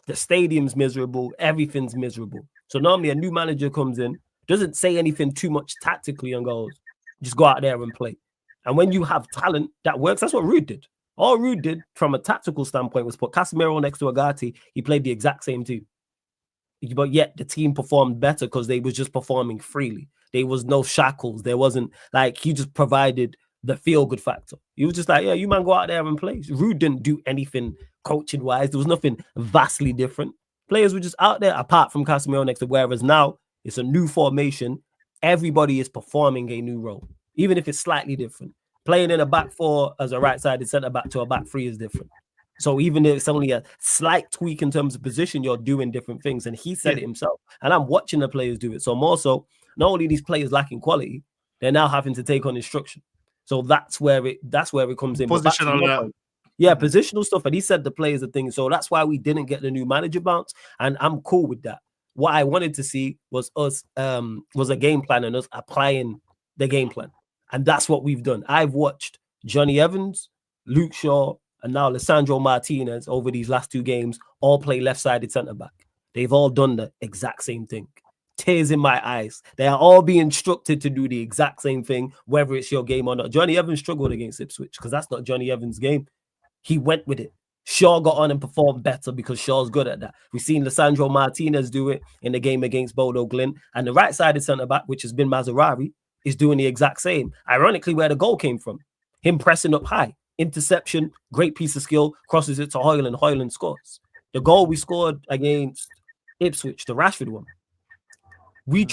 The stadium's miserable. Everything's miserable. So normally a new manager comes in, doesn't say anything too much tactically and goes, just go out there and play. And when you have talent, that works. That's what Rude did. All Rude did from a tactical standpoint was put Casemiro next to Agati. He played the exact same team. But yet the team performed better because they was just performing freely. There was no shackles. There wasn't like he just provided the feel-good factor. He was just like, yeah, you man go out there and play. Rude didn't do anything coaching-wise. There was nothing vastly different. Players were just out there apart from Casemiro next to, whereas now it's a new formation. Everybody is performing a new role, even if it's slightly different. Playing in a back 4 as a right-sided centre-back to a back 3 is different. So even if it's only a slight tweak in terms of position, you're doing different things. And he said it himself. And I'm watching the players do it. So more so, not only these players lacking quality, they're now having to take on instruction. So that's where it comes in. Positional, positional stuff. And he said the players are things. So that's why we didn't get the new manager bounce. And I'm cool with that. What I wanted to see was us, was a game plan and us applying the game plan. And that's what we've done. I've watched Johnny Evans, Luke Shaw, and now Lisandro Martinez over these last 2 games all play left-sided centre-back. They've all done the exact same thing. Tears in my eyes. They are all being instructed to do the exact same thing, whether it's your game or not. Johnny Evans struggled against Ipswich because that's not Johnny Evans' game. He went with it. Shaw got on and performed better because Shaw's good at that. We've seen Lisandro Martinez do it in the game against Bodo Glint. And the right-sided centre-back, which has been Mazarari, is doing the exact same. Ironically, where the goal came from. Him pressing up high. Interception, great piece of skill, crosses it to Hoyland. Hoyland scores. The goal we scored against Ipswich, the Rashford one. We've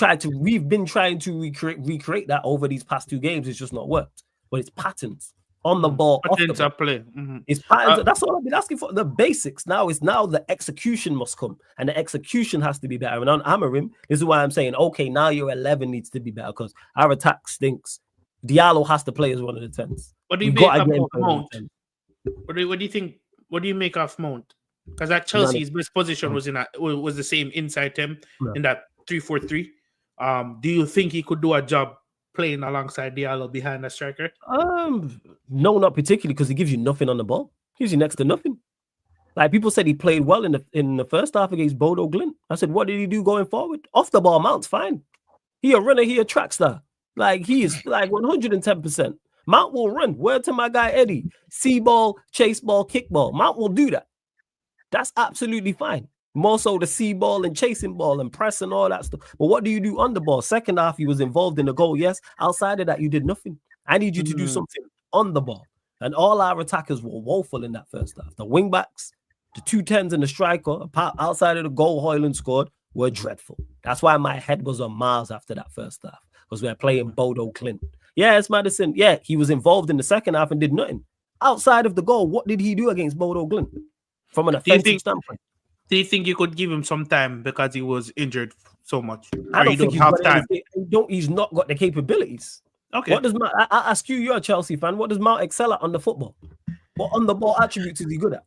been trying to recreate that over these past 2 games. It's just not worked. But it's patterns. On the ball, off the ball. Play. It's patterns. That's all I've been asking for. The basics now is the execution must come, and the execution has to be better. And on Amarim, this is why I'm saying, okay, now your 11 needs to be better because our attack stinks. Diallo has to play as one of the 10s. What do you make of Mount? What do you think? What do you make of Mount? Because at Chelsea, his best position was was the same inside him in that 3-4-3. Do you think he could do a job playing alongside Diallo behind the striker? No, not particularly, because he gives you nothing on the ball. He gives you next to nothing. Like people said, he played well in the first half against Bodo Glimt. I said, what did he do going forward? Off the ball, Mount's fine. He a runner, he a track star. Like he is like 110%. Mount will run. Word to my guy Eddie. See ball, chase ball, kick ball. Mount will do that. That's absolutely fine. More so the see ball and chasing ball and press and all that stuff. But what do you do on the ball? Second half, he was involved in the goal. Yes. Outside of that, you did nothing. I need you to do something on the ball. And all our attackers were woeful in that first half. The wing backs, the 210s and the striker, outside of the goal Hoyland scored, were dreadful. That's why my head was on Mars after that first half, because we were playing Bodo Glimt. Yes, Madison. Yeah, he was involved in the second half and did nothing. Outside of the goal, what did he do against Bodo Glimt from an offensive standpoint? Do you think you could give him some time because he was injured so much? I don't think he's not got the capabilities. Okay. What does I ask you? You're a Chelsea fan. What does Mount excel at on the football? What on the ball attributes is he good at?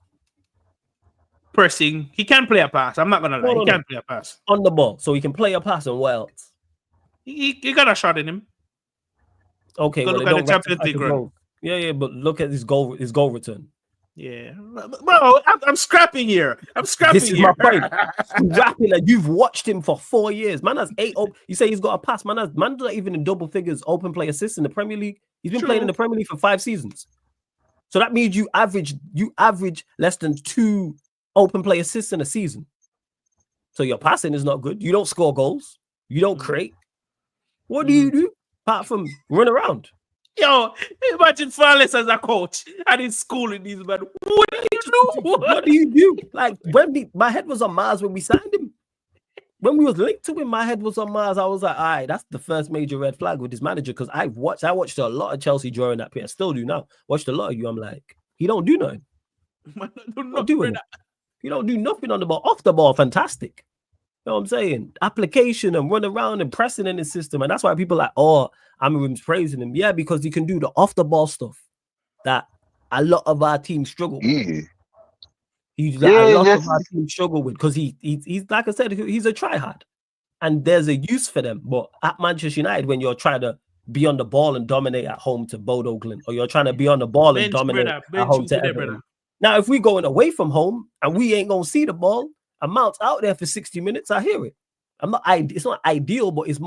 Pressing. He can play a pass. I'm not gonna lie. He can play a pass on the ball, so he can play a pass. And what else? He got a shot in him. Okay, look at the Champions League run. Yeah, but look at his goal return. Yeah, bro, I'm scrapping here. This is my point. Rapping, like you've watched him for 4 years. Man has 8. You say he's got a pass. Man's not even in double figures open play assists in the Premier League. He's been playing in the Premier League for 5 seasons. So that means you average less than 2 open play assists in a season. So your passing is not good. You don't score goals. You don't create. What do you do apart from run around? Yo, imagine Flawless as a coach and he's schooling these men. What do you do? What do you do? Like my head was on Mars when we signed him. When we was linked to him, my head was on Mars. I was like, all right, that's the first major red flag with this manager, because I watched a lot of Chelsea during that period. I still do now. Watched a lot of you. I'm like, he don't do nothing. He don't do nothing on the ball. Off the ball, fantastic. You know what I'm saying? Application and run around and pressing in his system. And that's why people are like, oh, Amarim's praising him. Yeah, because he can do the off the ball stuff that a lot of our teams struggle with. A lot of our teams struggle with, because he's like I said, he's a tryhard. And there's a use for them. But at Manchester United, when you're trying to be on the ball and dominate at home to Bodo Glimt, or you're trying to be on the ball and dominate at home to Everton. Now, if we're going away from home and we ain't going to see the ball, a Mount's out there for 60 minutes, I hear it. It's not ideal, but it's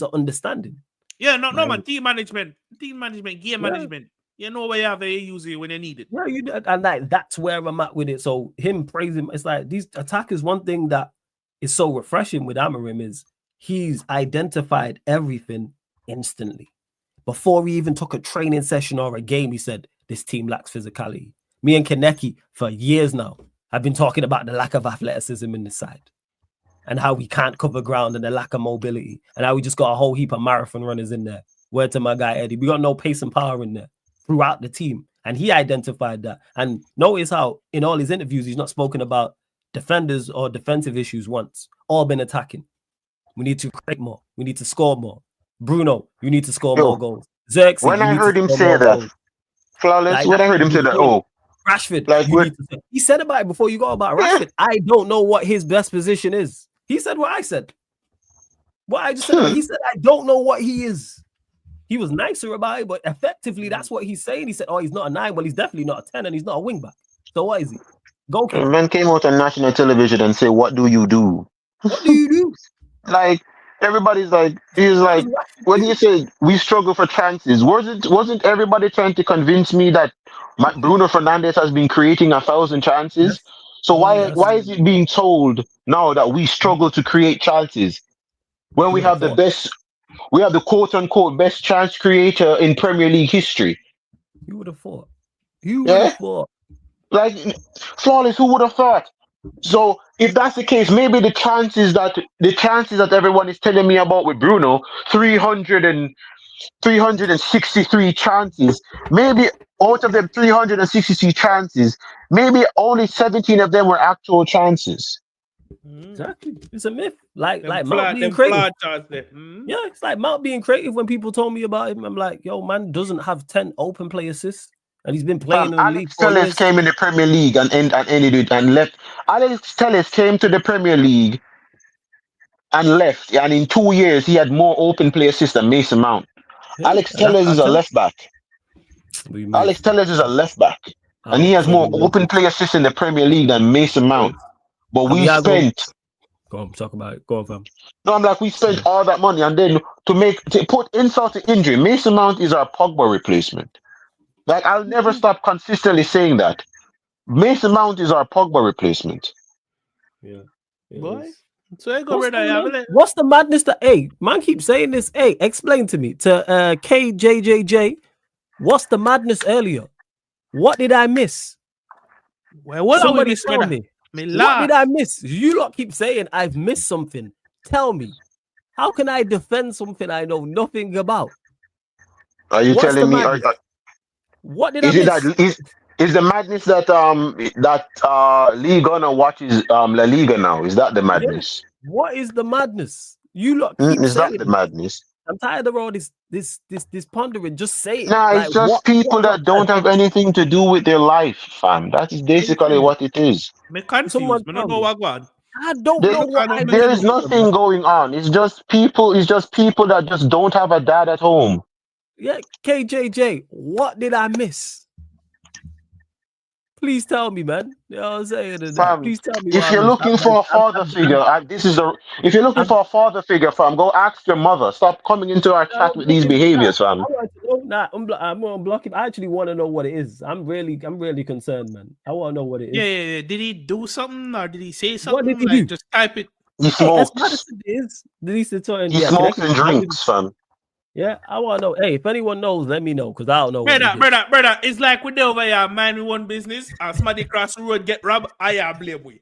an understanding. Yeah, no, man. Team management, game management. You know where you have to use it when you need it. Yeah, and that's where I'm at with it. So him praising, it's like these attackers. One thing that is so refreshing with Amarim is he's identified everything instantly. Before he even took a training session or a game, he said, this team lacks physicality. Me and Kaneki for years now have been talking about the lack of athleticism in this side and how we can't cover ground and the lack of mobility and how we just got a whole heap of marathon runners in there. Word to my guy, Eddie. We got no pace and power in there throughout the team. And he identified that. And notice how in all his interviews, he's not spoken about defenders or defensive issues once. All been attacking. We need to create more. We need to score more. Bruno, you need to score more goals. Xerxes, when I heard him say that, Flawless, when I heard him say that, Rashford, he said about it before you go about Rashford. Yeah. I don't know what his best position is. He said what I said. What I just said, he said, I don't know what he is. He was nicer about it, but effectively, that's what he's saying. He said, oh, he's not a 9, well, he's definitely not a 10, and he's not a wing back. So what is he? Goalkeeper. The man came out on national television and said, what do you do? What do you do? Like, everybody's like, he's like, when he said we struggle for chances, wasn't everybody trying to convince me that Bruno Fernandes has been creating 1,000 chances? So why is it being told now that we struggle to create chances when we have the quote unquote best chance creator in Premier League history? You would have thought. You would have thought. Like, Flawless, who would have thought? So if that's the case, maybe the chances that everyone is telling me about with Bruno, 363 chances, maybe out of them 363 chances, maybe only 17 of them were actual chances. Exactly. It's a myth. Like Mount being creative. Yeah, it's like Mount being creative. When people told me about him, I'm like, yo, man doesn't have 10 open play assists. and he's been playing in the league Alex for Telles years. came in the Premier League and ended it and left. Alex Telles came to the Premier League and left, and in 2 years he had more open play assists than Mason Mount. Yeah, Alex Telles is a left back. Alex Telles is a left back, and he has more open play assists in the Premier League than Mason Mount. But we spent. Go on, talk about it. Go on, fam. No, I'm like, we spent all that money, and then to put insult to injury, Mason Mount is our Pogba replacement. Like, I'll never stop consistently saying that. Mason Mount is our Pogba replacement. Yeah. Boy. So I go what's the madness that man keeps saying this? Hey, explain to me to KJJJ. What's the madness earlier? What did I miss? Well, what somebody tell me. What did I miss? You lot keep saying I've missed something. Tell me. How can I defend something I know nothing about? Are you telling me? What did I miss? Is the madness that League Gunner watches La Liga now? Is that the madness? Yeah. What is the madness? You lot keep is saying that the madness? I'm tired of all this pondering. Just say it. Nah, it's just people that don't have anything to do with their life, fam. That is basically what it is. Me confused. I don't know what going on. I don't know what there is nothing going on. It's just people that just don't have a dad at home. Yeah, KJJ, what did I miss? Please tell me, man. You know what I'm saying? Please tell me. If you're looking for a father figure, if you're looking for a father figure, fam, go ask your mother. Stop coming into our chat with these behaviors, fam. I'm gonna block him. I actually want to know what it is. I'm really concerned, man. I want to know what it is. Yeah. Did he do something or did he say something? What did he do? Just type it. He smokes. He smokes and drinks, fam. Yeah, I want to know. Hey, if anyone knows, let me know, because I don't know. Brother, it's like we over here, mind we one business, and somebody cross the road, get robbed, I blame we.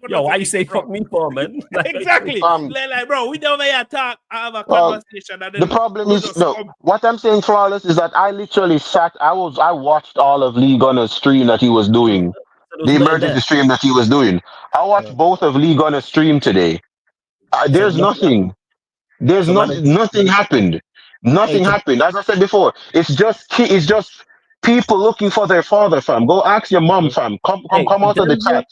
Yo, why you say fuck me for, man? Exactly. Like, bro, we over here talk, have a conversation. And then the problem is, what I'm saying, Flawless, is that I literally I watched all of Lee Gunner's stream that he was doing, the emergency stream that he was doing. I watched both of Lee Gunner's stream today. There's nothing. There's nothing happened. Nothing happened. As I said before, it's just people looking for their father, fam. Go ask your mom, fam. Come out of the chat.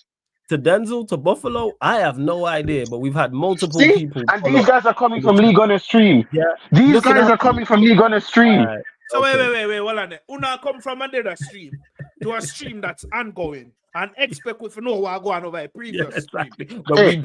To Denzel, to Buffalo, I have no idea, but we've had multiple people. And these guys are coming from League on the stream. Yeah. These guys are coming from League on the stream. Right. So wait, hold on there. Una come from another stream to a stream that's ongoing. And expect with no what go on over a previous stream. But hey,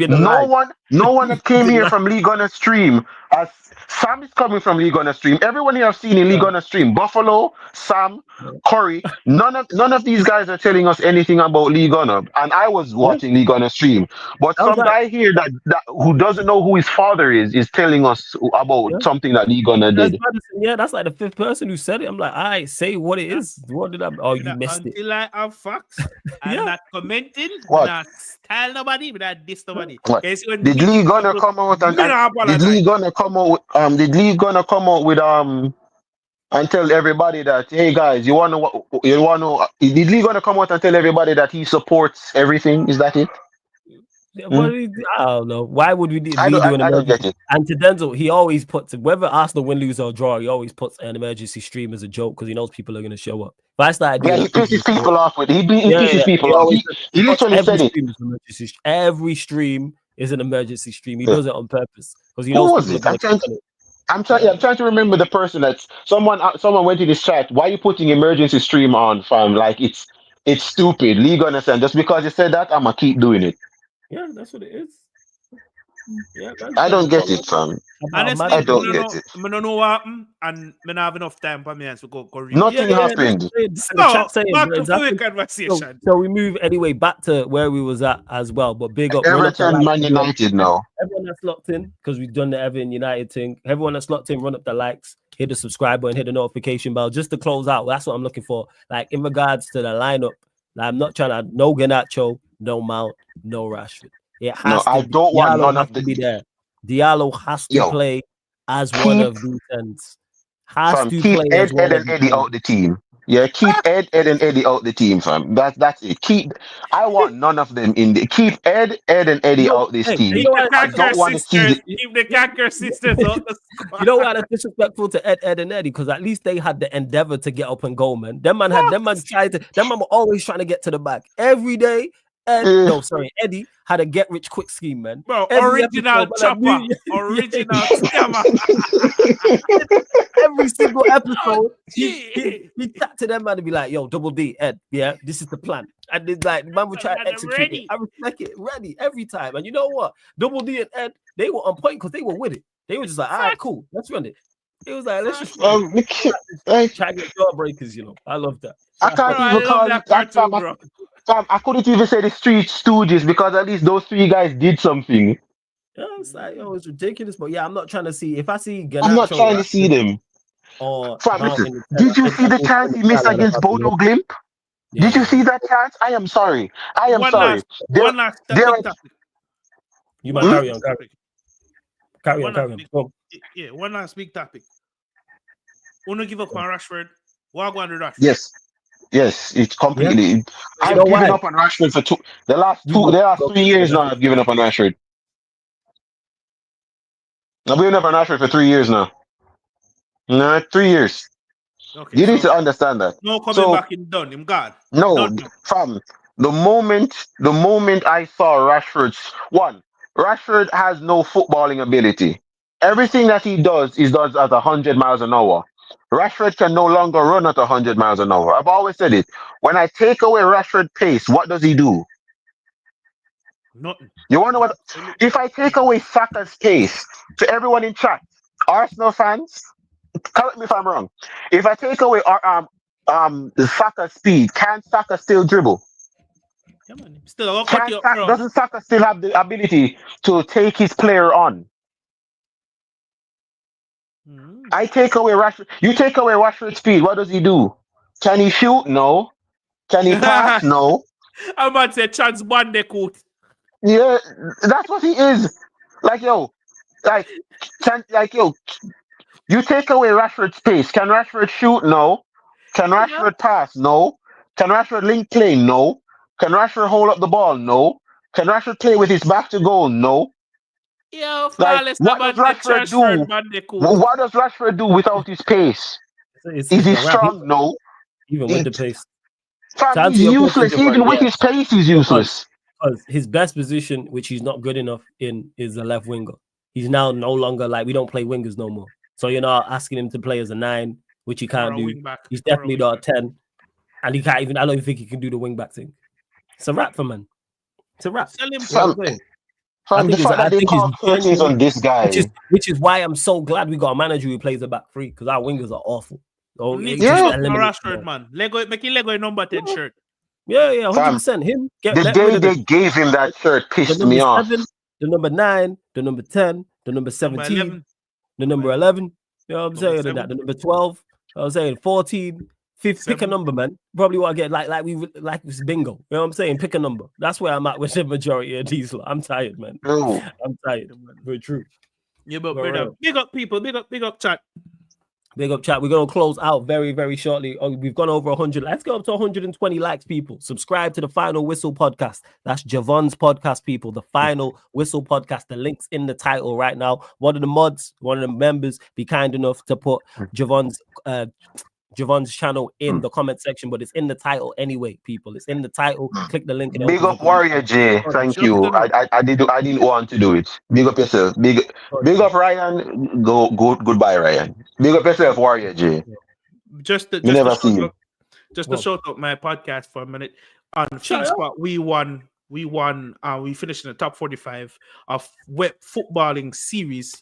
no one that came here from League on a stream. As Sam is coming from League on a stream. Everyone here I've seen in League on a stream. Buffalo, Sam, Corey. None of these guys are telling us anything about League on a. And I was watching League on a stream. But some guy here that who doesn't know who his father is telling us about something that League on a did. Yeah, that's like the fifth person who said it. I'm like, all right, say what it is. What did I? Oh, you missed it. Until I have facts. Not commenting, not style nobody, but not diss nobody. Did Lee gonna come out and did Lee gonna come out with and tell everybody that, hey guys, you wanna did Lee gonna come out and tell everybody that he supports everything? Is that it? I don't know. Why would we do an emergency? I don't get it. And to Denzel, he always puts, whether Arsenal win, lose, or draw, he always puts an emergency stream as a joke because he knows people are going to show up. If I started doing he pisses people off with it. He pisses people off. He literally said it. Every stream is an emergency stream. He does it on purpose because he knows. Who was it? I'm trying to remember the person that someone went in his chat. Why are you putting emergency stream on, fam? Like it's stupid. League understand. Just because you said that, I'ma keep doing it. Yeah, that's what it is. Yeah, I don't get it, fam. Honestly, I don't get it. I don't know what happened, and I don't have enough time for me to go read. Nothing happened. Back to the conversation. So we move anyway back to where we was at as well. But big up Everton, Man United now. Everyone that's locked in, because we've done the Everton United thing. Everyone that's locked in, run up the likes, hit the subscribe button, hit the notification bell, just to close out. That's what I'm looking for. Like in regards to the lineup, I'm not trying to no Garnacho, no Mount, no Rashford. It has to I don't want none of to be there. Diallo has to play as one of these ends. Has to keep play Ed and Eddie out the team. Yeah, keep Ed, and Eddie out the team, fam. That's it. I want none of them in the. Keep Ed, and Eddie out this team. Keep the I Kanker don't want to see sisters. Keep the Kanker sisters out the squad. You know why that's disrespectful to Ed, and Eddie? Because at least they had the endeavor to get up and go, man. Them man were always trying to get to the back every day. Eddie had a get rich quick scheme, man. Bro, Every original episode, chopper, original scammer. Every single episode, he chat to them man and be like, "Yo, Double D, Ed, yeah, this is the plan." And it's like, man will try to execute it. I respect it, ready every time. And you know what? Double D and Ed, they were on point because they were with it. They were just like, "All right, cool, let's run it." It was like, let's just try to get jawbreakers, you know. I love that. I can't even call that cartoon, bro. I couldn't even say the Three Stooges because at least those three guys did something. Yeah, it's like, it's ridiculous. But yeah, I'm not trying to see. If I see Ganacho, I'm not trying to see them. Or listen, did you see the chance he missed against Bodo Glimp? Did you see that chance? I am sorry. Sorry. One last topic. You might carry on. Carry on. Yeah, one last big topic. Want to give up on Rashford? What going to Rashford? Yes, it's completely. Yeah. I've given up on Rashford for the last 3 years now. I've given up on Rashford. I've given up on Rashford for 3 years now. No, 3 years. Okay, you need to understand that. No coming back in done. I'm God. No, fam. The moment I saw Rashford has no footballing ability. Everything that he does at 100 miles an hour. Rashford can no longer run at 100 miles an hour. I've always said it. When I take away Rashford's pace, what does he do? Nothing. You want to know what? If I take away Saka's pace, to everyone in chat, Arsenal fans, correct me if I'm wrong. If I take away Saka's speed, can Saka still dribble? Yeah, man. Still, doesn't Saka still have the ability to take his player on? I take away Rashford. You take away Rashford's speed. What does he do? Can he shoot? No. Can he pass? No. I'm about to say Chance Bandecoot. Yeah, that's what he is. You take away Rashford's pace. Can Rashford shoot? No. Can Rashford pass? No. Can Rashford link play? No. Can Rashford hold up the ball? No. Can Rashford play with his back to goal? No. Yo, what does Rashford do? What does Rashford do without his pace? Is he strong? No. Even with the pace. He's useless. Even with his pace, he's useless. Because his best position, which he's not good enough in, is the left winger. He's now no longer we don't play wingers no more. So you're not asking him to play as a 9, which he can't do. He's definitely not a 10. And he can't even, I don't even think he can do the wing back thing. It's a wrap for man. It's a wrap. Sell him I think he's on this guy. Which is why I'm so glad we got a manager who plays a back 3, because our wingers are awful. Rashford, man. Making Lego a number 10 shirt. Yeah, 100%. Him. The day they gave him that shirt pissed me off. 7, the number 9, the number 10, the number 17, the number 11. You know what I'm saying? The number 12. I was saying 14. Pick a number, man. Probably what I get like it's bingo. You know what I'm saying? Pick a number. That's where I'm at with the majority of these. I'm tired, man. Oh. I'm tired, man. Very true. Yeah, but big up people, big up chat. Big up chat. We're gonna close out very, very shortly. We've gone over 100. Let's go up to 120 likes, people. Subscribe to the Final Whistle podcast. That's Javon's podcast, people. The Final Whistle podcast. The link's in the title right now. One of the members, be kind enough to put Javon's channel in the comment section, but it's in the title anyway, people. It's in the title. Click the link. Big up Warrior J. Thank you. I didn't want to do it. Big up yourself. Big up Ryan. Goodbye, Ryan. Big up yourself, Warrior J. Just to shout out my podcast for a minute. On FeedSpot, we finished in the top 45 of web footballing series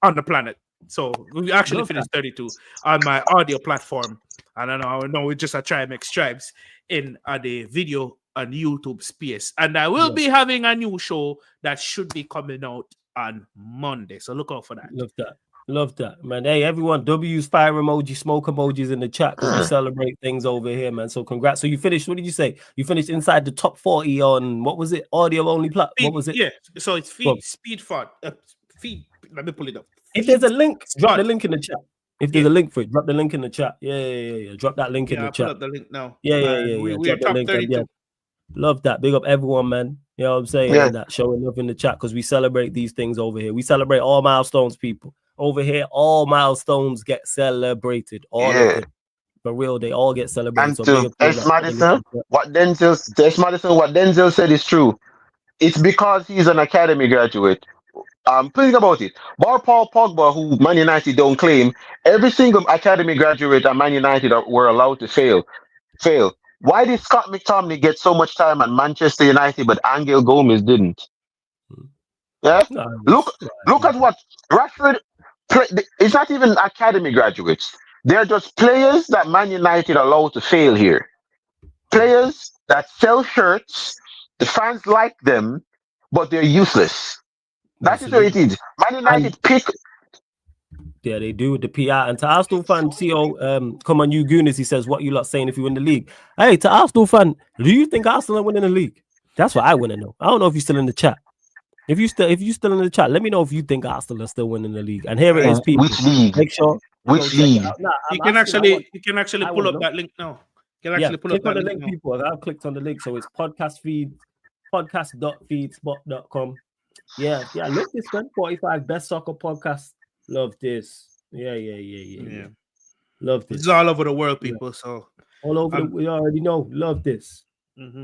on the planet. So we actually finished 32 on my audio platform. And I know we just try and make strides in the video and YouTube space. And I will be having a new show that should be coming out on Monday. So look out for that. Love that, man. Hey, everyone, W's fire emoji, smoke emojis in the chat because we celebrate things over here, man. So congrats. So you finished, what did you say? You finished inside the top 40 on, what was it? Audio only platform. What was it? Yeah. So it's feed. Let me pull it up. If there's a link, drop the link in the chat. If there's a link for it, drop the link in the chat. Yeah. Drop that link in the I'll chat. put up the link now. Yeah. We're Drop the top link 32. and, love that. Big up everyone, man. You know what I'm saying? Yeah. And that showing love in the chat because we celebrate these things over here. We celebrate all milestones, people. Over here, all milestones get celebrated. All of them. For real, they all get celebrated. And So to big up S. Madison, what Denzel said is true. It's because he's an academy graduate. Think about it. Bar Paul Pogba, who Man United don't claim, every single academy graduate at Man United were allowed to fail. Why did Scott McTominay get so much time at Manchester United, but Angel Gomez didn't? Yeah. Look at what Rashford. It's not even academy graduates. They're just players that Man United allowed to fail here. Players that sell shirts. The fans like them, but they're useless. That is what it is. Man United pick. Yeah, they do with the PR. And to Arsenal fan, CEO, come on, you Goonies, he says, what you lot saying if you win the league? Hey, to Arsenal fan, do you think Arsenal are winning the league? That's what I want to know. I don't know if you're still in the chat. If you're still in the chat, let me know if you think Arsenal are still winning the league. And here it is, people. Which league? Make sure. Which league? You can actually pull up that link now. You can actually pull up that link, people. I've clicked on the link, so it's podcast.feedspot.com. Yeah. Look this man, 45 best soccer podcasts. Love this. Yeah. Love this. It's all over the world, people. So all over we already know. Love this.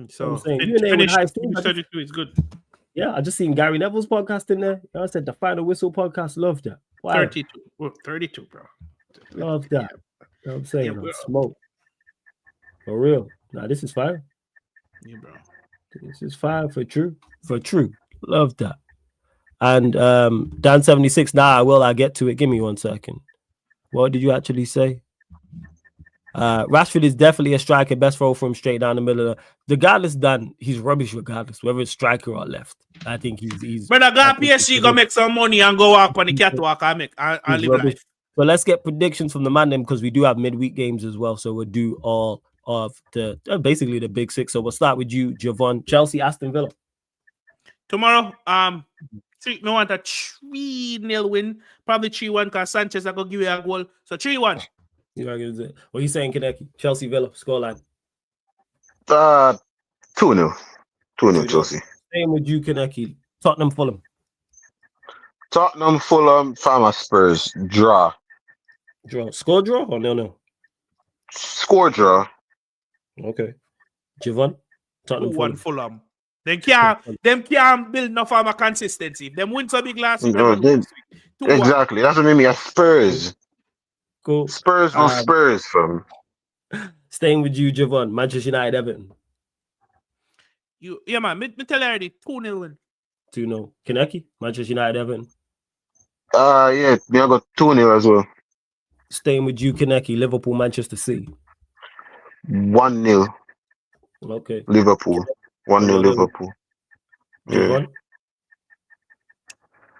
So I'm saying, finish 32 is good. Yeah, I just seen Gary Neville's podcast in there. I said the Final Whistle podcast. Love that. Wow. 32, bro. Love that. You know what I'm saying? Smoke. For real. Nah, this is fire. Yeah, bro. This is fire for true. Love that. And Dan76, I'll get to it. Give me 1 second. What did you actually say? Rashford is definitely a striker. Best throw from straight down the middle. Regardless, Dan, he's rubbish regardless, whether it's striker or left. I think he's But I got PSG go make some money and go walk on the catwalk and live rubbish. life. So let's get predictions from the man then, because we do have midweek games as well. So we'll do all of the basically the big six. So we'll start with you, Javon. Chelsea, Aston Villa. Tomorrow, we want a 3-0 win, probably 3-1 because Sanchez are going to give you a goal. So 3-1. What are you saying, Kaneki? Chelsea Villa scoreline. 2-0. 2-0 Chelsea. Same with you, Kaneki. Tottenham Fulham. Farmer Spurs draw. Score draw or no? Score draw. Okay. Javon. Tottenham Fulham. Them can't build enough of a consistency. Them win so big last week. Exactly. That's what I mean. Spurs. Cool. Spurs will Spurs from. Staying with you, Javon. Manchester United, Everton. Man. Me tell you already. 2-0 win. 2-0. Kaneki. Manchester United, Everton. Yeah. Me I got 2-0 as well. Staying with you, Kaneki. Liverpool, Manchester City. 1-0. Okay. Liverpool. 1-0 Liverpool. Javon.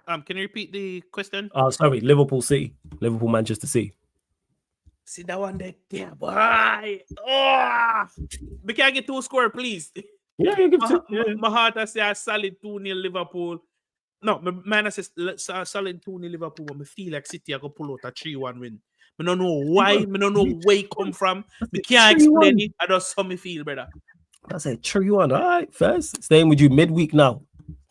Can you repeat the question? Sorry, Liverpool City. Liverpool Manchester City. See that one there, yeah, boy. Oh, we can't get 2 score, please. Yeah, you give 2. My heart I say a solid 2-0 Liverpool. No, my man I say solid 2-0 Liverpool, but I feel like City are gonna pull out a 3-1 win. I don't know why, I don't know where it come from. We can't explain it. I just saw me feel, brother. I said 3-1. All right, first. Staying with you midweek now.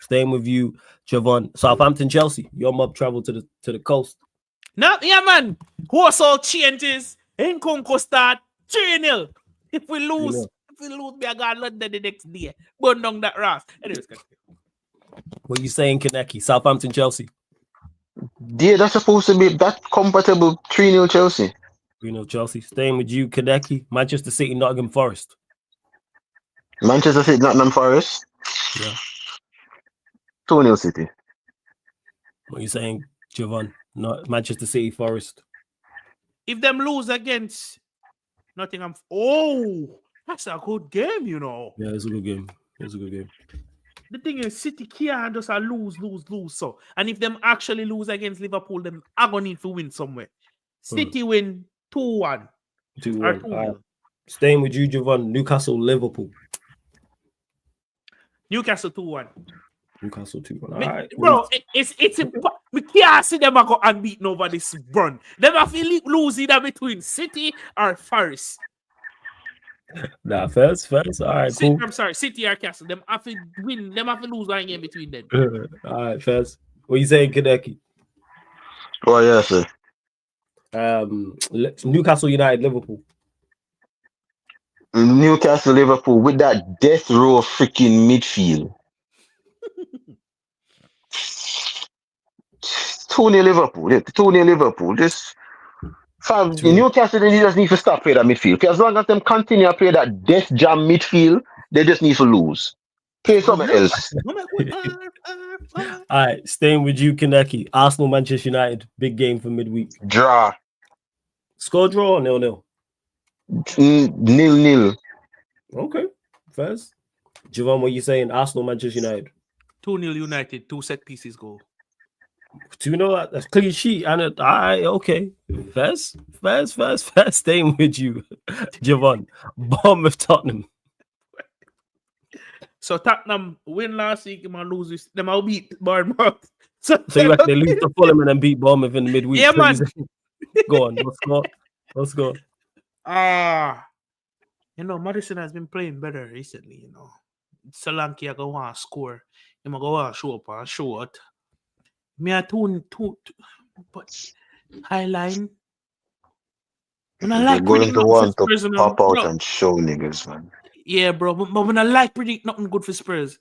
Staying with you, Javon. Southampton, Chelsea. Your mob travel to the coast. No, yeah, man. Wholesale changes. Nkunku start 3-0. If we lose, we are going to London the next day. Burn down that Ross. Anyways, what you saying, Kaneki? Southampton, Chelsea. Yeah, that's supposed to be that compatible 3-0 Chelsea. 3-0 Chelsea. Staying with you, Kaneki. Manchester City, Nottingham Forest. Manchester City, Nottingham Forest. Yeah. 2-0 City. What are you saying, Javon? Not Manchester City, Forest. If them lose against Nottingham, that's a good game, you know. Yeah, it's a good game. The thing is, City can't just lose. So, and if them actually lose against Liverpool, them are gonna need to win somewhere. City win 2-1. 2-1. Staying with you, Javon. Newcastle, Liverpool. Newcastle 2-1. Newcastle 2-1. All right. Bro, it's We can't see them go unbeaten over this run. Them have to lose either between City or Forest. Nah, first. All right, cool. I'm sorry, City or Castle. Them have to win. Them have to lose one game between them. All right, first. What you saying, Kaneki? Oh, yeah, sir. Newcastle United, Liverpool. Newcastle, Liverpool with that death row freaking midfield. 2-0 Liverpool. 2-0 Liverpool. Just Newcastle, they just need to stop playing that midfield. Because as long as them continue to play that death jam midfield, they just need to lose. Play something else. All right, staying with you, Kaneki. Arsenal, Manchester United, big game for midweek. Draw. Score draw or 0-0? 0-0. Okay, first. Javon, what you saying? Arsenal, Manchester United. 2-0 United, 2 set pieces goal. 2-0, that's clean sheet. And all right, okay. First. Staying with you, Javon. Bournemouth, Tottenham. So Tottenham win last week, them lose this. Them will beat Bournemouth. So you reckon they lose to Fulham and then beat Bournemouth in the midweek? Yeah, man. Go on, let's go. Madison has been playing better recently, Solanke go want to score. He go want to show up and show it. Me a two, but high line. When I like going to want to Spurs, pop out and show niggas, man. Yeah, bro. But when I like predict nothing good for Spurs.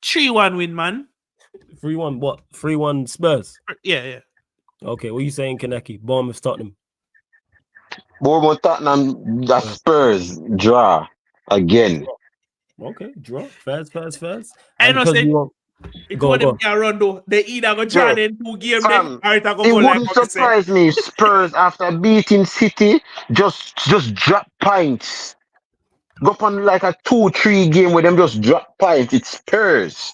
3-1 win, man. 3-1 what? 3-1 Spurs? Yeah. Okay, what are you saying, Kaneki? Bournemouth, Tottenham. Bournemouth, Tottenham, the Spurs draw again. Okay, draw. First. I know say it's go what them can run though. They either go draw in 2 games, then or it go it like wouldn't surprise me if Spurs after beating City just drop points. Go up on like a 2-3 game where them just drop points. It's Spurs.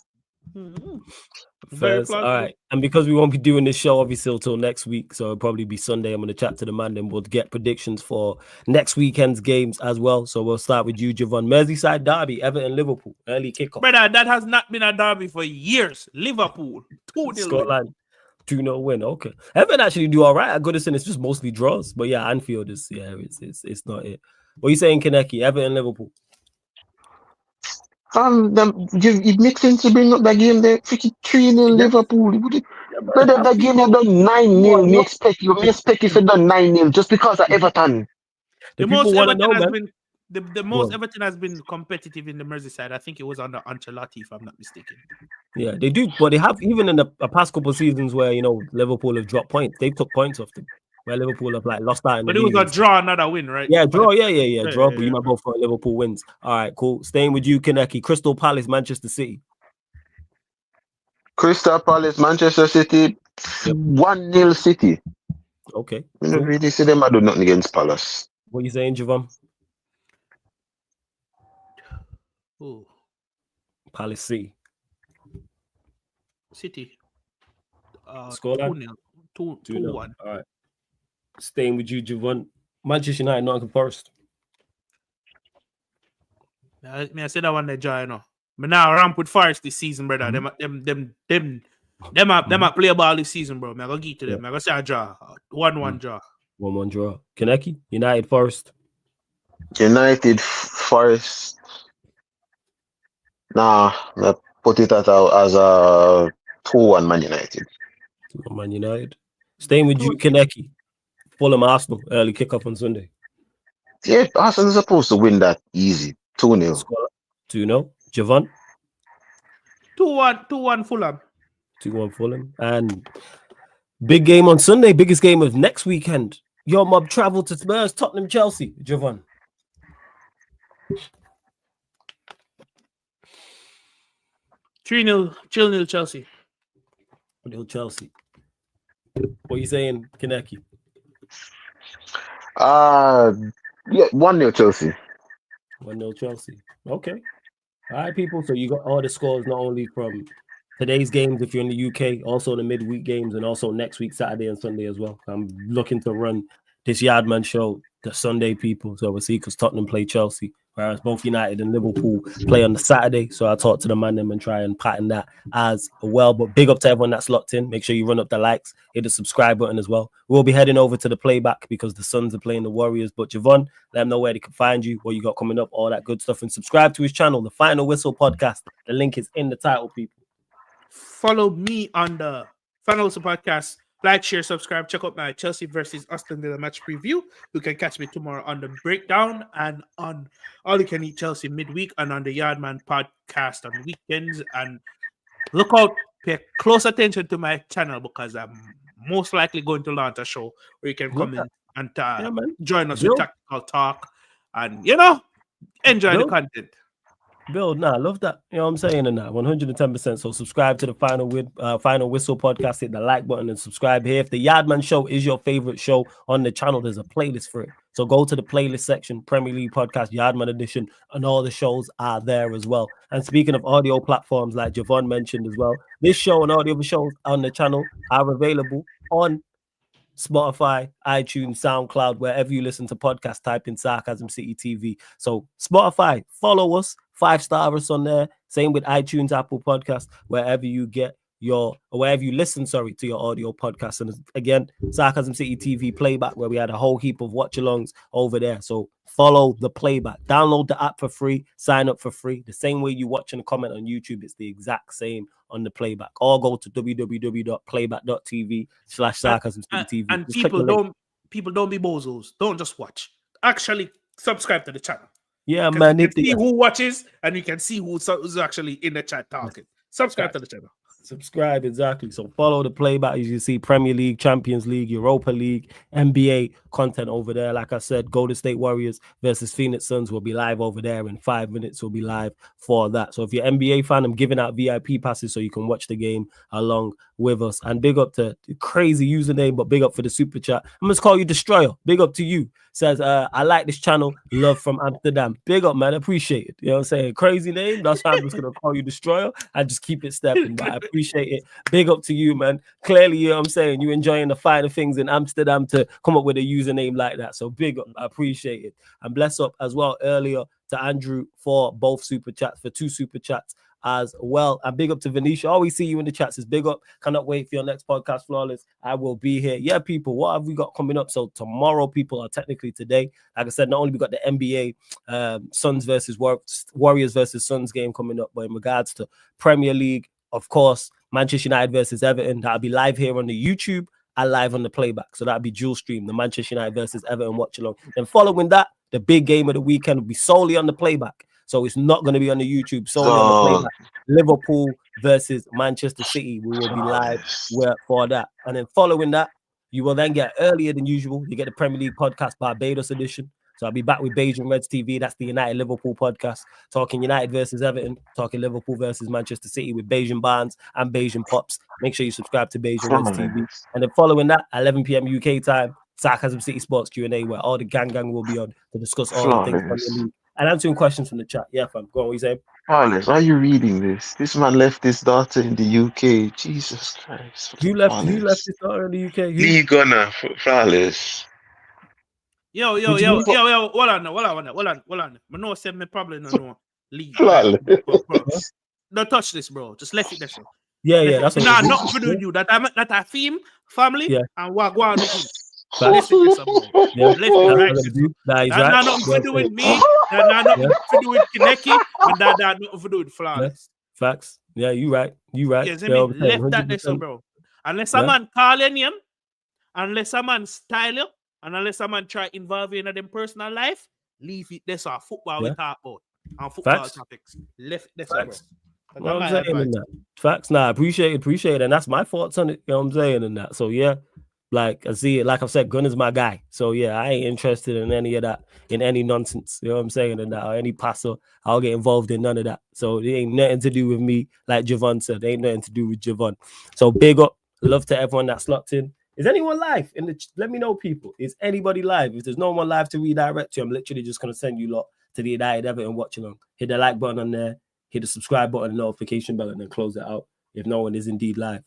First, all right. And because we won't be doing this show obviously until next week, so it'll probably be Sunday. I'm going to chat to the man, then we'll get predictions for next weekend's games as well. So we'll start with you, Javon. Merseyside derby, Everton, Liverpool, early kickoff. Brother, that has not been a derby for years. Liverpool, 2-0 Scotland, 2-0 win. Okay, Everton actually do all right at Goodison. It's just mostly draws, but yeah, Anfield is it's not it. What are you saying, Kaneki? Everton, Liverpool. It makes sense to bring up that game there. 3-0 Liverpool. Brother, that game have done 9-0. Me expect you to done 9-0 just because of Everton. The most Everton has been competitive in the Merseyside. I think it was under Ancelotti, if I'm not mistaken. Yeah, they do, but they have even in the past couple of seasons where Liverpool have dropped points. They took points off them. Where Liverpool have lost out. But it was a draw, not a win, right? Yeah, draw. Yeah, draw. But you might both for Liverpool wins. All right, cool. Staying with you, Kaneki. Crystal Palace, Manchester City. Crystal Palace, Manchester City, 1-0 City. Okay. I don't really see them. I do nothing against Palace. What are you saying, Javon? Ooh. Palace City. City. Scoreline? 2-1. All right. Staying with you, Javon. Manchester United, Nottingham Forest. I said that one they draw, But now ramp with Forest this season, brother. Them a play ball this season, bro. I go give to them. I go say a draw. 1-1 draw. 1-1 draw. Kaneki, United Forest. United Forest. Nah, I put it as a 2-1 Man United. 2-1 Man United. Staying with you, Kaneki. Fulham Arsenal, early kickoff on Sunday. Yeah, Arsenal is supposed to win that easy. 2-0. 2-0. Javon? 2-1 Fulham. 2-1 Fulham. And big game on Sunday, biggest game of next weekend. Your mob travel to Spurs, Tottenham, Chelsea. Javon? 3-0 Chelsea. 3-0 Chelsea. What are you saying, Kaneki? 1-0 Chelsea. 1-0 Chelsea. Okay. All right, people. So you got all the scores not only from today's games if you're in the UK, also the midweek games, and also next week, Saturday and Sunday as well. I'm looking to run this Yardman show the Sunday, people. So we'll see because Tottenham play Chelsea whereas both United and Liverpool play on the Saturday. So I'll talk to the man them and try and pattern that as well. But big up to everyone that's locked in. Make sure you run up the likes, hit the subscribe button as well. We'll be heading over to the playback because the Suns are playing the Warriors. But Javon, let them know where they can find you, what you got coming up, all that good stuff. And subscribe to his channel, The Final Whistle Podcast. The link is in the title, people. Follow me on the Final Whistle Podcast. Like, share, subscribe. Check out my Chelsea versus Aston Villa match preview. You can catch me tomorrow on the breakdown and on All You Can Eat Chelsea midweek and on the Yardman podcast on weekends. And look out, pay close attention to my channel because I'm most likely going to launch a show where you can come in and join us with tactical talk and, enjoy the content. Bill, I love that. You know what I'm saying? And that 110%. So subscribe to the Final Whistle Podcast. Hit the like button and subscribe here. If the Yardman Show is your favorite show on the channel, there's a playlist for it. So go to the playlist section, Premier League Podcast, Yardman Edition, and all the shows are there as well. And speaking of audio platforms, like Javon mentioned as well, this show and all the other shows on the channel are available on Spotify, iTunes, SoundCloud, wherever you listen to podcasts, type in Sarcasm City TV. So Spotify, follow us, 5-star us on there. Same with iTunes, Apple Podcasts, wherever you listen to your audio podcast. And again, Sarcasm City TV playback, where we had a whole heap of watch-alongs over there. So follow the playback. Download the app for free. Sign up for free. The same way you watch and comment on YouTube, it's the exact same on the playback. Or go to www.playback.tv/Sarcasm City TV. And people don't be bozos. Don't just watch. Actually, subscribe to the channel. Yeah, man. You can see who watches and you can see who's actually in the chat talking. Subscribe to the channel. Subscribe, exactly. So follow the playback. As you see, Premier League, Champions League, Europa League, NBA content over there. Like I said, Golden State Warriors versus Phoenix Suns will be live over there in 5 minutes. We'll be live for that. So if you're an NBA fan, I'm giving out VIP passes so you can watch the game along with us. And big up to the crazy username, but big up for the super chat. I'm going to call you Destroyer. Big up to you. Says, I like this channel. Love from Amsterdam. Big up, man. Appreciate it. You know what I'm saying? Crazy name. That's why I'm just going to call you Destroyer and just keep it stepping. But I appreciate it. Big up to you, man. Clearly, you know what I'm saying? You're enjoying the finer things in Amsterdam to come up with a username like that. So big up. I appreciate it. And bless up as well earlier to Andrew for both super chats, for 2 super chats as well. And big up to Venetia. Always see you in the chats. Is big up. Cannot wait for your next podcast, Flawless. I will be here. Yeah, people, what have we got coming up? So tomorrow, people, are technically today. Like I said, not only we got the NBA Suns versus Warriors versus Suns game coming up, but in regards to Premier League, of course, Manchester United versus Everton, that'll be live here on the YouTube and live on the playback. So that'll be dual stream, the Manchester United versus Everton watch along. Then following that, the big game of the weekend will be solely on the playback. So it's not going to be on the YouTube, solely on the playback. Liverpool versus Manchester City. We will be live for that. And then following that, you will then get earlier than usual. You get the Premier League Podcast Barbados edition. So I'll be back with Beige and Reds TV. That's the United Liverpool podcast. Talking United versus Everton. Talking Liverpool versus Manchester City with Beige and Barnes and Beige and Pops. Make sure you subscribe to Beige and Reds TV. And then following that, 11 p.m. UK time, Sarcasm City Sports Q&A, where all the gang will be on to discuss all the things on the league. And answering questions from the chat. Yeah, fam. Go on, what you saying? Flawless, are you reading this? This man left his daughter in the UK. Jesus Christ. You left his daughter in the UK? League gunner, Flawless. Yo, hold on. I know said me probably no league. Flawless. Don't touch this, bro. Just left it there. Yeah, that's what nothing to do with you. That I theme, family, and what go on with you. That's nothing to do with me. That's nothing to do with Kineki, and that nothing to do with Flawless. Facts. Yeah, you right. Yes, I mean, left that there, bro. Unless a man call you, unless a man style you, and unless a man try involve you in them personal life, leave it there. So football we talk about and football topics. Left it there, bro. What I'm saying in that. Facts. Nah, appreciate it. And that's my thoughts on it. You know what I'm saying in that. So yeah. Like I see it, like I've said, Gunner's my guy. So yeah, I ain't interested in any of that, in any nonsense. You know what I'm saying? And that, or any passer, I'll get involved in none of that. So it ain't nothing to do with me, like Javon said. It ain't nothing to do with Javon. So big up, love to everyone that's locked in. Is anyone live? Let me know, people. Is anybody live? If there's no one live to redirect you, I'm literally just gonna send you lot to the United Everton watch along. Hit the like button on there, hit the subscribe button, notification bell, and then close it out if no one is indeed live.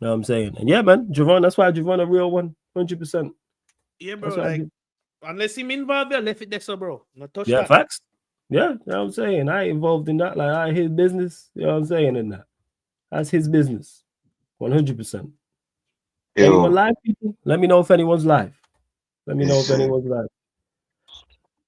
You know what I'm saying? And yeah, man, Javon, that's why Javon a real one, 100%. Yeah, bro. Like, unless him involved, left it there, so bro. No touch yeah, that. facts. Yeah, you know what I'm saying? I ain't involved in that. Like, I his business. You know what I'm saying? In that. That's his business. 100%. Anyone live, people? Let me know if anyone's live. Let me know if anyone's live.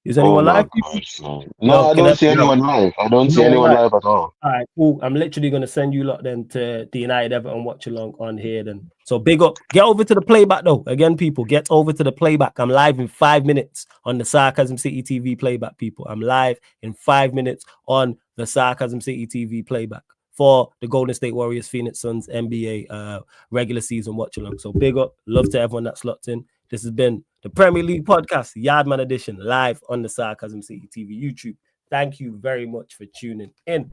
Is anyone live? Gosh, no, I don't see anyone live. I don't see anyone live at all. All right, cool. I'm literally going to send you lot then to the United Everton watch along on here then. So big up. Get over to the playback though. Again, people, get over to the playback. I'm live in 5 minutes on the Sarcasm City TV playback, people. I'm live in 5 minutes on the Sarcasm City TV playback for the Golden State Warriors Phoenix Suns NBA regular season watch along. So big up. Love to everyone that's locked in. This has been the Premier League podcast, Yardman edition, live on the Sarcasm City TV YouTube. Thank you very much for tuning in.